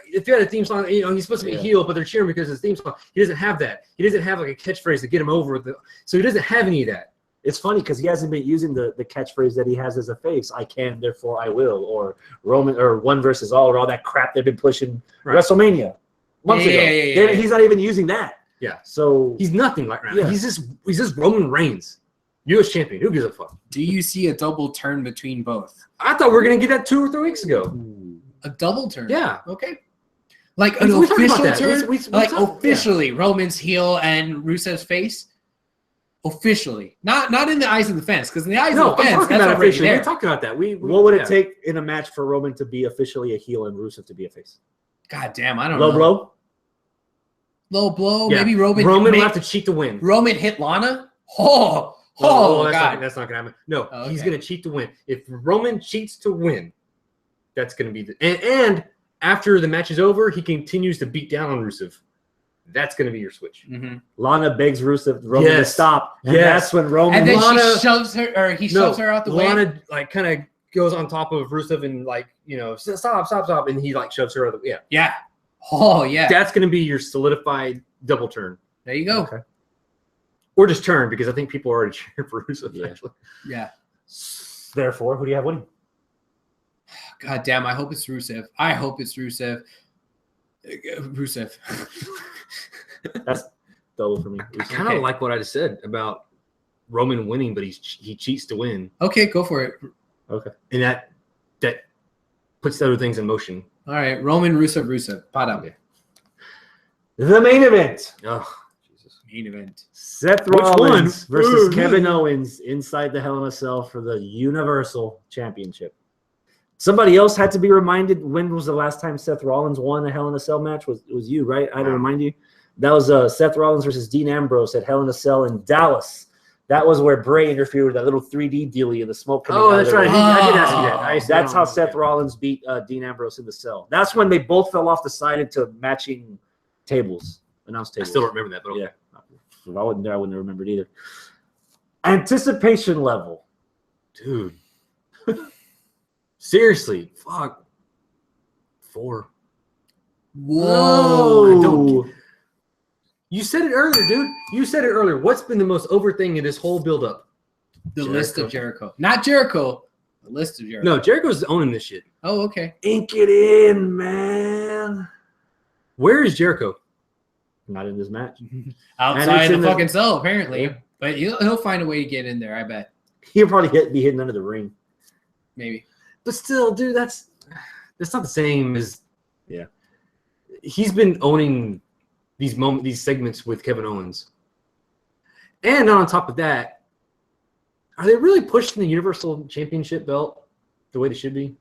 If you had a theme song, you know he's supposed to be a heel, but they're cheering because of his theme song. He doesn't have that. He doesn't have like a catchphrase to get him over so he doesn't have any of that. It's funny because he hasn't been using the catchphrase that he has as a face. I can, therefore I will, or Roman or one versus all, or all that crap they've been pushing WrestleMania months ago. Yeah. He's not even using that. Yeah. So he's nothing right now. Yeah. He's just Roman Reigns, U.S. champion. Who gives a fuck? Do you see a double turn between both? I thought we were gonna get that 2 or 3 weeks ago. A double turn? Yeah. Okay. Like an We talked about official that. turn? We Like talked- officially, Roman's heel and Rusev's face? Officially. Not in the eyes of the fans, because in the eyes No, of the I'm fans, talking that's about already officially. there. We talked about that. what would it take in a match for Roman to be officially a heel and Rusev to be a face? God damn, I don't Low know. blow? Low blow. Yeah. Maybe Roman will have to cheat to win. Roman hit Lana? No, God. that's not gonna happen. No, Oh, he's okay. gonna cheat to win. If Roman cheats to win, that's gonna be and after the match is over, he continues to beat down on Rusev. That's gonna be your switch. Mm-hmm. Lana begs Rusev Roman to stop, and Yes. that's when Roman. And then Lana- she shoves her, or he shoves her out the way. Lana like kind of goes on top of Rusev and like stop, and he like shoves her out of the way. Yeah, Yeah. Oh, yeah. that's gonna be your solidified double turn, There you go. Okay. or just turn because I think people are already cheering for Rusev. Yeah. Actually, Yeah. Therefore, who do you have winning? God damn, I hope it's Rusev. I hope it's Rusev. Rusev. That's double for me. I kind of Okay. like what I just said about Roman winning, but he cheats to win, Okay, go for it. Okay. and that puts the other things in motion. All right, Roman, Rusev. Pot out. The main event. Oh, Jesus. Main event. Seth Which Rollins one? versus Ooh. Kevin Owens inside the Hell in a Cell for the Universal Championship. Somebody else had to be reminded, when was the last time Seth Rollins won a Hell in a Cell match? It was you, right? I had to remind you. That was Seth Rollins versus Dean Ambrose at Hell in a Cell in Dallas. That was where Bray interfered with that little 3D dealie in the smoke coming out of That's the right. ring. I did ask you that. That's how Seth Rollins beat Dean Ambrose in the cell. That's when they both fell off the side into matching tables, announced I tables. still don't remember that, but okay. Yeah. If I wasn't there, I wouldn't have remembered either. Anticipation level. Dude. Seriously, fuck. 4. Whoa. I don't. You said it earlier, dude. You said it earlier. What's been the most over thing in this whole build-up? The list of Jericho. Not Jericho. The list of Jericho. No, Jericho's owning this shit. Oh, okay. Ink it in, man. Where is Jericho? Not in this match. Outside in the the- fucking cell, apparently. Yeah. But he'll find a way to get in there, I bet. He'll probably be hidden under the ring. Maybe. But still, dude, that's not the same as. Yeah. He's been owning these segments with Kevin Owens, and on top of that, are they really pushing the Universal Championship belt the way they should be?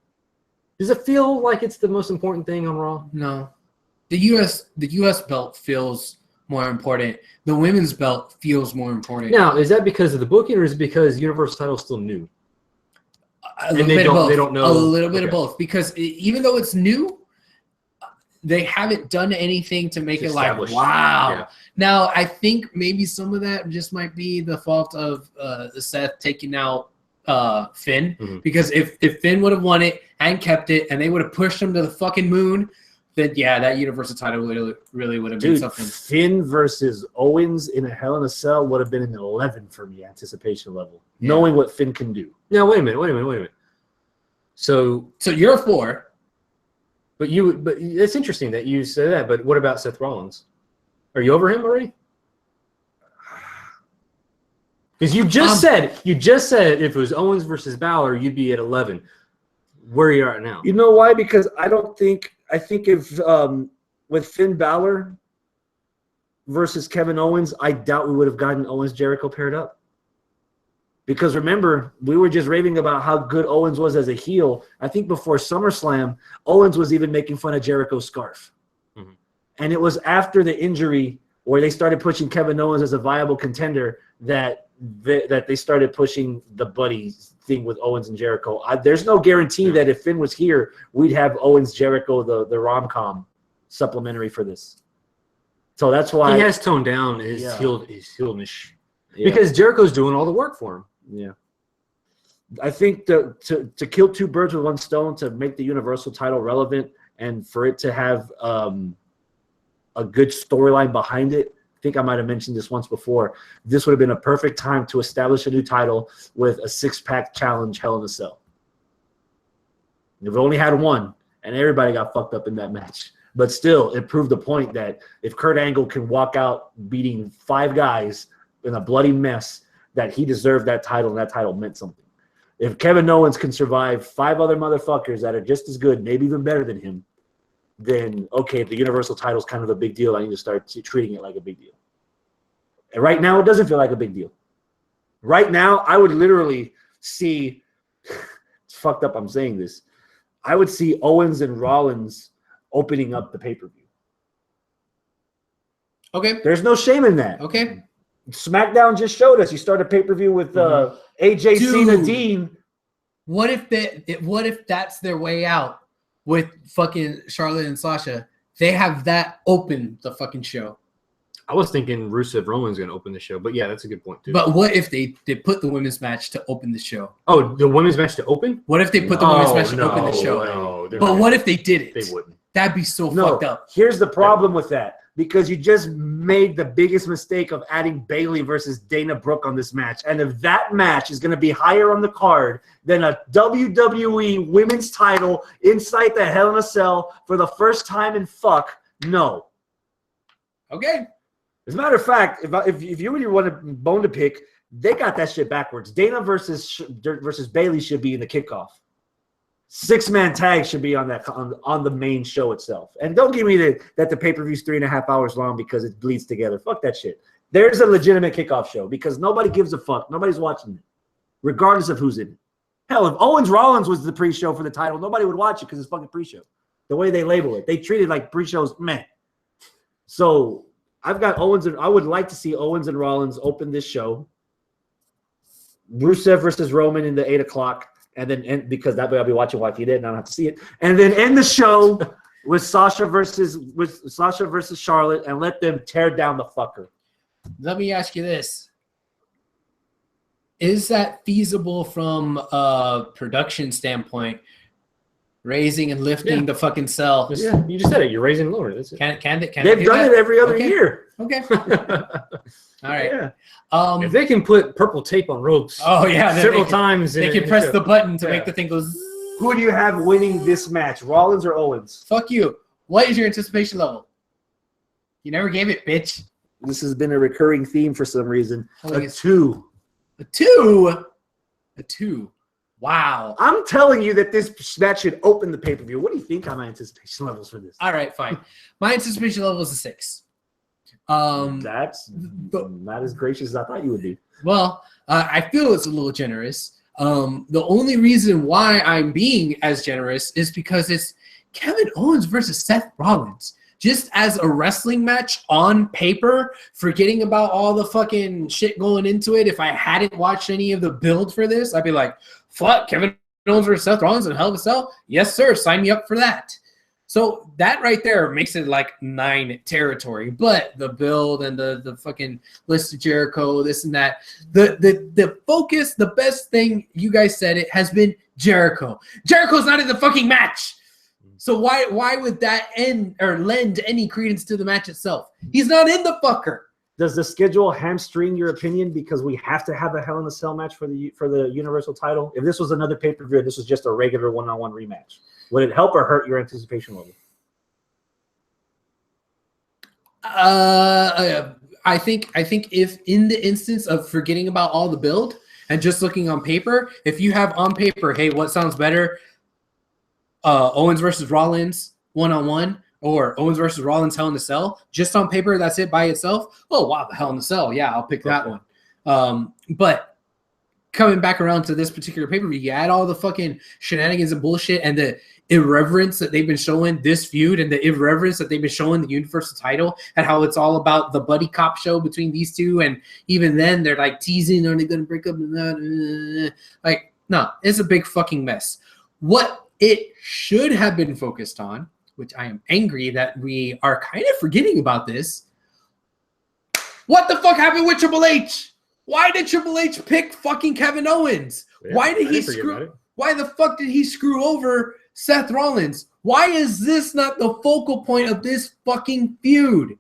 Does it feel like it's the most important thing on Raw? No. The US belt feels more important. The women's belt feels more important. Now, is that because of the booking, or is it because Universal title is still new? A little bit of both. They don't know. A little bit of Okay. both, because even though it's new, they haven't done anything to make it like, Established. wow. Yeah. Now, I think maybe some of that just might be the fault of Seth taking out Finn, Mhm. because if Finn would have won it and kept it, and they would have pushed him to the fucking moon, then yeah, that Universal title really would have been Dude, something. Finn versus Owens in a Hell in a Cell would have been an 11 for me, anticipation level. Yeah. Knowing what Finn can do. Now, wait a minute. So, So you're a 4. but it's interesting that you say that. But what about Seth Rollins? Are you over him already? Because you just said if it was Owens versus Balor, you'd be at 11. Where are you at now? You know why? Because I think if with Finn Balor, versus Kevin Owens, I doubt we would have gotten Owens Jericho paired up. Because remember, we were just raving about how good Owens was as a heel. I think before SummerSlam, Owens was even making fun of Jericho's scarf. Mm-hmm. And it was after the injury where they started pushing Kevin Owens as a viable contender that they started pushing the buddy thing with Owens and Jericho. There's no guarantee that if Finn was here, we'd have Owens Jericho, the rom-com supplementary for this. So that's why he has toned down his heelnish because Jericho's doing all the work for him. Yeah, I think to kill two birds with one stone, to make the Universal title relevant and for it to have a good storyline behind it. I think I might have mentioned this once before. This would have been a perfect time to establish a new title with a six-pack challenge Hell in a Cell. We've only had one, and everybody got fucked up in that match. But still, it proved the point that if Kurt Angle can walk out beating 5 guys in a bloody mess, that he deserved that title, and that title meant something. If Kevin Owens can survive 5 other motherfuckers that are just as good, maybe even better than him, then, okay, the Universal title is kind of a big deal. I need to start treating it like a big deal. And right now, it doesn't feel like a big deal. Right now, I would literally see – it's fucked up I'm saying this. I would see Owens and Rollins – opening up the pay-per-view. Okay. There's no shame in that. Okay. Smackdown just showed us. You start a pay-per-view with AJ Cena Dean. What if that's their way out with fucking Charlotte and Sasha? They have that open the fucking show. I was thinking Rusev Roman's going to open the show, but yeah, that's a good point too. But what if they put the women's match to open the show? Oh, the women's match to open? What if they put the women's match to open the show? No, but what if they did it? They wouldn't. That'd be so fucked up. Here's the problem with that. Because you just made the biggest mistake of adding Bayley versus Dana Brooke on this match. And if that match is going to be higher on the card than a WWE women's title inside the Hell in a Cell for the first time in no. Okay. As a matter of fact, if you really want a bone to pick, they got that shit backwards. Dana versus Bayley should be in the kickoff. 6-man tag should be on the main show itself. And don't give me that the pay-per-view is 3.5 hours long because it bleeds together. Fuck that shit. There's a legitimate kickoff show because nobody gives a fuck. Nobody's watching it, regardless of who's in it. Hell, if Owens Rollins was the pre-show for the title, nobody would watch it because it's fucking pre-show. The way they label it, they treat it like pre-shows, man. So I've got Owens, and I would like to see Owens and Rollins open this show. Rusev versus Roman in the 8 o'clock. And then because that way I'll be watching Joaquin and I don't have to see it. And then end the show with Sasha versus Charlotte and let them tear down the fucker. Let me ask you this. Is that feasible from a production standpoint? Raising and lifting the fucking cell. Yeah, you just said it. You're raising and lowering. That's it. They've done it every other year. Okay. All right. Yeah. If they can put purple tape on ropes, several times, they can press the button to make the thing go. Zzz. Who do you have winning this match, Rollins or Owens? Fuck you. What is your anticipation level? You never gave it, bitch. This has been a recurring theme for some reason. A 2. A 2. A 2. Wow. I'm telling you that this match should open the pay-per-view. What do you think are my anticipation levels for this? All right, fine. My anticipation level is a 6. That's not as gracious as I thought you would be. Well, I feel it's a little generous. The only reason why I'm being as generous is because it's Kevin Owens versus Seth Rollins. Just as a wrestling match on paper, forgetting about all the fucking shit going into it, if I hadn't watched any of the build for this, I'd be like, fuck, Kevin Owens versus Seth Rollins in Hell in a Cell? Yes, sir. Sign me up for that. So that right there makes it like 9 territory. But the build and the fucking list of Jericho, this and that, the focus, the best thing, you guys said it, has been Jericho. Jericho's not in the fucking match. So why would that end or lend any credence to the match itself? He's not in the fucker. Does the schedule hamstring your opinion because we have to have a Hell in a Cell match for the Universal title? If this was another pay-per-view, this was just a regular one-on-one rematch, would it help or hurt your anticipation level? I think if in the instance of forgetting about all the build and just looking on paper, if you have on paper, hey, what sounds better? Owens versus Rollins one-on-one or Owens versus Rollins Hell in a Cell, just on paper, that's it by itself. Oh, wow, the Hell in a Cell. Yeah, I'll pick that one. But coming back around to this particular pay-per-view, you add all the fucking shenanigans and bullshit and the irreverence that they've been showing this feud and the irreverence that they've been showing the Universal title and how it's all about the buddy cop show between these two. And even then they're like teasing, are they going to break up? Like, no, it's a big fucking mess. What it should have been focused on, which I am angry that we are kind of forgetting about this. What the fuck happened with Triple H? Why did Triple H pick fucking Kevin Owens? Yeah, Why did he screw? Why the fuck did he screw over Seth Rollins? Why is this not the focal point of this fucking feud?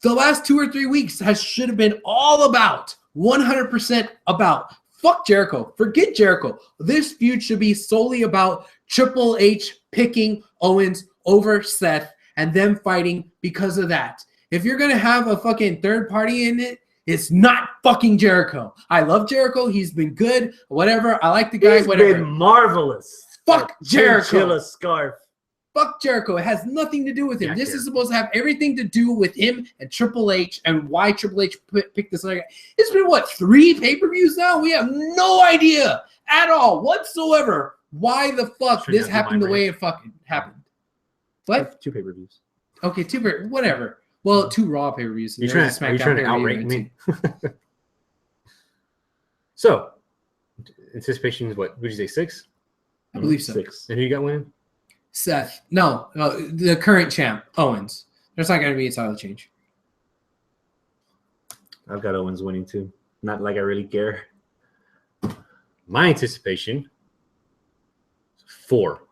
The last 2 or 3 weeks should have been all about 100% about fuck Jericho. Forget Jericho. This feud should be solely about Triple H picking Owens over Seth and them fighting because of that. If you're gonna have a fucking third party in it, it's not fucking Jericho. I love Jericho. He's been good. Whatever. I like the guy. He's whatever. been marvelous. Fuck Jericho. Chinchilla scarf. Fuck Jericho. It has nothing to do with him. Yeah, This Jericho. is supposed to have everything to do with him and Triple H and why Triple H picked this other guy. It's been, what, 3 pay-per-views now? We have no idea at all whatsoever why the fuck this happened the way it fucking happened. What? 2 pay-per-views. Okay, 2 whatever. Well, 2 Raw pay-per-views. Are you trying to outrate me? So, anticipation is what? Would you say 6? I believe so. 6. And who you got winning? Seth. No, the current champ, Owens. There's not going to be a title change. I've got Owens winning too. Not like I really care. My anticipation, 4.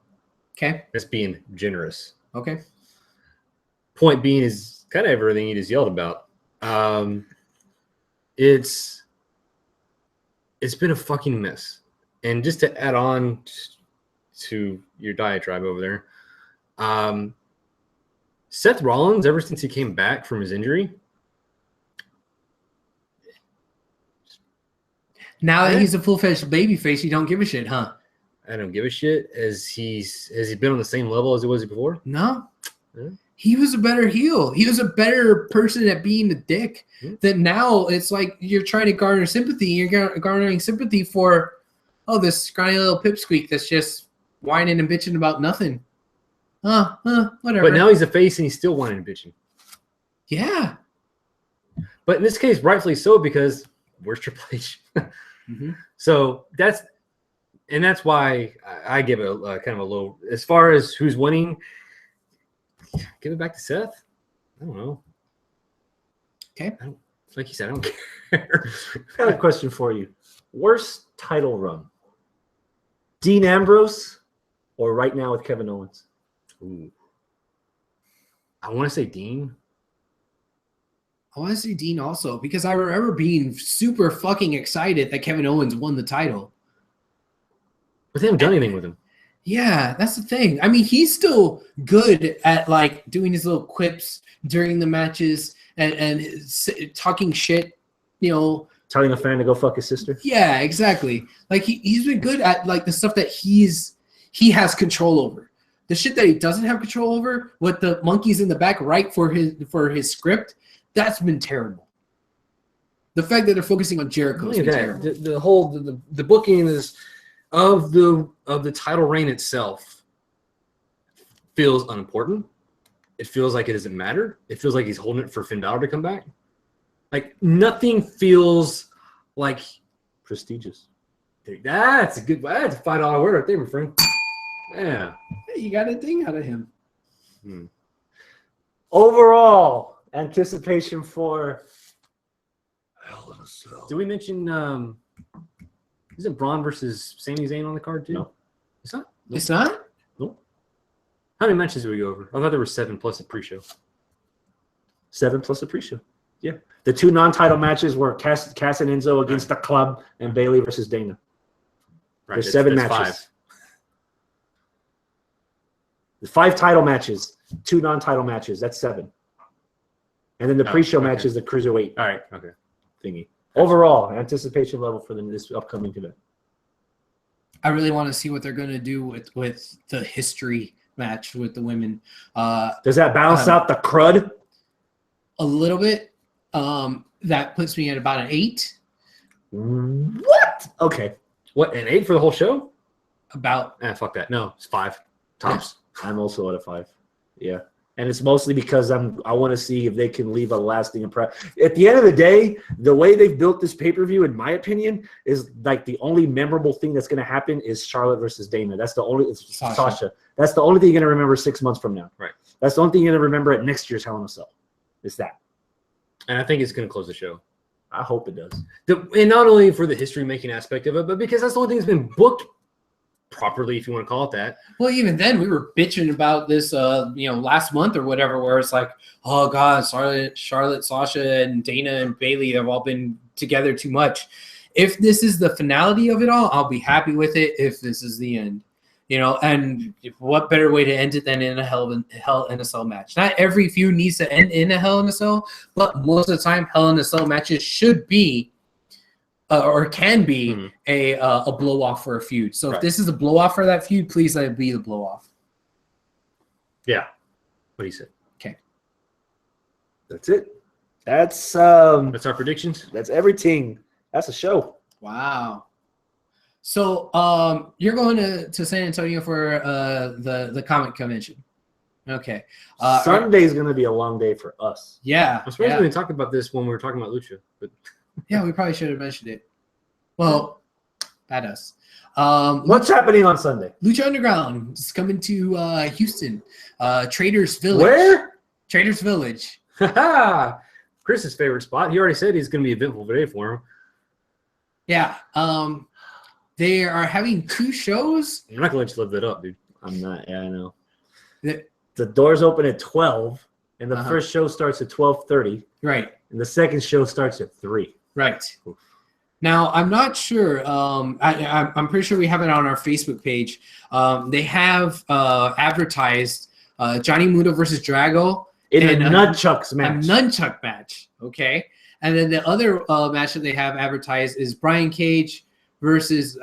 Okay. That's being generous. Okay. Point being is kind of everything you just yelled about. It's been a fucking mess. And just to add on to your diatribe over there, Seth Rollins, ever since he came back from his injury, now that he's a full-fledged babyface, you don't give a shit, huh? I don't give a shit. Has he been on the same level as he was before? No. Yeah. He was a better heel. He was a better person at being a dick. Yeah. That now it's like you're trying to garner sympathy. You're garnering sympathy for, this scrawny little pipsqueak that's just whining and bitching about nothing. Whatever. But now he's a face and he's still whining and bitching. Yeah. But in this case, rightfully so, because where's Triple H? Mm-hmm. So that's why I give it a kind of a low. As far as who's winning, give it back to Seth. I don't know. Okay. Like you said, I don't care. I got a question for you. Worst title run? Dean Ambrose or right now with Kevin Owens? Ooh. I want to say Dean. I want to say Dean also because I remember being super fucking excited that Kevin Owens won the title. But they haven't done anything with him. Yeah, that's the thing. I mean, he's still good at like doing his little quips during the matches and talking shit, Telling a fan to go fuck his sister? Yeah, exactly. Like he's been good at like the stuff that he has control over. The shit that he doesn't have control over, what the monkeys in the back write for his script, that's been terrible. The fact that they're focusing on Jericho is terrible. The whole the booking is of the title reign itself feels unimportant. It feels like it doesn't matter. It feels like he's holding it for Finn Balor to come back. Like nothing feels like prestigious. That's a $5 word right there, my friend. Yeah. Hey, you got a thing out of him. Overall, anticipation for Hell in a Cell. Did we mention isn't Braun versus Sami Zayn on the card too? No. It's not? No. It's not? Nope. How many matches did we go over? I thought there were 7 plus a pre-show. 7 plus a pre-show. Yeah. The 2 non-title matches were Cass and Enzo against the Club and Bayley versus Dana. Right. There's 7 matches. 5. The 5 title matches, 2 non-title matches. That's 7. And then the pre-show match is the cruiserweight. All right. Okay. Thingy. Overall, anticipation level for this upcoming event. I really want to see what they're going to do with the history match with the women. Does that balance out the crud? A little bit. That puts me at about an 8. What? Okay. What, an 8 for the whole show? About. Fuck that. No, it's 5 tops. I'm also at a 5. Yeah. And it's mostly because I want to see if they can leave a lasting impression. At the end of the day, the way they've built this pay-per-view, in my opinion, is like the only memorable thing that's going to happen is Charlotte versus Dana. That's the only Sasha. That's the only thing you're going to remember 6 months from now. Right. That's the only thing you're going to remember at next year's Hell in a Cell. It's that. And I think it's going to close the show. I hope it does. And not only for the history-making aspect of it, but because that's the only thing that's been booked properly, if you want to call it that. Well, even then, we were bitching about this, last month or whatever, where it's like, oh God, Charlotte, Sasha, and Dana and Bailey have all been together too much. If this is the finality of it all, I'll be happy with it. If this is the end, and what better way to end it than in a Hell in a Cell match? Not every feud needs to end in a Hell in a Cell, but most of the time, Hell in a Cell matches should be. Or can be a blow off for a feud. So if this is a blow off for that feud, please let it be the blow off. Yeah. What do you say? Okay. That's it. That's our predictions. That's everything. That's a show. Wow. So you're going to San Antonio for the comic convention. Okay. Sunday's gonna be a long day for us. Yeah. I'm surprised we didn't talk about this when we were talking about Lucha, but yeah, we probably should have mentioned it. Well, that us. What's happening on Sunday? Lucha Underground is coming to Houston. Traders Village. Where? Traders Village. Chris's favorite spot. He already said he's going to be eventful today for him. Yeah. They are having 2 shows. I'm not going to let you live that up, dude. I'm not. Yeah, I know. The doors open at 12, and the first show starts at 12:30. Right. And the second show starts at 3. Right. Oof. Now, I'm not sure. I'm pretty sure we have it on our Facebook page. They have advertised Johnny Mundo versus Drago in a nunchucks match. A nunchuck match, okay? And then the other match that they have advertised is Brian Cage versus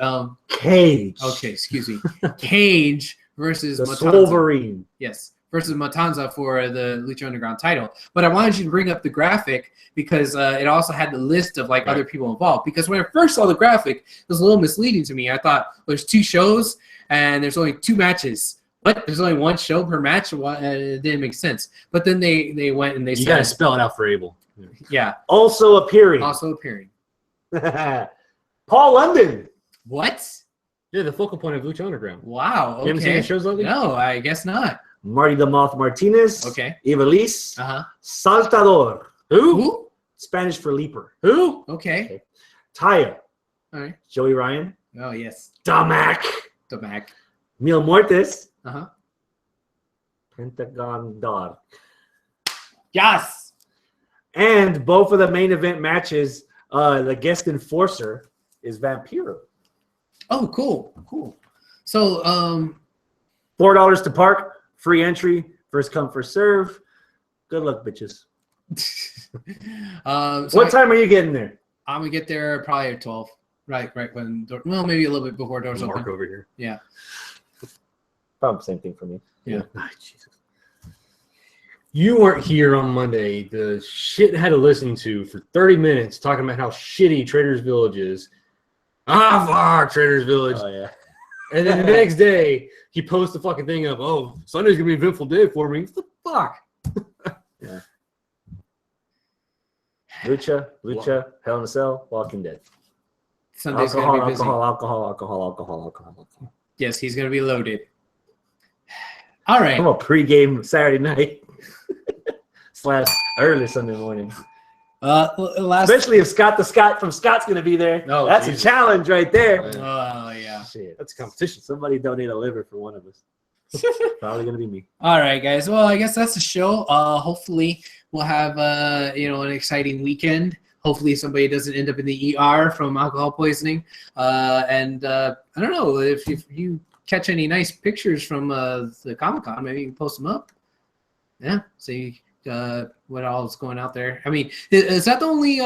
Cage. Okay, excuse me. Cage versus the Matanza. Wolverine. Yes. Versus Matanza for the Lucha Underground title. But I wanted you to bring up the graphic because it also had the list of other people involved. Because when I first saw the graphic, it was a little misleading to me. I thought there's 2 shows and there's only 2 matches. What? There's only 1 show per match? It didn't make sense. But then they went and they said... You got to spell it out for Abel. Yeah. Also appearing. Paul London. What? Yeah, the focal point of Lucha Underground. Wow. Okay. You haven't seen the shows lately? No, I guess not. Marty the Moth Martinez. Okay. Ivelisse. Saltador. Who? Spanish for leaper. Who? Okay. Taya. All right. Joey Ryan. Oh, yes. Damac. Mil Muertes. Pentagon Dog. Yes. And both of the main event matches, the guest enforcer is Vampiro. Oh, cool. So, $4 to park. Free entry, first come, first serve. Good luck, bitches. What time are you getting there? I'm gonna get there probably at 12. Right when maybe a little bit before doors open. Mark over here. Yeah. Probably same thing for me. Yeah. Oh, Jesus. You weren't here on Monday. The shit I had to listen to for 30 minutes talking about how shitty Traders Village is. Fuck Traders Village. Oh yeah. And then the next day, he posts the fucking thing up. Oh, Sunday's gonna be an eventful day for me. What the fuck? Yeah. Lucha, Hell in a Cell, Walking Dead. Sunday's gonna be busy. Alcohol. Yes, he's gonna be loaded. All right. I'm a pregame Saturday night / early Sunday morning. Especially if Scott from Scott's going to be there. Oh, that's Jesus. A challenge right there. Oh, yeah. Shit, that's a competition. Somebody donate a liver for one of us. Probably going to be me. All right, guys. Well, I guess that's the show. Hopefully, we'll have an exciting weekend. Hopefully, somebody doesn't end up in the ER from alcohol poisoning. And I don't know if you catch any nice pictures from the Comic-Con, maybe you can post them up. Yeah. See what all is going out there. I mean, is that the only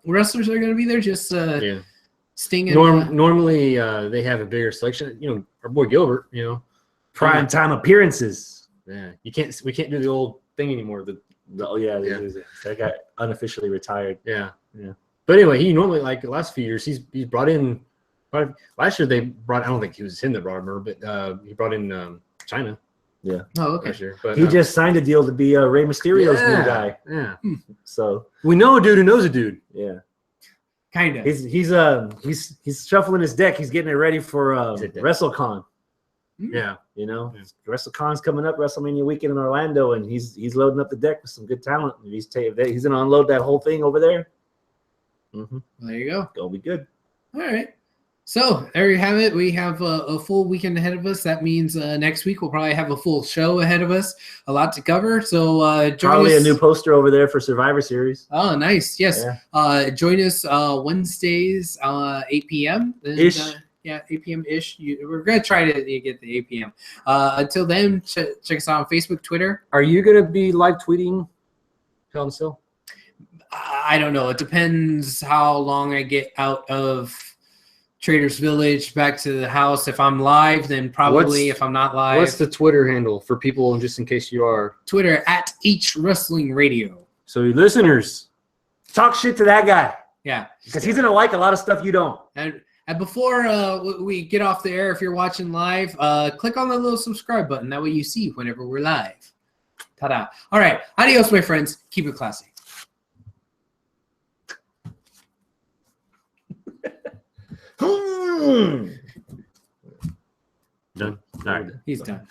wrestlers that are going to be there? Just Sting and normally they have a bigger selection. Our boy Gilbert, prime time appearances. Yeah, we can't do the old thing anymore. That got unofficially retired. Yeah. But anyway, he normally, like the last few years, he's brought in. Last year they brought. I don't think he was him that brought him, but he brought in China. Yeah. Oh, okay. Last year. But he just signed a deal to be Rey Mysterio's new guy. Yeah. So we know a dude who knows a dude. Yeah. Kind of. He's shuffling his deck. He's getting it ready for WrestleCon. Yeah. You know, WrestleCon's coming up, WrestleMania weekend in Orlando, and he's loading up the deck with some good talent. He's gonna unload that whole thing over there. Mm-hmm. There you go. It'll be good. All right. So there you have it. We have a full weekend ahead of us. That means next week we'll probably have a full show ahead of us. A lot to cover. So join us. A new poster over there for Survivor Series. Oh, nice. Yes. Yeah. Join us Wednesdays 8 p.m. Ish. 8 p.m. ish. We're gonna try to get the 8 p.m. Until then, check us out on Facebook, Twitter. Are you gonna be live tweeting Hell in a Cell? I don't know. It depends how long I get out of Traders Village back to the house. If I'm live, then probably. If I'm not live, what's the Twitter handle for people, just in case you are? Twitter at H Wrestling Radio. So your listeners, talk shit to that guy. Yeah, because he's gonna like a lot of stuff you don't. And before we get off the air, if you're watching live, click on the little subscribe button. That way you see whenever we're live. Ta-da! All right, adios, my friends. Keep it classy. Done. All right. He's done.